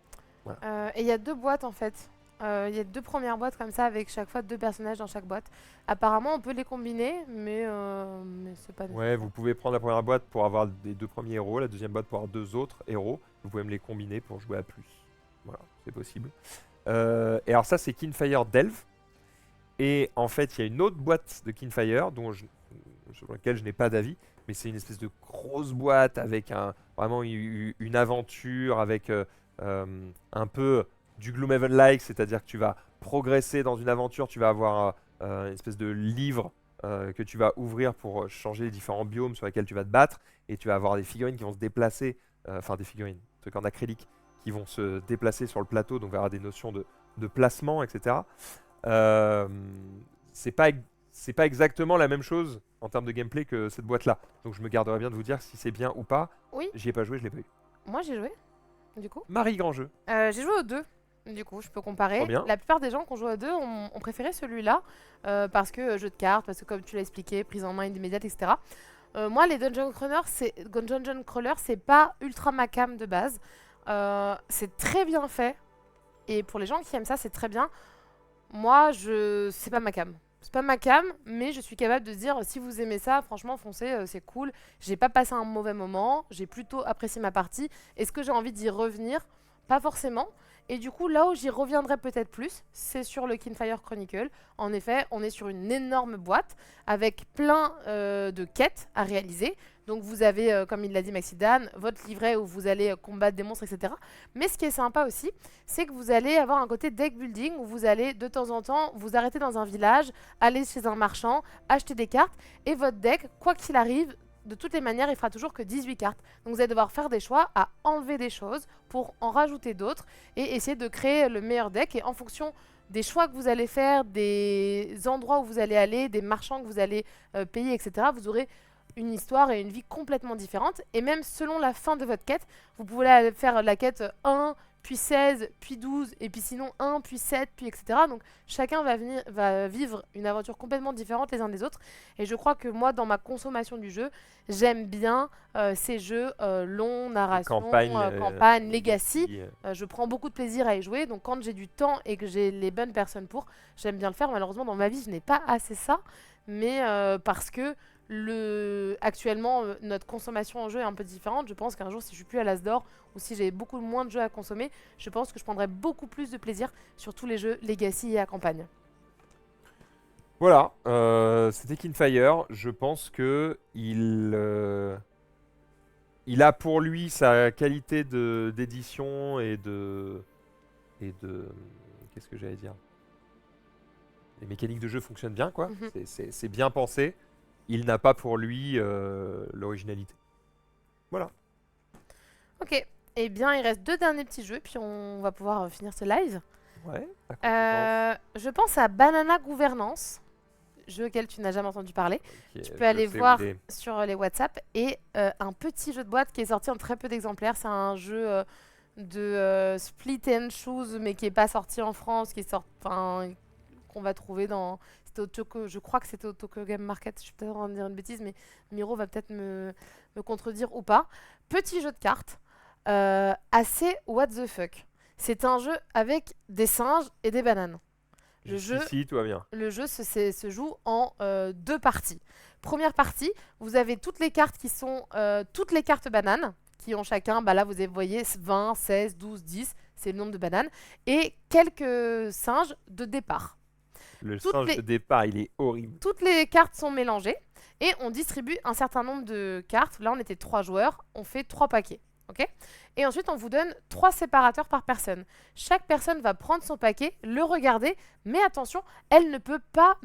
Et il y a 2 boîtes en fait. Il y a 2 premières boîtes comme ça avec chaque fois 2 personnages dans chaque boîte. Apparemment on peut les combiner, mais c'est pas Ouais, nécessaire. vous pouvez prendre la première boîte pour avoir les 2 premiers héros, la deuxième boîte pour avoir 2 autres héros. Vous pouvez me les combiner pour jouer à plus. Voilà, c'est possible. Et alors ça c'est Kinfire Delve. Et en fait il y a une autre boîte de Kinfire sur laquelle je n'ai pas d'avis, mais c'est une espèce de grosse boîte avec vraiment une aventure, avec un peu du Gloomhaven-like, c'est-à-dire que tu vas progresser dans une aventure, tu vas avoir une espèce de livre que tu vas ouvrir pour changer les différents biomes sur lesquels tu vas te battre, et tu vas avoir des figurines qui vont se déplacer, enfin des figurines, trucs en acrylique, qui vont se déplacer sur le plateau, donc il va y avoir des notions de placement, etc. Euh, c'est pas exactement la même chose en termes de gameplay que cette boîte-là. Donc je me garderai bien de vous dire si c'est bien ou pas. Oui, J'y ai pas joué, je l'ai pas eu. moi j'ai joué, du coup. Marie, grand jeu. J'ai joué aux deux, du coup, je peux comparer. Trop bien. La plupart des gens qui ont joué aux deux ont préféré celui-là, parce que jeu de cartes, parce que comme tu l'as expliqué, prise en main immédiate, etc. Moi, les Dungeon Crawler, c'est pas ultra ma cam de base. C'est très bien fait, et pour les gens qui aiment ça, c'est très bien. Moi, c'est pas ma cam. C'est pas ma cam, mais je suis capable de dire si vous aimez ça, franchement, foncez, c'est cool. J'ai pas passé un mauvais moment, j'ai plutôt apprécié ma partie. Est-ce que j'ai envie d'y revenir? Pas forcément. Et du coup, là où j'y reviendrai peut-être plus, c'est sur le Kinfire Chronicle. En effet, on est sur une énorme boîte avec plein de quêtes à réaliser. Donc vous avez, comme il l'a dit Maxidan, votre livret où vous allez combattre des monstres, etc. Mais ce qui est sympa aussi, c'est que vous allez avoir un côté deck building où vous allez de temps en temps vous arrêter dans un village, aller chez un marchand, acheter des cartes, et votre deck, quoi qu'il arrive, de toutes les manières, il fera toujours que 18 cartes. Donc vous allez devoir faire des choix à enlever des choses pour en rajouter d'autres et essayer de créer le meilleur deck. Et en fonction des choix que vous allez faire, des endroits où vous allez aller, des marchands que vous allez payer, etc., vous aurez une histoire et une vie complètement différentes. Et même selon la fin de votre quête, vous pouvez aller faire la quête 1, puis 16, puis 12, et puis sinon 1, puis 7, puis etc. Donc chacun va vivre une aventure complètement différente les uns des autres. Et je crois que moi, dans ma consommation du jeu, j'aime bien ces jeux longs, narration, campagne, legacy. Je prends beaucoup de plaisir à y jouer. Donc quand j'ai du temps et que j'ai les bonnes personnes pour, j'aime bien le faire. Malheureusement, dans ma vie, je n'ai pas assez ça. Mais parce que actuellement, notre consommation en jeu est un peu différente. Je pense qu'un jour, si je suis plus à l'As d'or ou si j'ai beaucoup moins de jeux à consommer, je pense que je prendrai beaucoup plus de plaisir sur tous les jeux Legacy et à campagne. Voilà, c'était Kinfire. Je pense que il a pour lui sa qualité d'édition et de qu'est-ce que j'allais dire? Les mécaniques de jeu fonctionnent bien, quoi. C'est bien pensé. Il n'a pas pour lui l'originalité. Voilà. Ok, eh bien il reste 2 derniers petits jeux, puis on va pouvoir finir ce live. Ouais. Je pense à Banana Gouvernance, jeu auquel tu n'as jamais entendu parler. Okay, tu peux aller voir sur les WhatsApp. Et un petit jeu de boîte qui est sorti en très peu d'exemplaires. C'est un jeu de Split and Choose, mais qui n'est pas sorti en France, qu'on va trouver dans... Je crois que c'était au Tokyo Game Market, je suis peut-être en train de dire une bêtise, mais Miro va peut-être me contredire ou pas. Petit jeu de cartes, assez what the fuck. C'est un jeu avec des singes et des bananes. Le jeu se joue en 2 parties. Première partie, vous avez toutes les cartes qui sont toutes les cartes bananes, qui ont chacun, là vous voyez 20, 16, 12, 10, c'est le nombre de bananes, et quelques singes de départ. Le singe de départ, il est horrible. Toutes les cartes sont mélangées et on distribue un certain nombre de cartes. Là, on était 3 joueurs, on fait 3 paquets. Okay, et ensuite, on vous donne 3 séparateurs par personne. Chaque personne va prendre son paquet, le regarder, mais attention, elle ne peut pas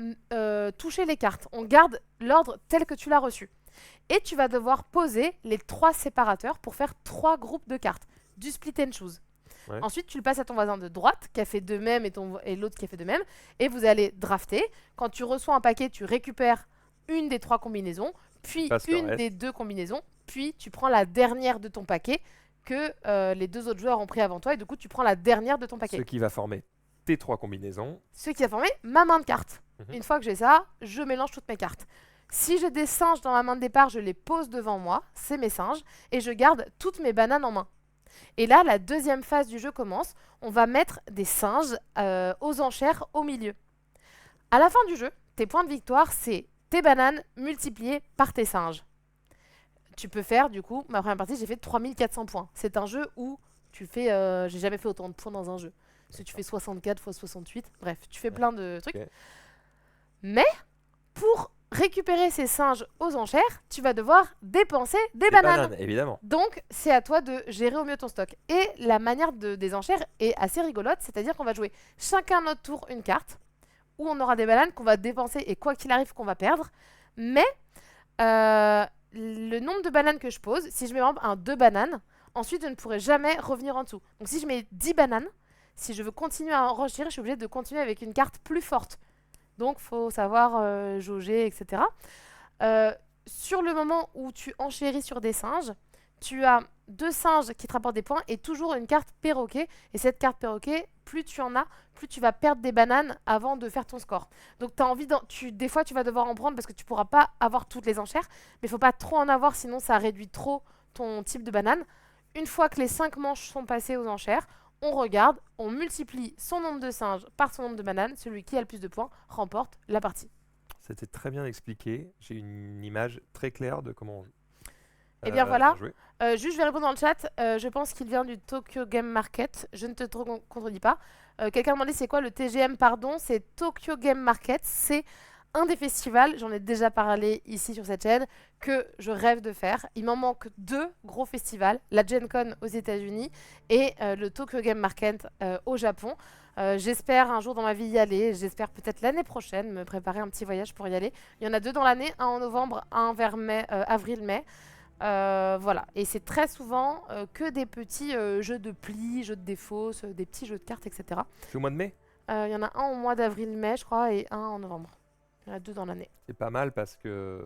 toucher les cartes. On garde l'ordre tel que tu l'as reçu. Et tu vas devoir poser les 3 séparateurs pour faire 3 groupes de cartes. Du split and choose. Ouais. Ensuite, tu le passes à ton voisin de droite qui a fait de même et l'autre qui a fait de même. Et vous allez drafter. Quand tu reçois un paquet, tu récupères une des 3 combinaisons, puis une des 2 combinaisons, puis tu prends la dernière de ton paquet que les 2 autres joueurs ont pris avant toi. Et du coup, tu prends la dernière de ton paquet. Ce qui va former tes 3 combinaisons. Ce qui va former ma main de cartes. Une fois que j'ai ça, je mélange toutes mes cartes. Si j'ai des singes dans ma main de départ, je les pose devant moi. C'est mes singes. Et je garde toutes mes bananes en main. Et là, la deuxième phase du jeu commence. On va mettre des singes aux enchères au milieu. À la fin du jeu, tes points de victoire, c'est tes bananes multipliées par tes singes. Tu peux faire, du coup, ma première partie, j'ai fait 3400 points. C'est un jeu où tu fais... j'ai jamais fait autant de points dans un jeu. Parce que tu fais 64 x 68. Bref, tu fais plein de trucs. Okay. Mais, pour récupérer ces singes aux enchères, tu vas devoir dépenser des bananes. Évidemment. Donc, c'est à toi de gérer au mieux ton stock. Et la manière des enchères est assez rigolote, c'est-à-dire qu'on va jouer chacun notre tour une carte, où on aura des bananes qu'on va dépenser et quoi qu'il arrive qu'on va perdre. Mais, le nombre de bananes que je pose, si je mets par exemple un 2 bananes, ensuite je ne pourrai jamais revenir en dessous. Donc si je mais 10 bananes, si je veux continuer à enregistrer, je suis obligée de continuer avec une carte plus forte Donc, faut savoir jauger, etc. Euh, sur le moment où tu enchéris sur des singes, tu as 2 singes qui te rapportent des points et toujours une carte perroquet. Et cette carte perroquet, plus tu en as, plus tu vas perdre des bananes avant de faire ton score. Donc t'as envie des fois tu vas devoir en prendre parce que tu pourras pas avoir toutes les enchères, mais il faut pas trop en avoir sinon ça réduit trop ton type de banane. Une fois que les 5 manches sont passées aux enchères, on regarde, on multiplie son nombre de singes par son nombre de bananes. Celui qui a le plus de points remporte la partie. C'était très bien expliqué. J'ai une image très claire de comment on joue. Et bien voilà. Bien joué. Juste, je vais répondre dans le chat. Je pense qu'il vient du Tokyo Game Market. Je ne te contredis pas. Quelqu'un m'a demandé c'est quoi le TGM, pardon. C'est Tokyo Game Market. C'est un des festivals, j'en ai déjà parlé ici sur cette chaîne, que je rêve de faire. Il m'en manque 2 gros festivals, la Gen Con aux États-Unis et le Tokyo Game Market au Japon. J'espère un jour dans ma vie y aller. J'espère peut-être l'année prochaine me préparer un petit voyage pour y aller. Il y en a 2 dans l'année, un en novembre, un vers avril-mai. Voilà, et c'est très souvent que des petits jeux de plis, jeux de défausse, des petits jeux de cartes, etc. C'est au mois de mai. Il y en a un au mois d'avril-mai, je crois, et un en novembre. Il y en a 2 dans l'année. C'est pas mal parce que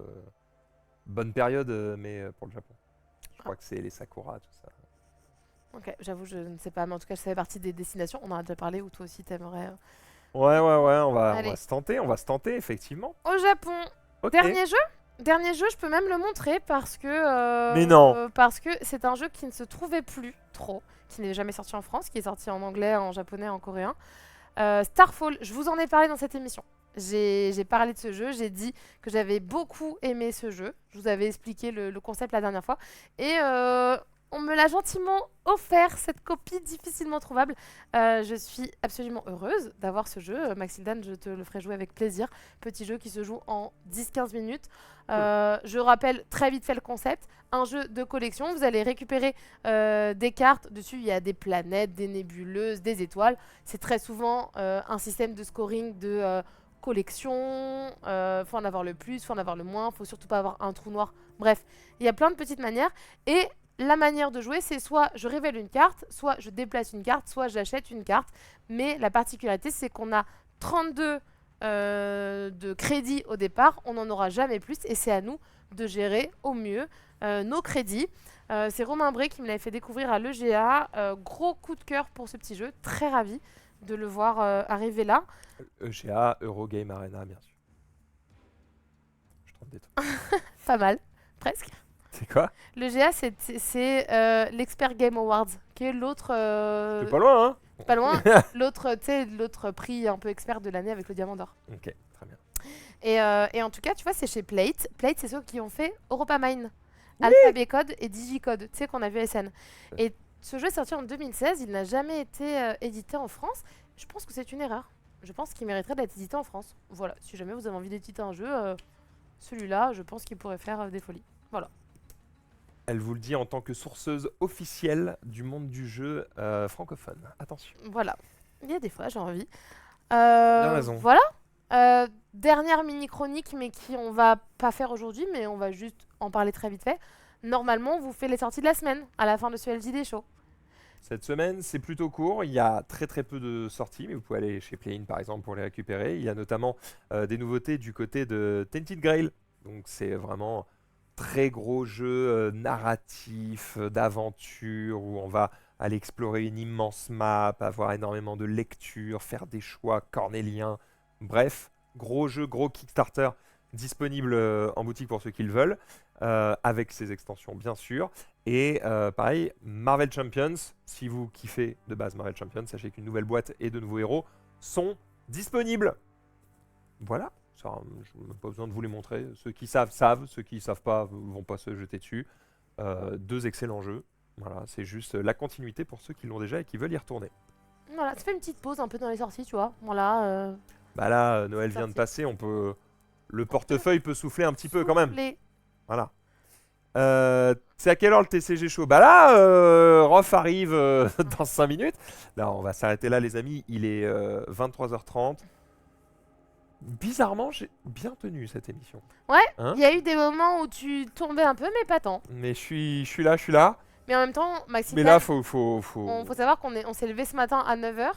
bonne période, mais pour le Japon. Je crois que c'est les sakura, tout ça. Ok, j'avoue, je ne sais pas, mais en tout cas, ça fait partie des destinations. On en a déjà parlé, ou toi aussi, t'aimerais. Ouais, on va Allez. se tenter, effectivement. Au Japon, Ok. Dernier jeu, je peux même le montrer parce que. Mais non. Parce que c'est un jeu qui ne se trouvait plus trop, qui n'est jamais sorti en France, qui est sorti en anglais, en japonais, en coréen. Starfall, je vous en ai parlé dans cette émission. J'ai parlé de ce jeu, j'ai dit que j'avais beaucoup aimé ce jeu. Je vous avais expliqué le concept la dernière fois. Et on me l'a gentiment offert, cette copie difficilement trouvable. Je suis absolument heureuse d'avoir ce jeu. Maxildan, je te le ferai jouer avec plaisir. Petit jeu qui se joue en 10-15 minutes. Je rappelle très vite fait le concept. Un jeu de collection. Vous allez récupérer des cartes. Dessus, il y a des planètes, des nébuleuses, des étoiles. C'est très souvent un système de scoring de collection. Faut en avoir le plus, faut en avoir le moins. Faut surtout pas avoir un trou noir. Bref, il y a plein de petites manières. Et la manière de jouer, c'est soit je révèle une carte, soit je déplace une carte, soit j'achète une carte. Mais la particularité, c'est qu'on a 32 de crédits au départ. On n'en aura jamais plus. Et c'est à nous de gérer au mieux nos crédits. C'est Romain Bray qui me l'avait fait découvrir à l'EGA. Gros coup de cœur pour ce petit jeu. Très ravi de le voir arriver là. EGA, Eurogame Arena, bien sûr. Je tente des trucs. Pas mal, presque. C'est quoi? L'EGA, c'est l'Expert Game Awards, qui est l'autre. C'est pas loin, hein? Pas loin. l'autre prix un peu expert de l'année avec le Diamant d'Or. Ok, très bien. Et en tout cas, tu vois, c'est chez Plate. Plate, c'est ceux qui ont fait Europamine, Alphabet Code et Digicode, tu sais, qu'on a vu à SN. Et ce jeu est sorti en 2016, il n'a jamais été édité en France. Je pense que c'est une erreur. Je pense qu'il mériterait d'être édité en France. Voilà, si jamais vous avez envie d'éditer un jeu, celui-là, je pense qu'il pourrait faire des folies. Voilà. Elle vous le dit en tant que sourceuse officielle du monde du jeu francophone. Attention. Voilà. Il y a des fois, j'ai envie. Bien raison. Voilà. Dernière mini-chronique, mais qui on va pas faire aujourd'hui, mais on va juste en parler très vite fait. Normalement, on vous fait les sorties de la semaine, à la fin de ce LJD Show. Cette semaine, c'est plutôt court. Il y a très peu de sorties, mais vous pouvez aller chez Play-in par exemple pour les récupérer. Il y a notamment des nouveautés du côté de Tainted Grail. Donc c'est vraiment très gros jeu narratif, d'aventure, où on va aller explorer une immense map, avoir énormément de lecture, faire des choix cornéliens. Bref, gros jeu, gros Kickstarter disponible en boutique pour ceux qui le veulent, avec ses extensions bien sûr. Et pareil, Marvel Champions, si vous kiffez de base Marvel Champions, sachez qu'une nouvelle boîte et de nouveaux héros sont disponibles. Voilà, ça, je n'ai pas besoin de vous les montrer. Ceux qui savent, savent. Ceux qui ne savent pas ne vont pas se jeter dessus. 2 excellents jeux. Voilà, c'est juste la continuité pour ceux qui l'ont déjà et qui veulent y retourner. Voilà, ça fait une petite pause un peu dans les sorties, tu vois. Voilà. Bah là, Noël vient de passer, le portefeuille peut souffler un petit peu quand même. Voilà. C'est à quelle heure le TCG show? Bah là, Rof arrive dans 5 minutes. Là, on va s'arrêter là, les amis. Il est 23h30. Bizarrement, j'ai bien tenu cette émission. Ouais, Hein? il y a eu des moments où tu tombais un peu, mais pas tant. Mais je suis là. Mais en même temps, Maxime, Mais là, faut... faut savoir qu'on s'est levé ce matin à 9h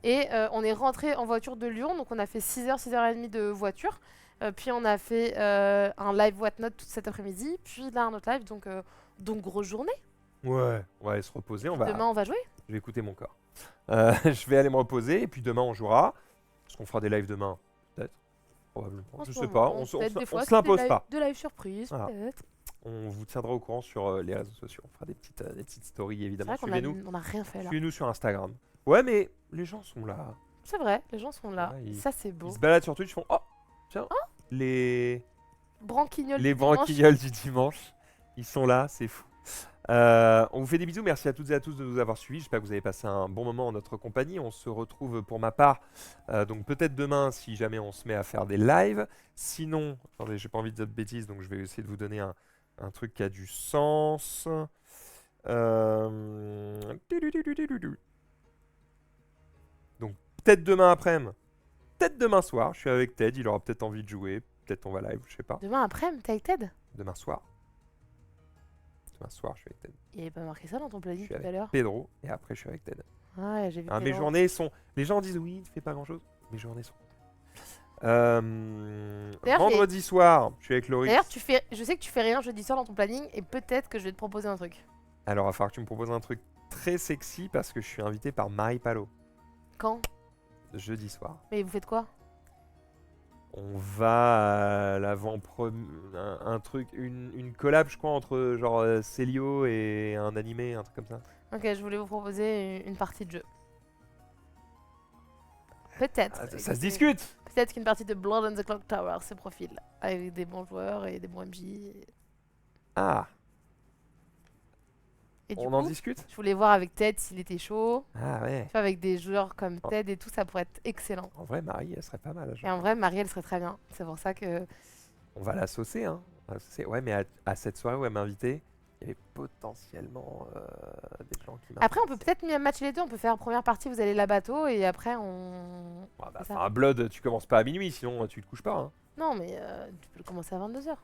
Et on est rentré en voiture de Lyon, donc on a fait 6h, 6h30 de voiture. Puis on a fait un live Whatnot toute cet après-midi. Puis là, un autre live, donc grosse journée. Ouais, on va aller se reposer. Demain, on va jouer. Je vais écouter mon corps. Je vais aller me reposer et puis demain on jouera. Est-ce qu'on fera des lives demain? Peut-être. Probablement. En Je ce sais pas. moment, On se peut-être des fois, se l'impose des pas. de live surprise, Voilà. peut-être. On vous tiendra au courant sur les réseaux sociaux. On fera des petites stories C'est évidemment. vrai qu'on Suivez-nous. on a rien fait là. Suivez-nous sur Instagram. Ouais, mais les gens sont là. C'est vrai, les gens sont là. Ouais, ils- Ça, c'est beau. Ils se baladent sur Twitch, ils font oh, tiens, les Branquignol les du dimanche. branquignoles du dimanche, ils sont là, c'est fou. On vous fait des bisous, merci à toutes et à tous de nous avoir suivis. J'espère que vous avez passé un bon moment en notre compagnie. On se retrouve pour ma part, donc peut-être demain si jamais on se met à faire des lives. Sinon, attendez, j'ai pas envie de dire de bêtises, donc je vais essayer de vous donner un truc qui a du sens. Donc peut-être demain après-midi, peut-être demain soir, je suis avec Ted, il aura peut-être envie de jouer, peut-être on va live, je sais pas. Demain après-midi, t'es avec Ted? Demain soir. Demain soir, je suis avec Ted. Il n'y avait pas marqué ça dans ton Je planning suis tout à l'heure. Pedro et après je suis avec Ted. Ouais, j'ai vu. Hein, mes Pedro. journées sont. Les gens disent oui, tu fais pas grand chose. Mes journées sont. D'ailleurs, Vendredi soir, je suis avec Laurie. D'ailleurs, je sais que tu fais rien jeudi soir dans ton planning et peut-être que je vais te proposer un truc. Alors, il va falloir que tu me proposes un truc très sexy parce que je suis invité par Marie Palo Quand? jeudi soir. Mais vous faites quoi? On va à un truc, une collab, je crois, entre genre Célio et un animé, un truc comme ça. Ok, je voulais vous proposer une partie de jeu. Peut-être. Ah, ça se discute. Peut-être qu'une partie de Blood and the Clock Tower se profile avec des bons joueurs et des bons MJ. Ah, Et du on coup, en discute. je voulais voir avec Ted s'il était chaud. Ah ouais. Tu vois, avec des joueurs comme Oh. Ted et tout, ça pourrait être excellent. En vrai, Marie, elle serait pas mal. Et en vrai, Marie, elle serait très bien. C'est pour ça que. On va la saucer, hein. On va la saucer. Ouais, mais à cette soirée où elle m'a invité, il y avait potentiellement des gens qui Après, on peut peut-être matcher les deux. On peut faire première partie, vous allez la bateau, et après, on. Ah bah, c'est ça. enfin, un Blood, tu commences pas à minuit, sinon tu te couches pas. Hein. Non, mais tu peux le commencer à 22h.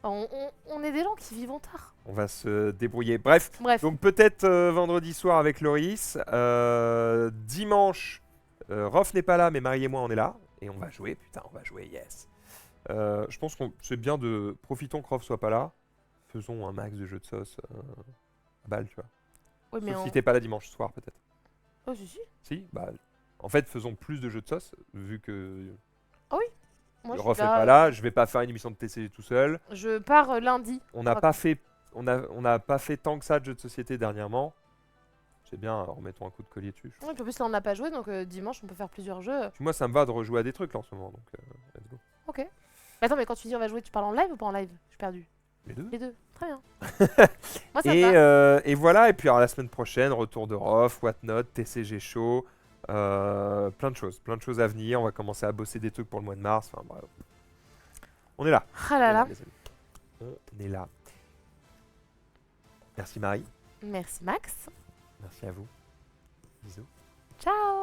On est des gens qui vivent tard. On va se débrouiller. Bref, Bref, donc peut-être vendredi soir avec Loris. Dimanche, Rof n'est pas là, mais Marie et moi on est là. Et on va jouer, putain, on va jouer, yes. Je pense que c'est bien de... Profitons que Rof soit pas là. Faisons un max de jeux de sauce à balle, tu vois. oui, mais Sauf si t'es pas là dimanche soir, peut-être. Oh, si. Si, bah... En fait, faisons plus de jeux de sauce, vu que Moi, je Rof suis est là, pas là. Je vais pas faire une émission de TCG tout seul. Je pars lundi. On n'a Ok. pas fait... On n'a pas fait tant que ça de jeux de société dernièrement. C'est bien, remettons un coup de collier dessus. Ouais, puis en plus, là, on n'a pas joué, donc dimanche, on peut faire plusieurs jeux. Moi, ça me va de rejouer à des trucs là en ce moment, donc let's go. Ok. Mais attends, mais quand tu dis on va jouer, tu parles en live ou pas en live? Je suis perdu. Les deux. Les deux. Très bien. Moi, ça me va. Et voilà, et puis alors, la semaine prochaine, retour de Rof, Whatnot, TCG Show, plein de choses à venir. On va commencer à bosser des trucs pour le mois de mars. Enfin bref. On est là. Ah là là. les amis. On est là. Merci Marie, Merci, Max. merci à vous. Bisous. Ciao.